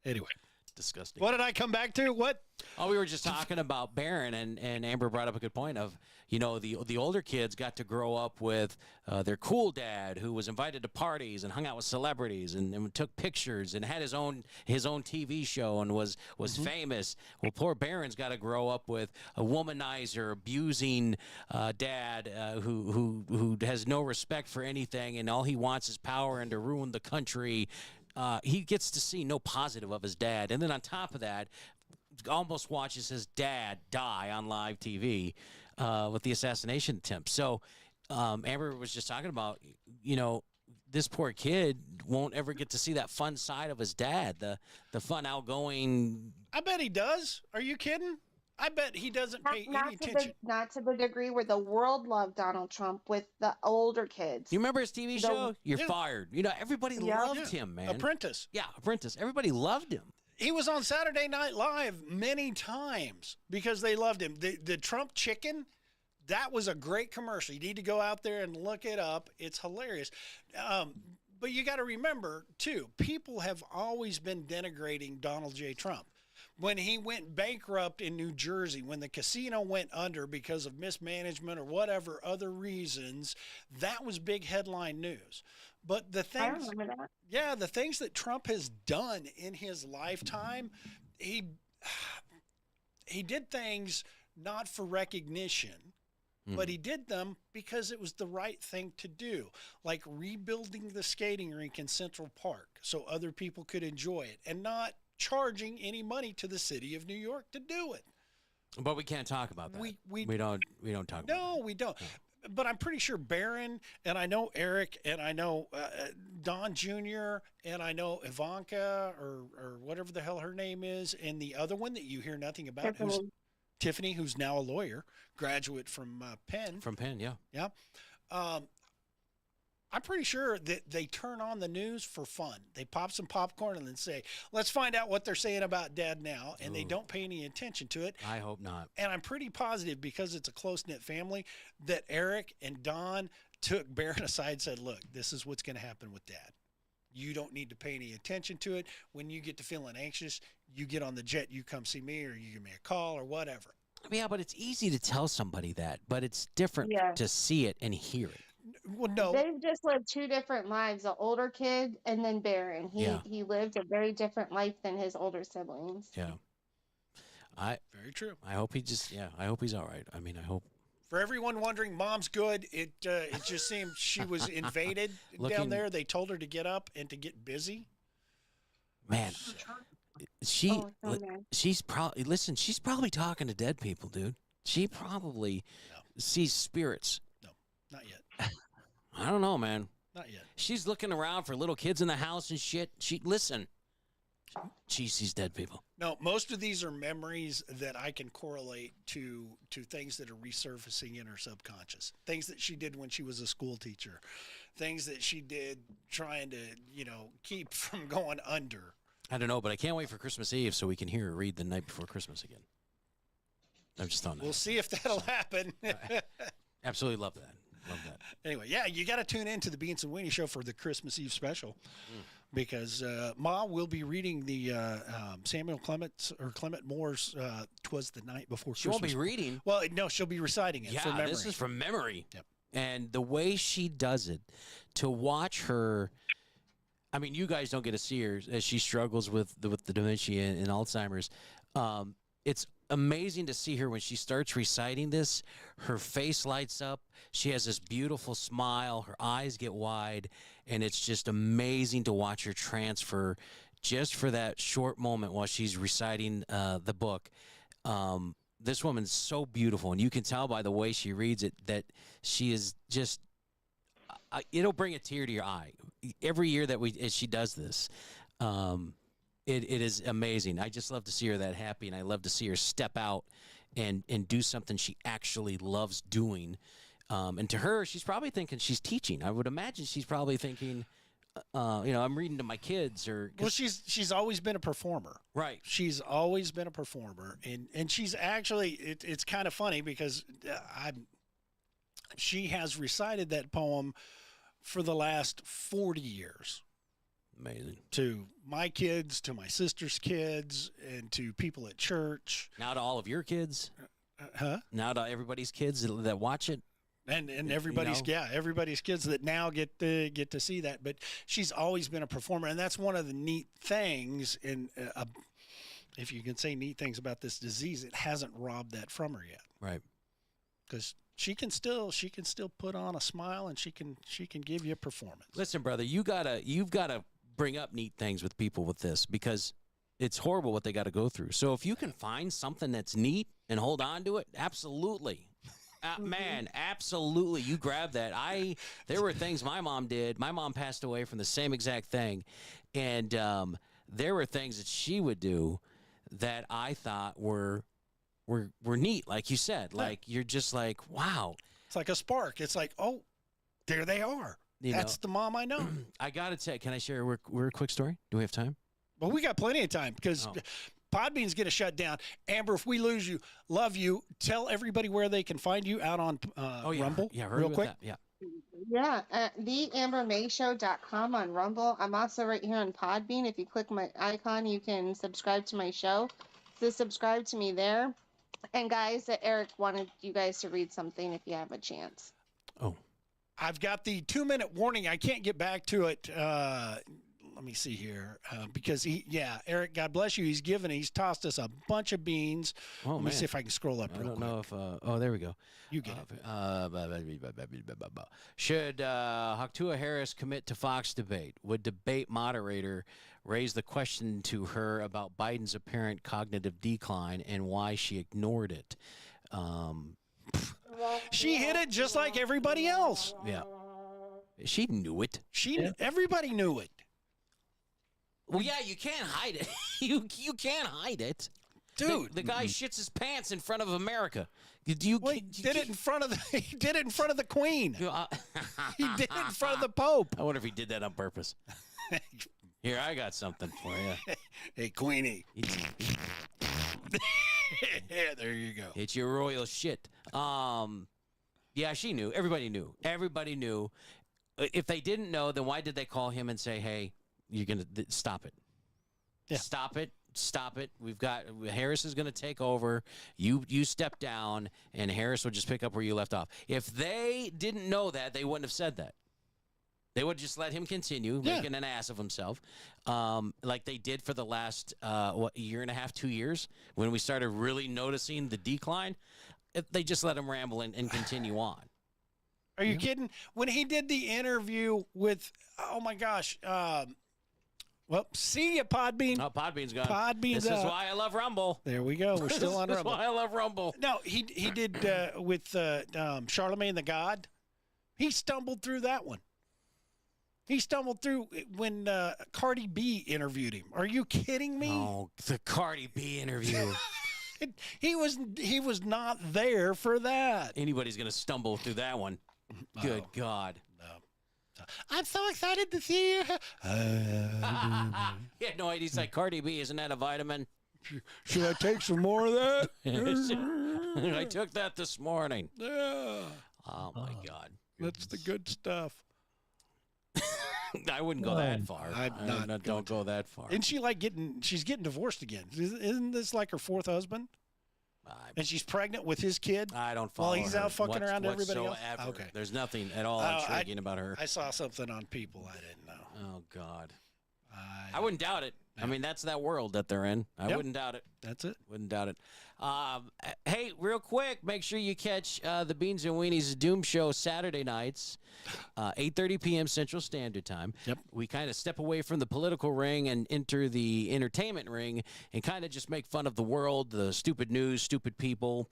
Anyway. Disgusting. What did I come back to? What? Oh, we were just talking about Barron, and Amber brought up a good point of, the older kids got to grow up with their cool dad who was invited to parties and hung out with celebrities and took pictures and had his own TV show and was famous. Well, poor Barron's got to grow up with a womanizer, abusing dad who has no respect for anything, and all he wants is power and to ruin the country. He gets to see no positive of his dad. And then on top of that, almost watches his dad die on live TV with the assassination attempt. So Amber was just talking about, this poor kid won't ever get to see that fun side of his dad, the fun, outgoing. I bet he does. Are you kidding? I bet he doesn't pay any attention. Not to the degree where the world loved Donald Trump with the older kids. You remember his TV show? You're fired. Yeah. Everybody loved him, man. Apprentice. Yeah, Apprentice. Everybody loved him. He was on Saturday Night Live many times because they loved him. The Trump chicken, that was a great commercial. You need to go out there and look it up. It's hilarious. But you got to remember, too, people have always been denigrating Donald J. Trump. When he went bankrupt in New Jersey, when the casino went under because of mismanagement or whatever other reasons, that was big headline news. But the things, the things that Trump has done in his lifetime, he did things not for recognition, but he did them because it was the right thing to do, like rebuilding the skating rink in Central Park so other people could enjoy it and not charging any money to the city of New York to do it. But we can't talk about that. We don't talk about that. No, we don't. No. But I'm pretty sure Barron, and I know Eric, and I know Don Jr., and I know Ivanka, or whatever the hell her name is, and the other one that you hear nothing about, who's Tiffany, who's now a lawyer, graduate from Penn. From Penn, yeah. Yeah. I'm pretty sure that they turn on the news for fun. They pop some popcorn and then say, let's find out what they're saying about Dad now. And they don't pay any attention to it. I hope not. And I'm pretty positive, because it's a close-knit family, that Eric and Don took Barron aside and said, look, this is what's going to happen with Dad. You don't need to pay any attention to it. When you get to feeling anxious, you get on the jet, you come see me, or you give me a call or whatever. Yeah, but it's easy to tell somebody that, but it's different to see it and hear it. Well, no. They've just lived two different lives, the older kid and then Barron. He lived a very different life than his older siblings. Yeah. Very true. I hope I hope he's all right. I mean, I hope. For everyone wondering, Mom's good. It just seemed she was invaded down there. They told her to get up and to get busy. Man, she's probably talking to dead people, dude. She probably sees spirits. No, not yet. I don't know, man. Not yet. She's looking around for little kids in the house and shit. She sees dead people. No, most of these are memories that I can correlate to things that are resurfacing in her subconscious. Things that she did when she was a school teacher. Things that she did trying to, keep from going under. I don't know, but I can't wait for Christmas Eve so we can hear her read The Night Before Christmas again. I'm just throwing that. We'll see if that'll happen. Absolutely love that. Love that. Anyway, you got to tune in to the Beans and Weenie Show for the Christmas Eve special, because Ma will be reading the Samuel Clement Moore's "'Twas the Night Before Christmas." She won't be reading. Well, no, she'll be reciting it. From memory. This is from memory. Yep. And the way she does it, to watch her. I mean, you guys don't get to see her as she struggles with the dementia and Alzheimer's. It's amazing to see her when she starts reciting this. Her face lights up. She has this beautiful smile. Her eyes get wide, and it's just amazing to watch her transfer just for that short moment while she's reciting the book. This woman's so beautiful, and you can tell by the way she reads it that she is just. It'll bring a tear to your eye every year that she does this. It is amazing. I just love to see her that happy, and I love to see her step out and do something she actually loves doing. And to her, she's probably thinking she's teaching. I would imagine she's probably thinking, I'm reading to my kids Well, she's always been a performer. Right. She's always been a performer, and she's actually it's kind of funny because she has recited that poem for the last 40 years. Amazing. To my kids, to my sister's kids, and to people at church. Now to all of your kids. Huh? Now to everybody's kids that watch it. And everybody's everybody's kids that now get to see that. But she's always been a performer, and that's one of the neat things. And if you can say neat things about this disease, it hasn't robbed that from her yet. Right. Because she can still put on a smile, and she can give you a performance. Listen, brother, you've gotta bring up neat things with people with this, because it's horrible what they got to go through. So if you can find something that's neat and hold on to it, absolutely. Man, absolutely. You grab that. There were things my mom did. My mom passed away from the same exact thing. And there were things that she would do that I thought were neat, like you said. Like, you're just like, wow. It's like a spark. It's like, oh, there they are. That's the mom I know. I got to tell you, can I share a quick story? Do we have time? Well, we got plenty of time because Podbean's going to shut down. Amber, if we lose you, love you. Tell everybody where they can find you out on Rumble. Yeah, real quick. That. Yeah, theambermayshow.com on Rumble. I'm also right here on Podbean. If you click my icon, you can subscribe to my show. So subscribe to me there. And guys, Eric wanted you guys to read something if you have a chance. Oh. I've got the 2-minute warning. I can't get back to it. Let me see here, because Eric, God bless you. He's tossed us a bunch of beans. Oh, Let me see if I can scroll up. I don't know if. There we go. You get it. Should Haktua Harris commit to Fox debate? Would debate moderator raise the question to her about Biden's apparent cognitive decline and why she ignored it? She hit it just like everybody else. Yeah, she knew it. Everybody knew it. Well, yeah, you can't hide it. you can't hide it, dude. The guy shits his pants in front of America. He did it in front of the Queen. He did it in front of the Pope. I wonder if he did that on purpose. Here, I got something for you. Hey, Queenie. Yeah, there you go. It's your royal shit. Yeah, she knew. Everybody knew. Everybody knew. If they didn't know, then why did they call him and say, "Hey, you're gonna stop it. Yeah. Stop it. We've got Harris is gonna take over. You step down, and Harris will just pick up where you left off." If they didn't know that, they wouldn't have said that. They would just let him continue making an ass of himself, like they did for the last year and a half, 2 years, when we started really noticing the decline. They just let him ramble and continue on. Are you kidding? When he did the interview with, oh my gosh. Well, see ya, Podbean. Oh, Podbean's gone. Podbean's This is why I love Rumble. There we go. We're still on Rumble. This is why I love Rumble. No, he did with Charlemagne the God. He stumbled through that one. He stumbled through when Cardi B interviewed him. Are you kidding me? Oh, the Cardi B interview. He was not there for that. Anybody's gonna stumble through that one. Good God. No. I'm so excited to see you. He had no idea. He's like, Cardi B, isn't that a vitamin? Should I take some more of that? I took that this morning. Yeah. Oh, my God. That's the good stuff. I wouldn't go that far. Don't go that far. Isn't she she's getting divorced again? Isn't this like her fourth husband? And she's pregnant with his kid? I don't follow While he's out fucking around everybody else? Okay. There's nothing at all intriguing about her. I saw something on People I didn't know. Oh, God. I wouldn't doubt it. I mean, that's that world that they're in. I wouldn't doubt it. That's it. Wouldn't doubt it. Hey, real quick, make sure you catch the Beans and Weenies Doom Show Saturday nights, 8:30 p.m. Central Standard Time. Yep. We kind of step away from the political ring and enter the entertainment ring and kind of just make fun of the world, the stupid news, stupid people.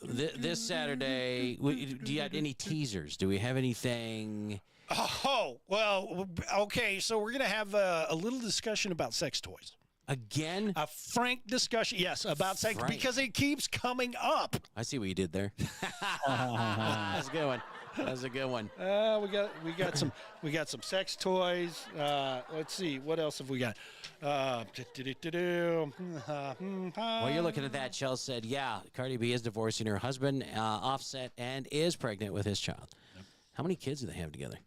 This Saturday, do you have any teasers? Do we have anything? Oh, well, okay, so we're going to have a little discussion about sex toys. Again? A frank discussion, yes, about sex, because it keeps coming up. I see what you did there. That's a good one. That's a good one. We got some sex toys. Let's see, what else have we got? While you're looking at that, Chell said, "Yeah, Cardi B is divorcing her husband, Offset, and is pregnant with his child." Yep. How many kids do they have together?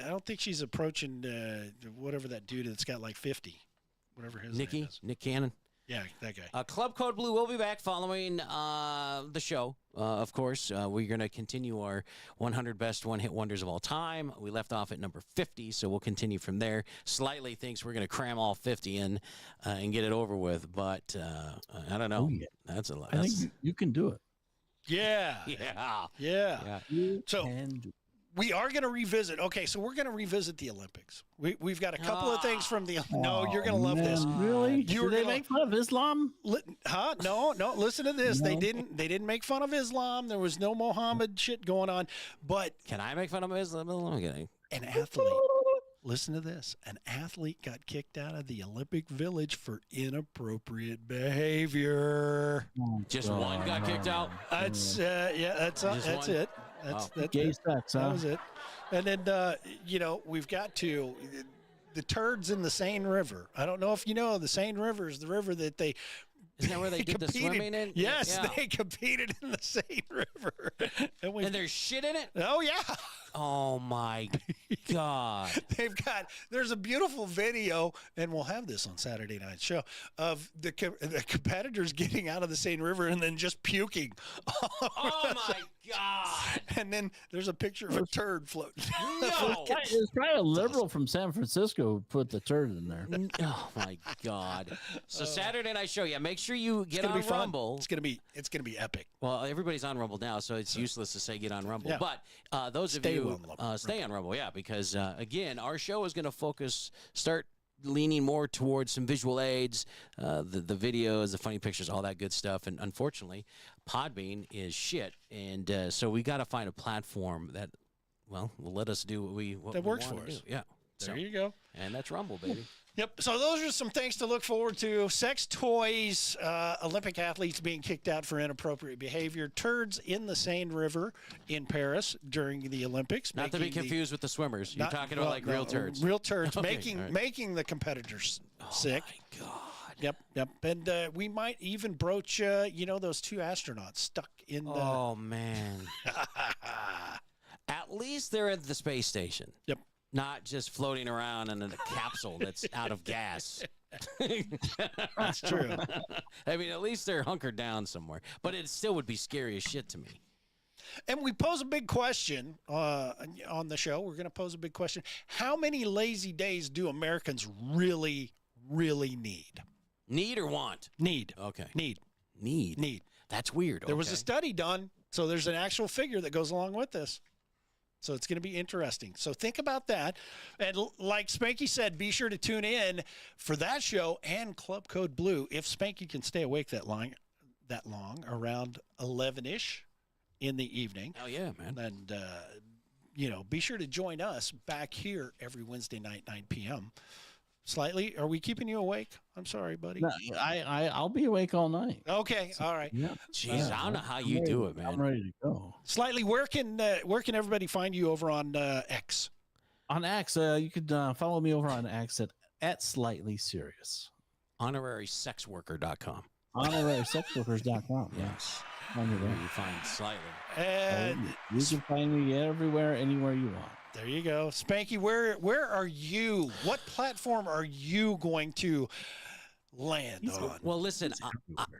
I don't think she's approaching whatever that dude that's got like 50, whatever his name is. Nick Cannon. Yeah, that guy. Club Code Blue will be back following the show. Of course, we're going to continue our 100 best one-hit wonders of all time. We left off at number 50, so we'll continue from there. Slightly thinks we're going to cram all 50 in and get it over with, but I don't know. Oh, yeah. That's a lot. I think you can do it. Yeah. Yeah. So we are going to revisit. Okay, so we're going to revisit the Olympics. We've got a couple of things from the. No, you're going to love this. Really? Did they make fun of Islam? Huh? No. Listen to this. No. They didn't make fun of Islam. There was no Mohammed shit going on. But can I make fun of Islam? I'm kidding. An athlete. Listen to this. An athlete got kicked out of the Olympic Village for inappropriate behavior. Just one got kicked out? That's it. That's gay sex, huh? That was it. And then, we've got the turds in the Seine River. I don't know if you know, the Seine River is the river that they... Isn't that where they did the swimming in? Yes, yeah. They competed in the Seine River. And there's shit in it? Oh, yeah. Oh, my God. There's a beautiful video, and we'll have this on Saturday Night Show, of the competitors getting out of the Seine River and then just puking. Oh, my God. And then there's a picture of a turd floating. No. It's probably a liberal from San Francisco who put the turd in there. Oh, my God. So Saturday Night Show, make sure you get on Rumble. It's gonna be epic. Well, everybody's on Rumble now, so it's useless to say get on Rumble. Yeah. But those of you stay on Rumble, because again, our show is going to start leaning more towards some visual aids, the videos, the funny pictures, all that good stuff. And unfortunately, Podbean is shit, and so we got to find a platform that will let us do what that we works want for to us. do. Yeah, there you go. And that's Rumble, baby. Yep. So those are some things to look forward to. Sex toys, Olympic athletes being kicked out for inappropriate behavior, turds in the Seine River in Paris during the Olympics. Not to be confused with the swimmers. You're talking about real turds. Real turds, Okay, making the competitors sick. Oh, my God. Yep. And we might even broach, those two astronauts stuck in the... Oh, man. At least they're at the space station. Yep. Not just floating around in a capsule that's out of gas. That's true. I mean, at least they're hunkered down somewhere. But it still would be scary as shit to me. And we pose a big question on the show. We're going to pose a big question. How many lazy days do Americans really, really need? Need or want? Need. Okay. Need. That's weird. There was a study done, so there's an actual figure that goes along with this. So it's going to be interesting. So think about that. And like Spanky said, be sure to tune in for that show and Club Code Blue. If Spanky can stay awake that long, around 11-ish in the evening. Oh, yeah, man. And, be sure to join us back here every Wednesday night, 9 p.m. Slightly. Are we keeping you awake? I'm sorry, buddy. No, I'll be awake all night. Okay. All right. Yeah. Jeez, I don't know how you do it, man. I'm ready to go. Slightly, where can everybody find you over on X? On X, you could follow me over on X at Slightly Serious. HonorarySexWorker.com. HonorarySexWorkers.com. Yes. You find Slightly. And you can find me everywhere, anywhere you want. There you go. Spanky, where are you? What platform are you going to land on? Well, listen,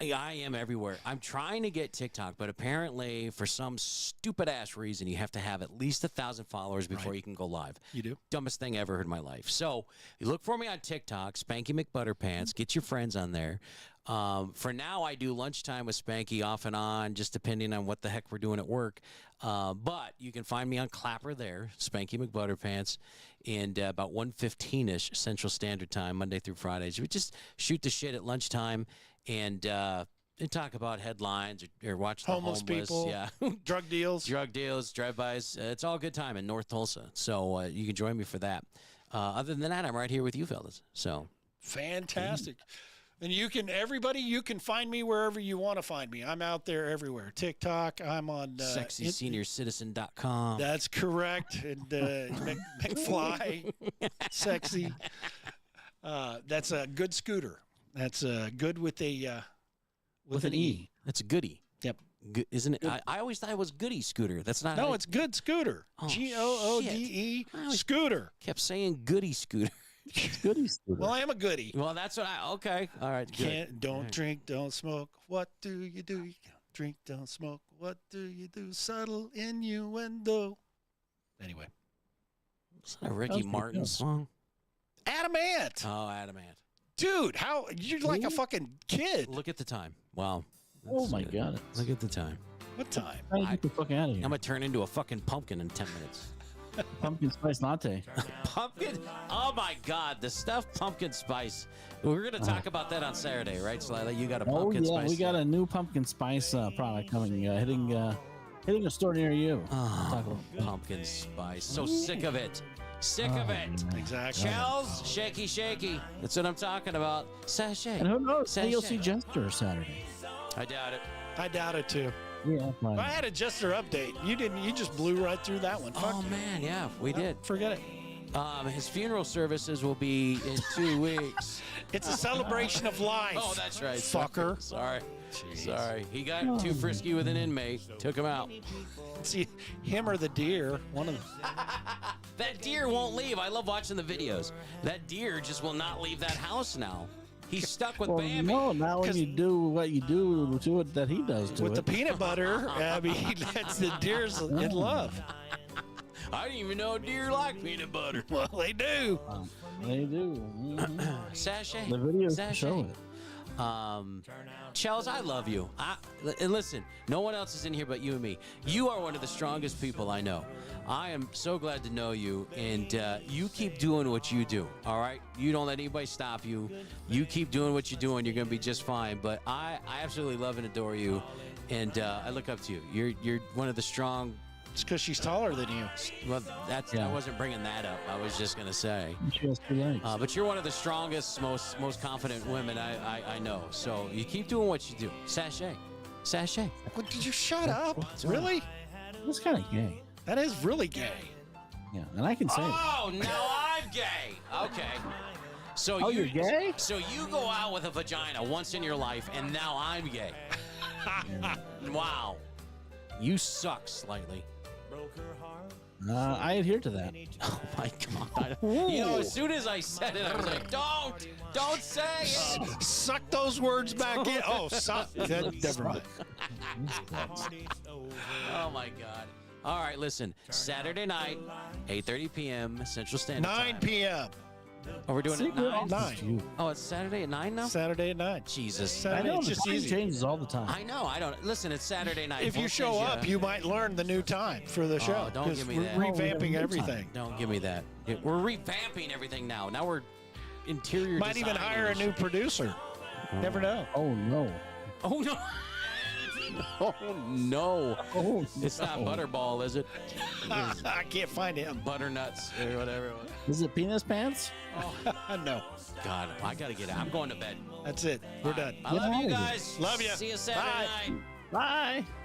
I am everywhere. I'm trying to get TikTok, but apparently for some stupid-ass reason, you have to have at least 1,000 followers before you can go live. You do? Dumbest thing I ever heard in my life. So you look for me on TikTok, Spanky McButterpants. Get your friends on there. For now, I do lunchtime with Spanky off and on, just depending on what the heck we're doing at work. But you can find me on Clapper there, Spanky McButterpants, and about 1:15-ish Central Standard Time, Monday through Fridays. We just shoot the shit at lunchtime and talk about headlines or watch the homeless people, yeah, drug deals, drive-bys. It's all a good time in North Tulsa. So you can join me for that. Other than that, I'm right here with you fellas. So fantastic. And you can find me wherever you want to find me. I'm out there everywhere. TikTok. I'm on SexySeniorCitizen.com. That's correct. And McFly, sexy. That's a good scooter. That's good with a with an E. That's a goodie. Yep. Isn't it? I always thought it was goody scooter. That's not. No, it's good scooter. GOODE scooter. Kept saying goody scooter. Goody scooter. Well, I am a goodie. Well, that's what okay. All right. Don't drink, don't smoke. What do? You don't drink, don't smoke. What do you do? Subtle innuendo. Anyway. Is that a Ricky Martin song? Adamant. Oh, Adamant. Dude, how you're like a fucking kid. Look at the time. Wow. Oh my God. Look at the time. What time? Get the fuck out of here. I'm gonna turn into a fucking pumpkin in 10 minutes. Pumpkin spice latte. Pumpkin? Oh my God, the stuffed pumpkin spice. We're gonna talk about that on Saturday, right, Slyla? You got a pumpkin spice. Oh yeah, we got a new pumpkin spice product coming, hitting a store near you. Pumpkin spice. So sick of it. Sick of it. Exactly. Shells, shaky. That's what I'm talking about. Sachet. And who knows? Maybe you'll see Jester Saturday. I doubt it. I doubt it too. Yeah. I had a Jester update. You didn't. You just blew right through that one. Oh man, yeah, we did. Forget it. His funeral services will be in 2 weeks. It's a celebration of life. Oh, that's right. Fucker. Sorry. He got too frisky with an inmate. Took him out. See, him or the deer. One of them. That deer won't leave. I love watching the videos. That deer just will not leave that house now. He's stuck with Bambi. No, now when you do what you do to it that he does to with it. the peanut butter, Abby, that's the deer's in love. I didn't even know deer like peanut butter. Well, they do. They do. Sachet. The videos show it. Chels, I love you. And listen, no one else is in here but you and me. You are one of the strongest people I know. I am so glad to know you, and you keep doing what you do, all right? You don't let anybody stop you. You keep doing what you're doing. You're going to be just fine. But I absolutely love and adore you, and I look up to you. You're one of the strong... It's because she's taller than you. Well, I wasn't bringing that up. I was just going to say. She has 2 legs. But you're one of the strongest, most confident women I know. So you keep doing what you do. Sachet. Well, did you shut up? Really? That's kind of gay. That is really gay. Yeah, and I can say it. Oh, now I'm gay. Okay. So you're gay? So you go out with a vagina once in your life, and now I'm gay. Wow. You suck slightly. I adhere to that. Oh my God! You know, as soon as I said it, I was like, "Don't say it." Suck those words back in. Oh, suck. Never mind. Oh my God! All right, listen. Saturday night, 8:30 p.m. Central Standard 9 Time. p.m. Oh, we're doing it at 9? 9. Oh, it's Saturday at 9 now? Saturday at 9. Jesus. Saturday, I know, it's just easy. changes all the time. I know. I don't. Listen, it's Saturday night. If you show up, you might learn the new time for the show. Oh, don't give me that. We're revamping everything. Don't give me that. We're revamping everything now. Now we're interior Might even hire a new producer. Never know. Oh, no. Oh, no. Oh, no. Oh, it's not Butterball, is it? I can't find him. Butternuts or whatever. Is it penis pants? Oh, no. God, I got to get out. I'm going to bed. That's it. We're done. I love you guys. Love you. See you Saturday night. Bye.